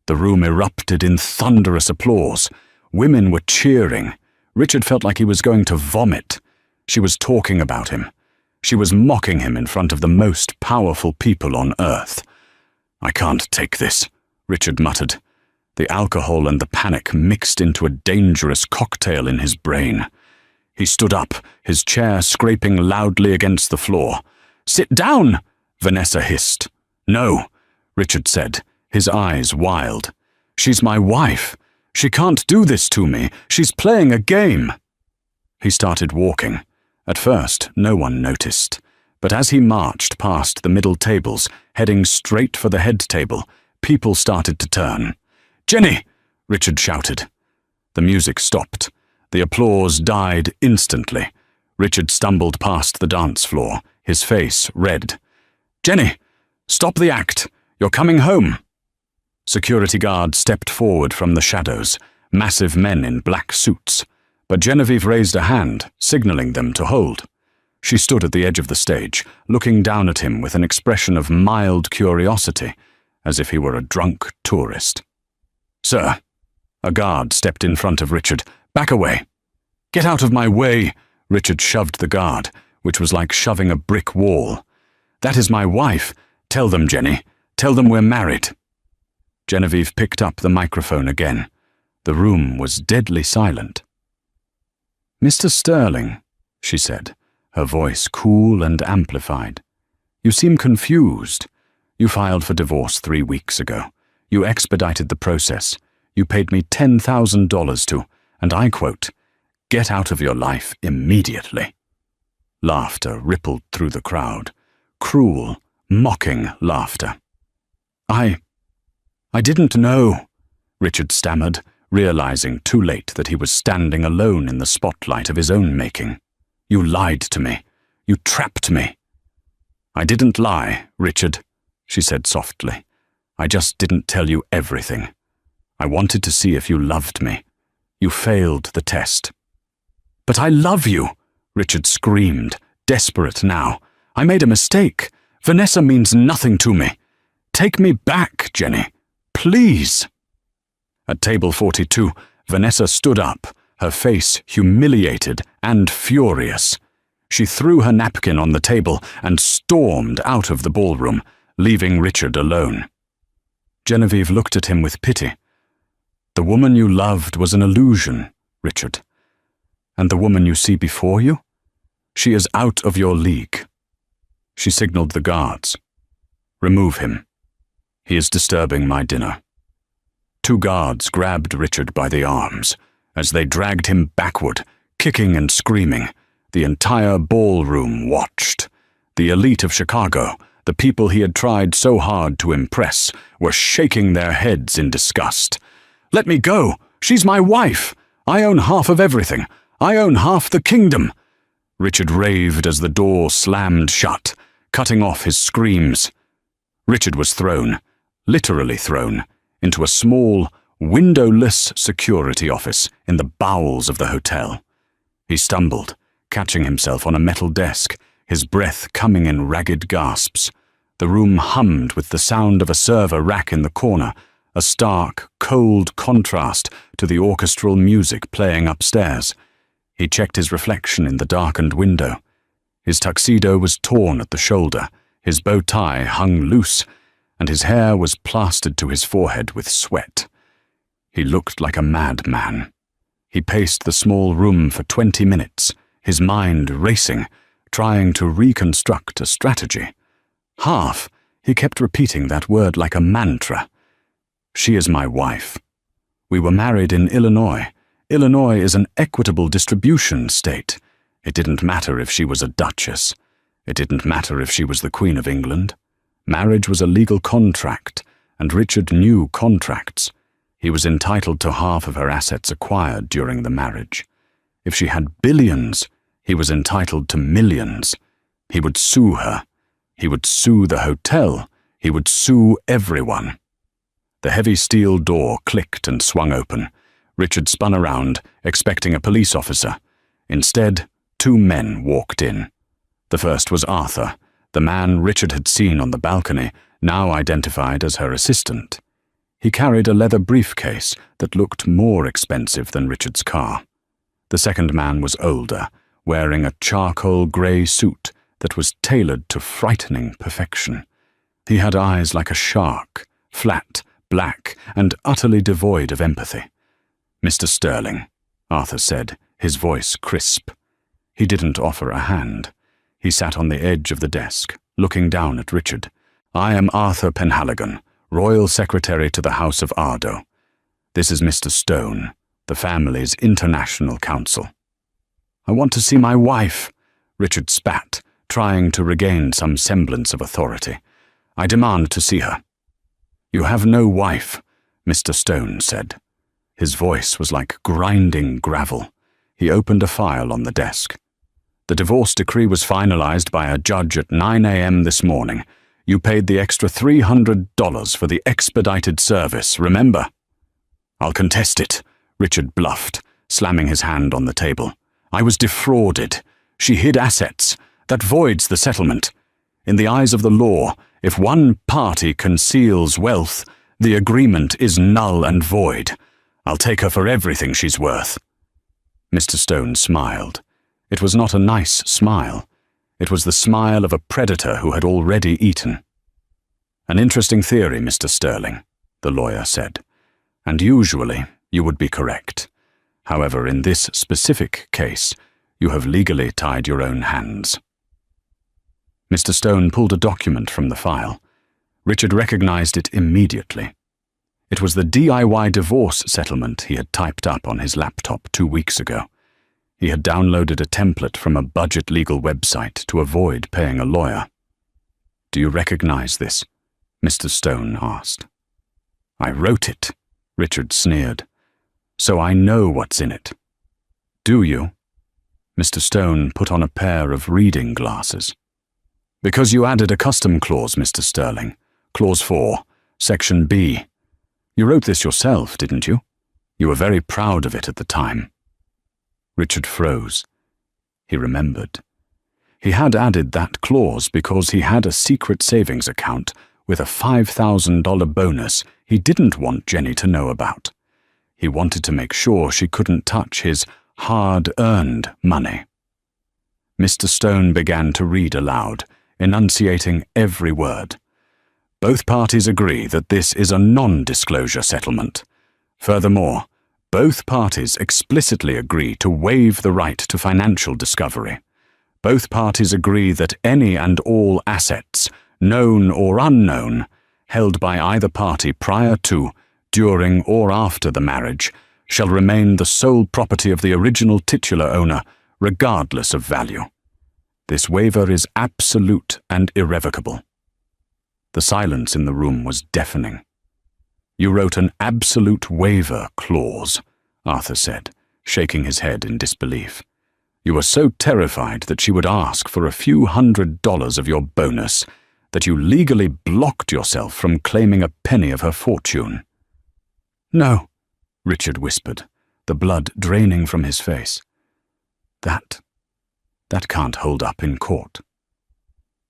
The room erupted in thunderous applause. Women were cheering. Richard felt like he was going to vomit. She was talking about him. She was mocking him in front of the most powerful people on earth. "I can't take this," Richard muttered. The alcohol and the panic mixed into a dangerous cocktail in his brain. He stood up, his chair scraping loudly against the floor. "Sit down!" Vanessa hissed. "No," Richard said, his eyes wild. "She's my wife. She can't do this to me. She's playing a game." He started walking. At first, no one noticed, but as he marched past the middle tables, heading straight for the head table, people started to turn. "Jenny!" Richard shouted. The music stopped. The applause died instantly. Richard stumbled past the dance floor, his face red. "Jenny! Stop the act! You're coming home!" Security guards stepped forward from the shadows, massive men in black suits, but Genevieve raised a hand, signaling them to hold. She stood at the edge of the stage, looking down at him with an expression of mild curiosity, as if he were a drunk tourist. "Sir!" A guard stepped in front of Richard. "Back away!" "Get out of my way!" Richard shoved the guard, which was like shoving a brick wall. "That is my wife. Tell them, Jenny. Tell them we're married." Genevieve picked up the microphone again. The room was deadly silent. "Mr. Sterling," she said, her voice cool and amplified. "You seem confused. You filed for divorce 3 weeks ago. You expedited the process. You paid me $10,000 to, and I quote, 'Get out of your life immediately.'" Laughter rippled through the crowd. Cruel, mocking laughter. I didn't know," Richard stammered, realizing too late that he was standing alone in the spotlight of his own making. "You lied to me. You trapped me." "I didn't lie, Richard," she said softly. "I just didn't tell you everything. I wanted to see if you loved me. You failed the test." "But I love you," Richard screamed, desperate now. "I made a mistake. Vanessa means nothing to me. Take me back, Jenny. Please." At table 42, Vanessa stood up, her face humiliated and furious. She threw her napkin on the table and stormed out of the ballroom, leaving Richard alone. Genevieve looked at him with pity. "The woman you loved was an illusion, Richard. And the woman you see before you? She is out of your league." She signaled the guards. "Remove him. He is disturbing my dinner." 2 guards grabbed Richard by the arms. As they dragged him backward, kicking and screaming, the entire ballroom watched. The elite of Chicago, the people he had tried so hard to impress, were shaking their heads in disgust. "Let me go! She's my wife! I own half of everything! I own half the kingdom!" Richard raved as the door slammed shut, cutting off his screams. Richard was thrown, literally thrown, into a small, windowless security office in the bowels of the hotel. He stumbled, catching himself on a metal desk, his breath coming in ragged gasps. The room hummed with the sound of a server rack in the corner, a stark, cold contrast to the orchestral music playing upstairs. He checked his reflection in the darkened window. His tuxedo was torn at the shoulder, his bow tie hung loose, and his hair was plastered to his forehead with sweat. He looked like a madman. He paced the small room for 20 minutes, his mind racing, trying to reconstruct a strategy. He kept repeating that word like a mantra. She is my wife. We were married in Illinois. Illinois is an equitable distribution state. It didn't matter if she was a duchess. It didn't matter if she was the Queen of England. Marriage was a legal contract, and Richard knew contracts. He was entitled to half of her assets acquired during the marriage. If she had billions, he was entitled to millions. He would sue her. He would sue the hotel. He would sue everyone. The heavy steel door clicked and swung open. Richard spun around, expecting a police officer. Instead, 2 men walked in. The first was Arthur, the man Richard had seen on the balcony, now identified as her assistant. He carried a leather briefcase that looked more expensive than Richard's car. The second man was older, wearing a charcoal grey suit that was tailored to frightening perfection. He had eyes like a shark, flat, black, and utterly devoid of empathy. "Mr. Sterling," Arthur said, his voice crisp. He didn't offer a hand. He sat on the edge of the desk, looking down at Richard. "I am Arthur Penhaligon, Royal Secretary to the House of Ardo. This is Mr. Stone, the family's international counsel." "I want to see my wife," Richard spat, trying to regain some semblance of authority. "I demand to see her." "You have no wife," Mr. Stone said. His voice was like grinding gravel. He opened a file on the desk. "The divorce decree was finalized by a judge at 9 a.m. this morning. You paid the extra $300 for the expedited service, remember?" "I'll contest it," Richard bluffed, slamming his hand on the table. "I was defrauded. She hid assets. That voids the settlement. In the eyes of the law, if one party conceals wealth, the agreement is null and void. I'll take her for everything she's worth." Mr. Stone smiled. It was not a nice smile. It was the smile of a predator who had already eaten. "An interesting theory, Mr. Sterling," the lawyer said. "And usually you would be correct. However, in this specific case, you have legally tied your own hands." Mr. Stone pulled a document from the file. Richard recognized it immediately. It was the DIY divorce settlement he had typed up on his laptop 2 weeks ago. He had downloaded a template from a budget legal website to avoid paying a lawyer. "Do you recognize this?" Mr. Stone asked. "I wrote it," Richard sneered. "So I know what's in it." "Do you?" Mr. Stone put on a pair of reading glasses. "Because you added a custom clause, Mr. Sterling. Clause 4, Section B. You wrote this yourself, didn't you? You were very proud of it at the time." Richard froze. He remembered. He had added that clause because he had a secret savings account with a $5,000 bonus he didn't want Jenny to know about. He wanted to make sure she couldn't touch his hard-earned money. Mr. Stone began to read aloud, enunciating every word. "Both parties agree that this is a non-disclosure settlement. Furthermore, both parties explicitly agree to waive the right to financial discovery. Both parties agree that any and all assets, known or unknown, held by either party prior to, during, or after the marriage, shall remain the sole property of the original titular owner, regardless of value. This waiver is absolute and irrevocable." The silence in the room was deafening. "You wrote an absolute waiver clause," Arthur said, shaking his head in disbelief. "You were so terrified that she would ask for a few $100s of your bonus that you legally blocked yourself from claiming a penny of her fortune." "No," Richard whispered, the blood draining from his face. That can't hold up in court."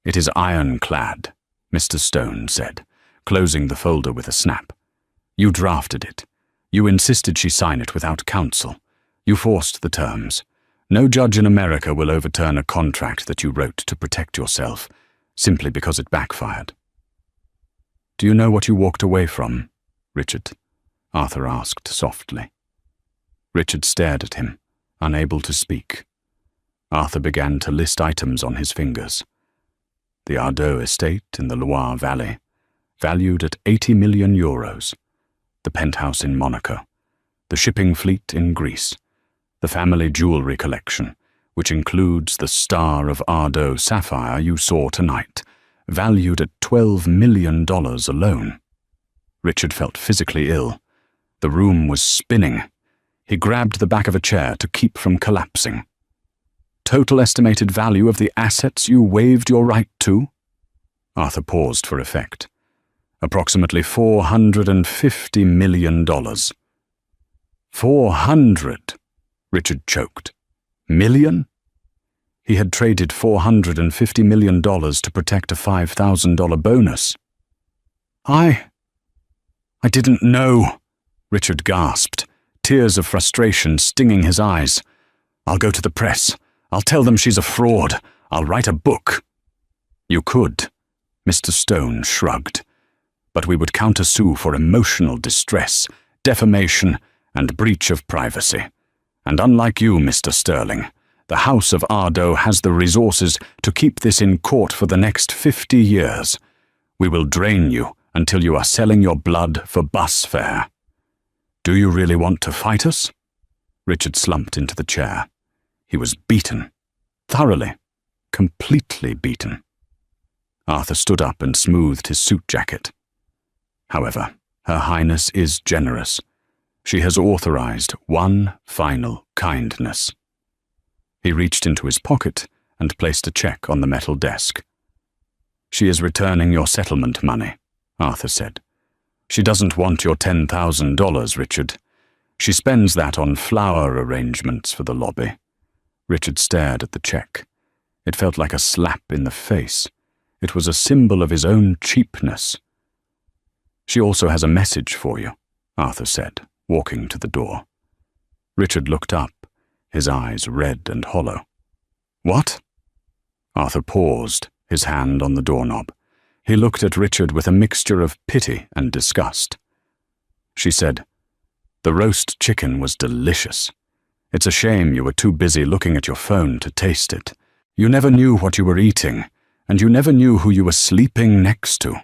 "It is ironclad," Mr. Stone said, closing the folder with a snap. "You drafted it. You insisted she sign it without counsel. You forced the terms. No judge in America will overturn a contract that you wrote to protect yourself, simply because it backfired." "Do you know what you walked away from, Richard?" Arthur asked softly. Richard stared at him, unable to speak. Arthur began to list items on his fingers. The Ardeux estate in the Loire Valley, valued at 80 million euros. The penthouse in Monaco. The shipping fleet in Greece. The family jewelry collection, which includes the Star of Ardeux sapphire you saw tonight, valued at $12 million alone. Richard felt physically ill. The room was spinning. He grabbed the back of a chair to keep from collapsing. "Total estimated value of the assets you waived your right to?" Arthur paused for effect. "Approximately $450 million. 400, Richard choked. Million? He had traded $450 million to protect a $5,000 bonus. I didn't know," Richard gasped, tears of frustration stinging his eyes. "I'll go to the press. I'll tell them she's a fraud. I'll write a book." "You could," Mr. Stone shrugged. "But we would countersue for emotional distress, defamation, and breach of privacy. And unlike you, Mr. Sterling, the House of Ardeux has the resources to keep this in court for the next 50 years. We will drain you until you are selling your blood for bus fare." "Do you really want to fight us?" Richard slumped into the chair. He was beaten. Thoroughly, completely beaten. Arthur stood up and smoothed his suit jacket. "However, Her Highness is generous. She has authorized one final kindness." He reached into his pocket and placed a check on the metal desk. "She is returning your settlement money," Arthur said. "She doesn't want your $10,000, Richard. She spends that on flower arrangements for the lobby." Richard stared at the check. It felt like a slap in the face. It was a symbol of his own cheapness. "She also has a message for you," Arthur said, walking to the door. Richard looked up, his eyes red and hollow. "What?" Arthur paused, his hand on the doorknob. He looked at Richard with a mixture of pity and disgust. She said, "The roast chicken was delicious. It's a shame you were too busy looking at your phone to taste it. You never knew what you were eating, and you never knew who you were sleeping next to."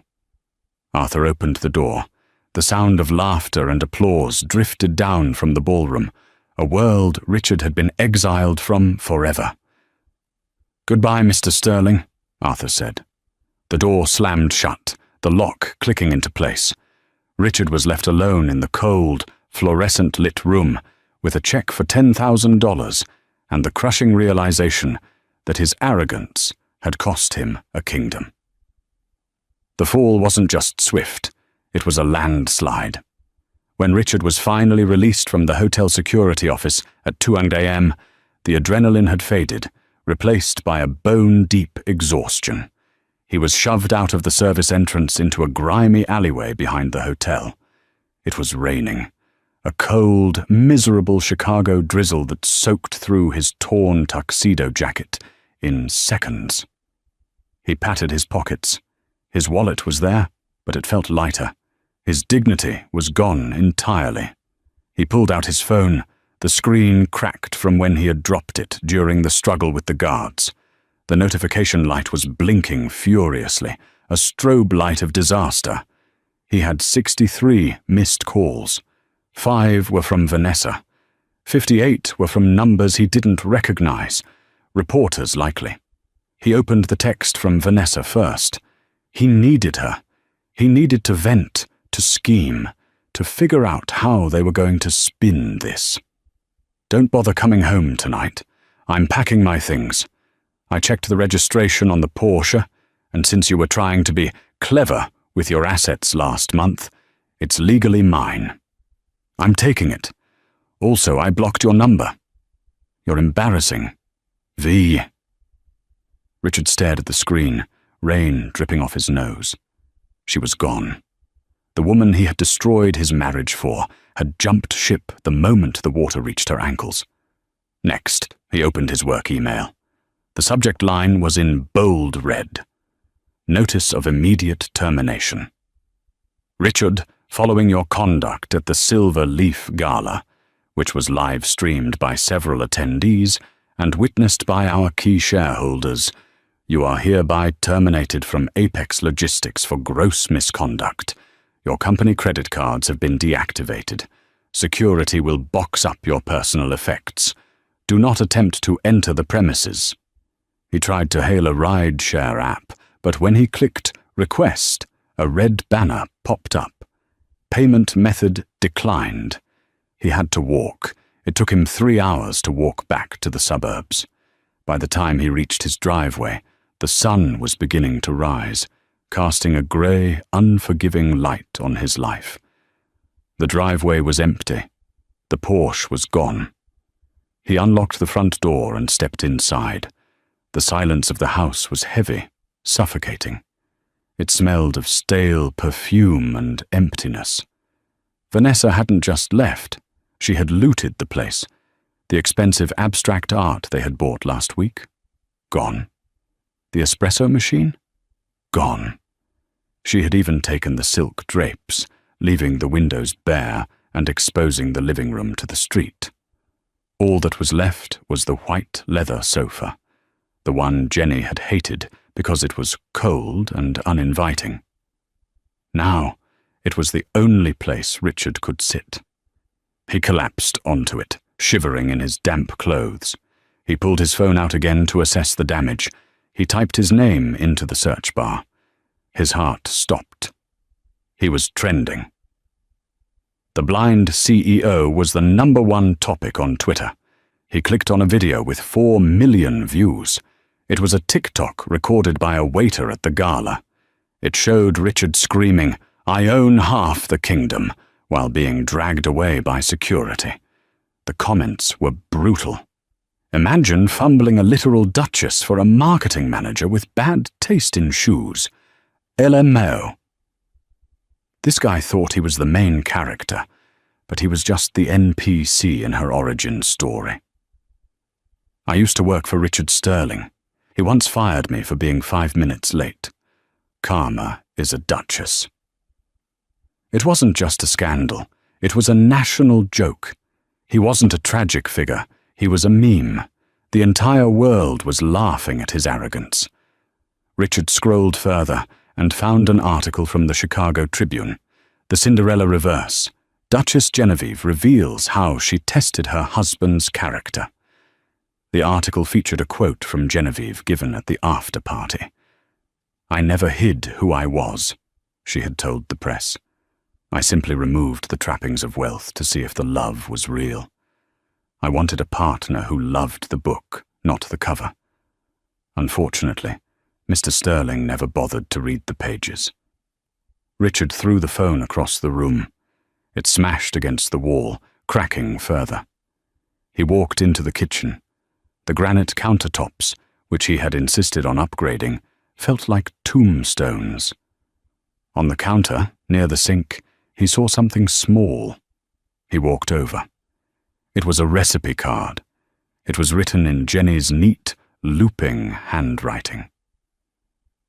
Arthur opened the door. The sound of laughter and applause drifted down from the ballroom, a world Richard had been exiled from forever. "Goodbye, Mr. Sterling," Arthur said. The door slammed shut, the lock clicking into place. Richard was left alone in the cold, fluorescent-lit room with a check for $10,000 and the crushing realization that his arrogance had cost him a kingdom. The fall wasn't just swift, it was a landslide. When Richard was finally released from the hotel security office at 2 a.m., the adrenaline had faded, replaced by a bone-deep exhaustion. He was shoved out of the service entrance into a grimy alleyway behind the hotel. It was raining. A cold, miserable Chicago drizzle that soaked through his torn tuxedo jacket in seconds. He patted his pockets. His wallet was there, but it felt lighter. His dignity was gone entirely. He pulled out his phone. The screen cracked from when he had dropped it during the struggle with the guards. The notification light was blinking furiously, a strobe light of disaster. He had 63 missed calls. 5 were from Vanessa. 58 were from numbers he didn't recognize. Reporters, likely. He opened the text from Vanessa first. He needed her. He needed to vent, to scheme, to figure out how they were going to spin this. "Don't bother coming home tonight. I'm packing my things. I checked the registration on the Porsche, and since you were trying to be clever with your assets last month, it's legally mine. I'm taking it. Also, I blocked your number." You're embarrassing. V. Richard stared at the screen, rain dripping off his nose. She was gone. The woman he had destroyed his marriage for had jumped ship the moment the water reached her ankles. Next, he opened his work email. The subject line was in bold red. Notice of immediate termination. Richard, following your conduct at the Silver Leaf Gala, which was live-streamed by several attendees and witnessed by our key shareholders, you are hereby terminated from Apex Logistics for gross misconduct. Your company credit cards have been deactivated. Security will box up your personal effects. Do not attempt to enter the premises. He tried to hail a ride-share app, but when he clicked Request, a red banner popped up. Payment method declined. He had to walk. It took him 3 hours to walk back to the suburbs. By the time he reached his driveway, the sun was beginning to rise, casting a grey, unforgiving light on his life. The driveway was empty. The Porsche was gone. He unlocked the front door and stepped inside. The silence of the house was heavy, suffocating. It smelled of stale perfume and emptiness. Vanessa hadn't just left. She had looted the place. The expensive abstract art they had bought last week? Gone. The espresso machine? Gone. She had even taken the silk drapes, leaving the windows bare and exposing the living room to the street. All that was left was the white leather sofa, the one Jenny had hated because it was cold and uninviting. Now, it was the only place Richard could sit. He collapsed onto it, shivering in his damp clothes. He pulled his phone out again to assess the damage. He typed his name into the search bar. His heart stopped. He was trending. The blind CEO was the #1 topic on Twitter. He clicked on a video with 4 million views. It was a TikTok recorded by a waiter at the gala. It showed Richard screaming, "I own half the kingdom," while being dragged away by security. The comments were brutal. Imagine fumbling a literal duchess for a marketing manager with bad taste in shoes. LMAO. This guy thought he was the main character, but he was just the NPC in her origin story. I used to work for Richard Sterling. He once fired me for being 5 minutes late. Karma is a duchess. It wasn't just a scandal. It was a national joke. He wasn't a tragic figure. He was a meme. The entire world was laughing at his arrogance. Richard scrolled further and found an article from the Chicago Tribune. The Cinderella Reverse. Duchess Genevieve reveals how she tested her husband's character. The article featured a quote from Genevieve given at the after-party. "I never hid who I was," she had told the press. "I simply removed the trappings of wealth to see if the love was real. I wanted a partner who loved the book, not the cover. Unfortunately, Mr. Sterling never bothered to read the pages." Richard threw the phone across the room. It smashed against the wall, cracking further. He walked into the kitchen. The granite countertops, which he had insisted on upgrading, felt like tombstones. On the counter, near the sink, he saw something small. He walked over. It was a recipe card. It was written in Jenny's neat, looping handwriting.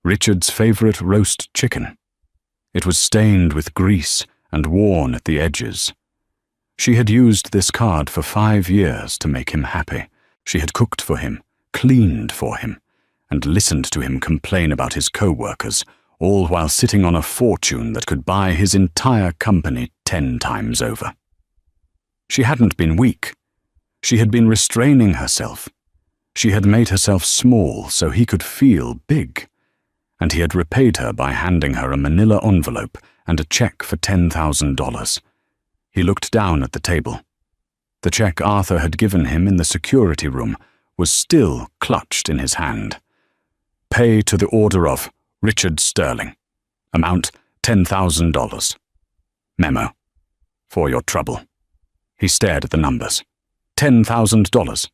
Richard's favorite roast chicken. It was stained with grease and worn at the edges. She had used this card for 5 years to make him happy. She had cooked for him, cleaned for him, and listened to him complain about his co-workers, all while sitting on a fortune that could buy his entire company 10 times over. She hadn't been weak. She had been restraining herself. She had made herself small so he could feel big. And he had repaid her by handing her a manila envelope and a check for $10,000. He looked down at the table. The check Arthur had given him in the security room was still clutched in his hand. Pay to the order of Richard Sterling. Amount $10,000. Memo. For your trouble. He stared at the numbers. $10,000.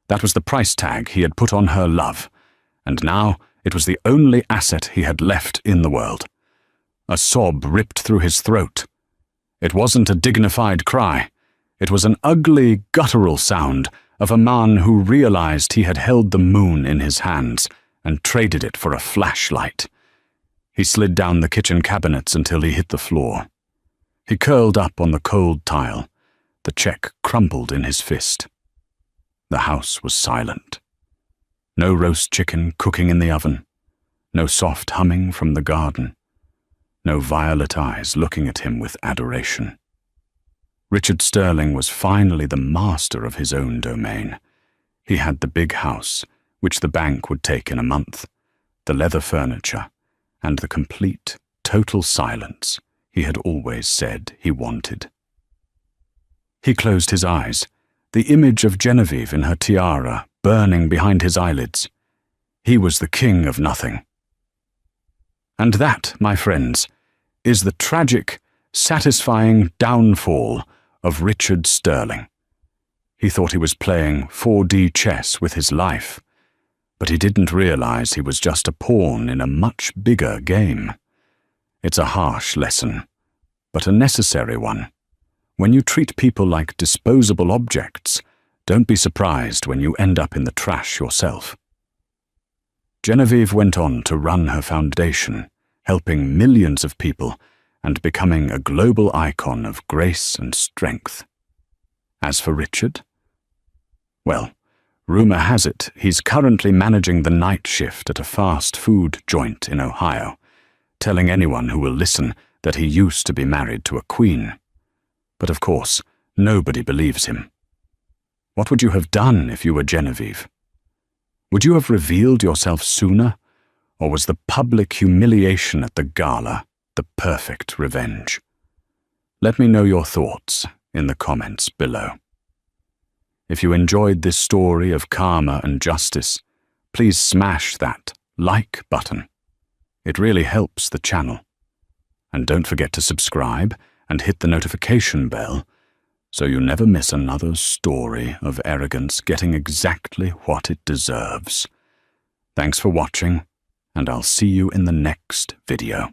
That was the price tag he had put on her love, and now it was the only asset he had left in the world. A sob ripped through his throat. It wasn't a dignified cry. It was an ugly, guttural sound of a man who realized he had held the moon in his hands and traded it for a flashlight. He slid down the kitchen cabinets until he hit the floor. He curled up on the cold tile. The check crumpled in his fist. The house was silent. No roast chicken cooking in the oven. No soft humming from the garden. No violet eyes looking at him with adoration. Richard Sterling was finally the master of his own domain. He had the big house, which the bank would take in a month, the leather furniture, and the complete, total silence he had always said he wanted. He closed his eyes, the image of Genevieve in her tiara burning behind his eyelids. He was the king of nothing. And that, my friends, is the tragic, satisfying downfall of Richard Sterling. He thought he was playing 4D chess with his life, but he didn't realize he was just a pawn in a much bigger game. It's a harsh lesson, but a necessary one. When you treat people like disposable objects, don't be surprised when you end up in the trash yourself. Genevieve went on to run her foundation, helping millions of people and becoming a global icon of grace and strength. As for Richard, well, rumor has it he's currently managing the night shift at a fast food joint in Ohio, telling anyone who will listen that he used to be married to a queen. But of course, nobody believes him. What would you have done if you were Genevieve? Would you have revealed yourself sooner, or was the public humiliation at the gala the perfect revenge? Let me know your thoughts in the comments below. If you enjoyed this story of karma and justice, please smash that like button. It really helps the channel. And don't forget to subscribe and hit the notification bell so you never miss another story of arrogance getting exactly what it deserves. Thanks for watching, and I'll see you in the next video.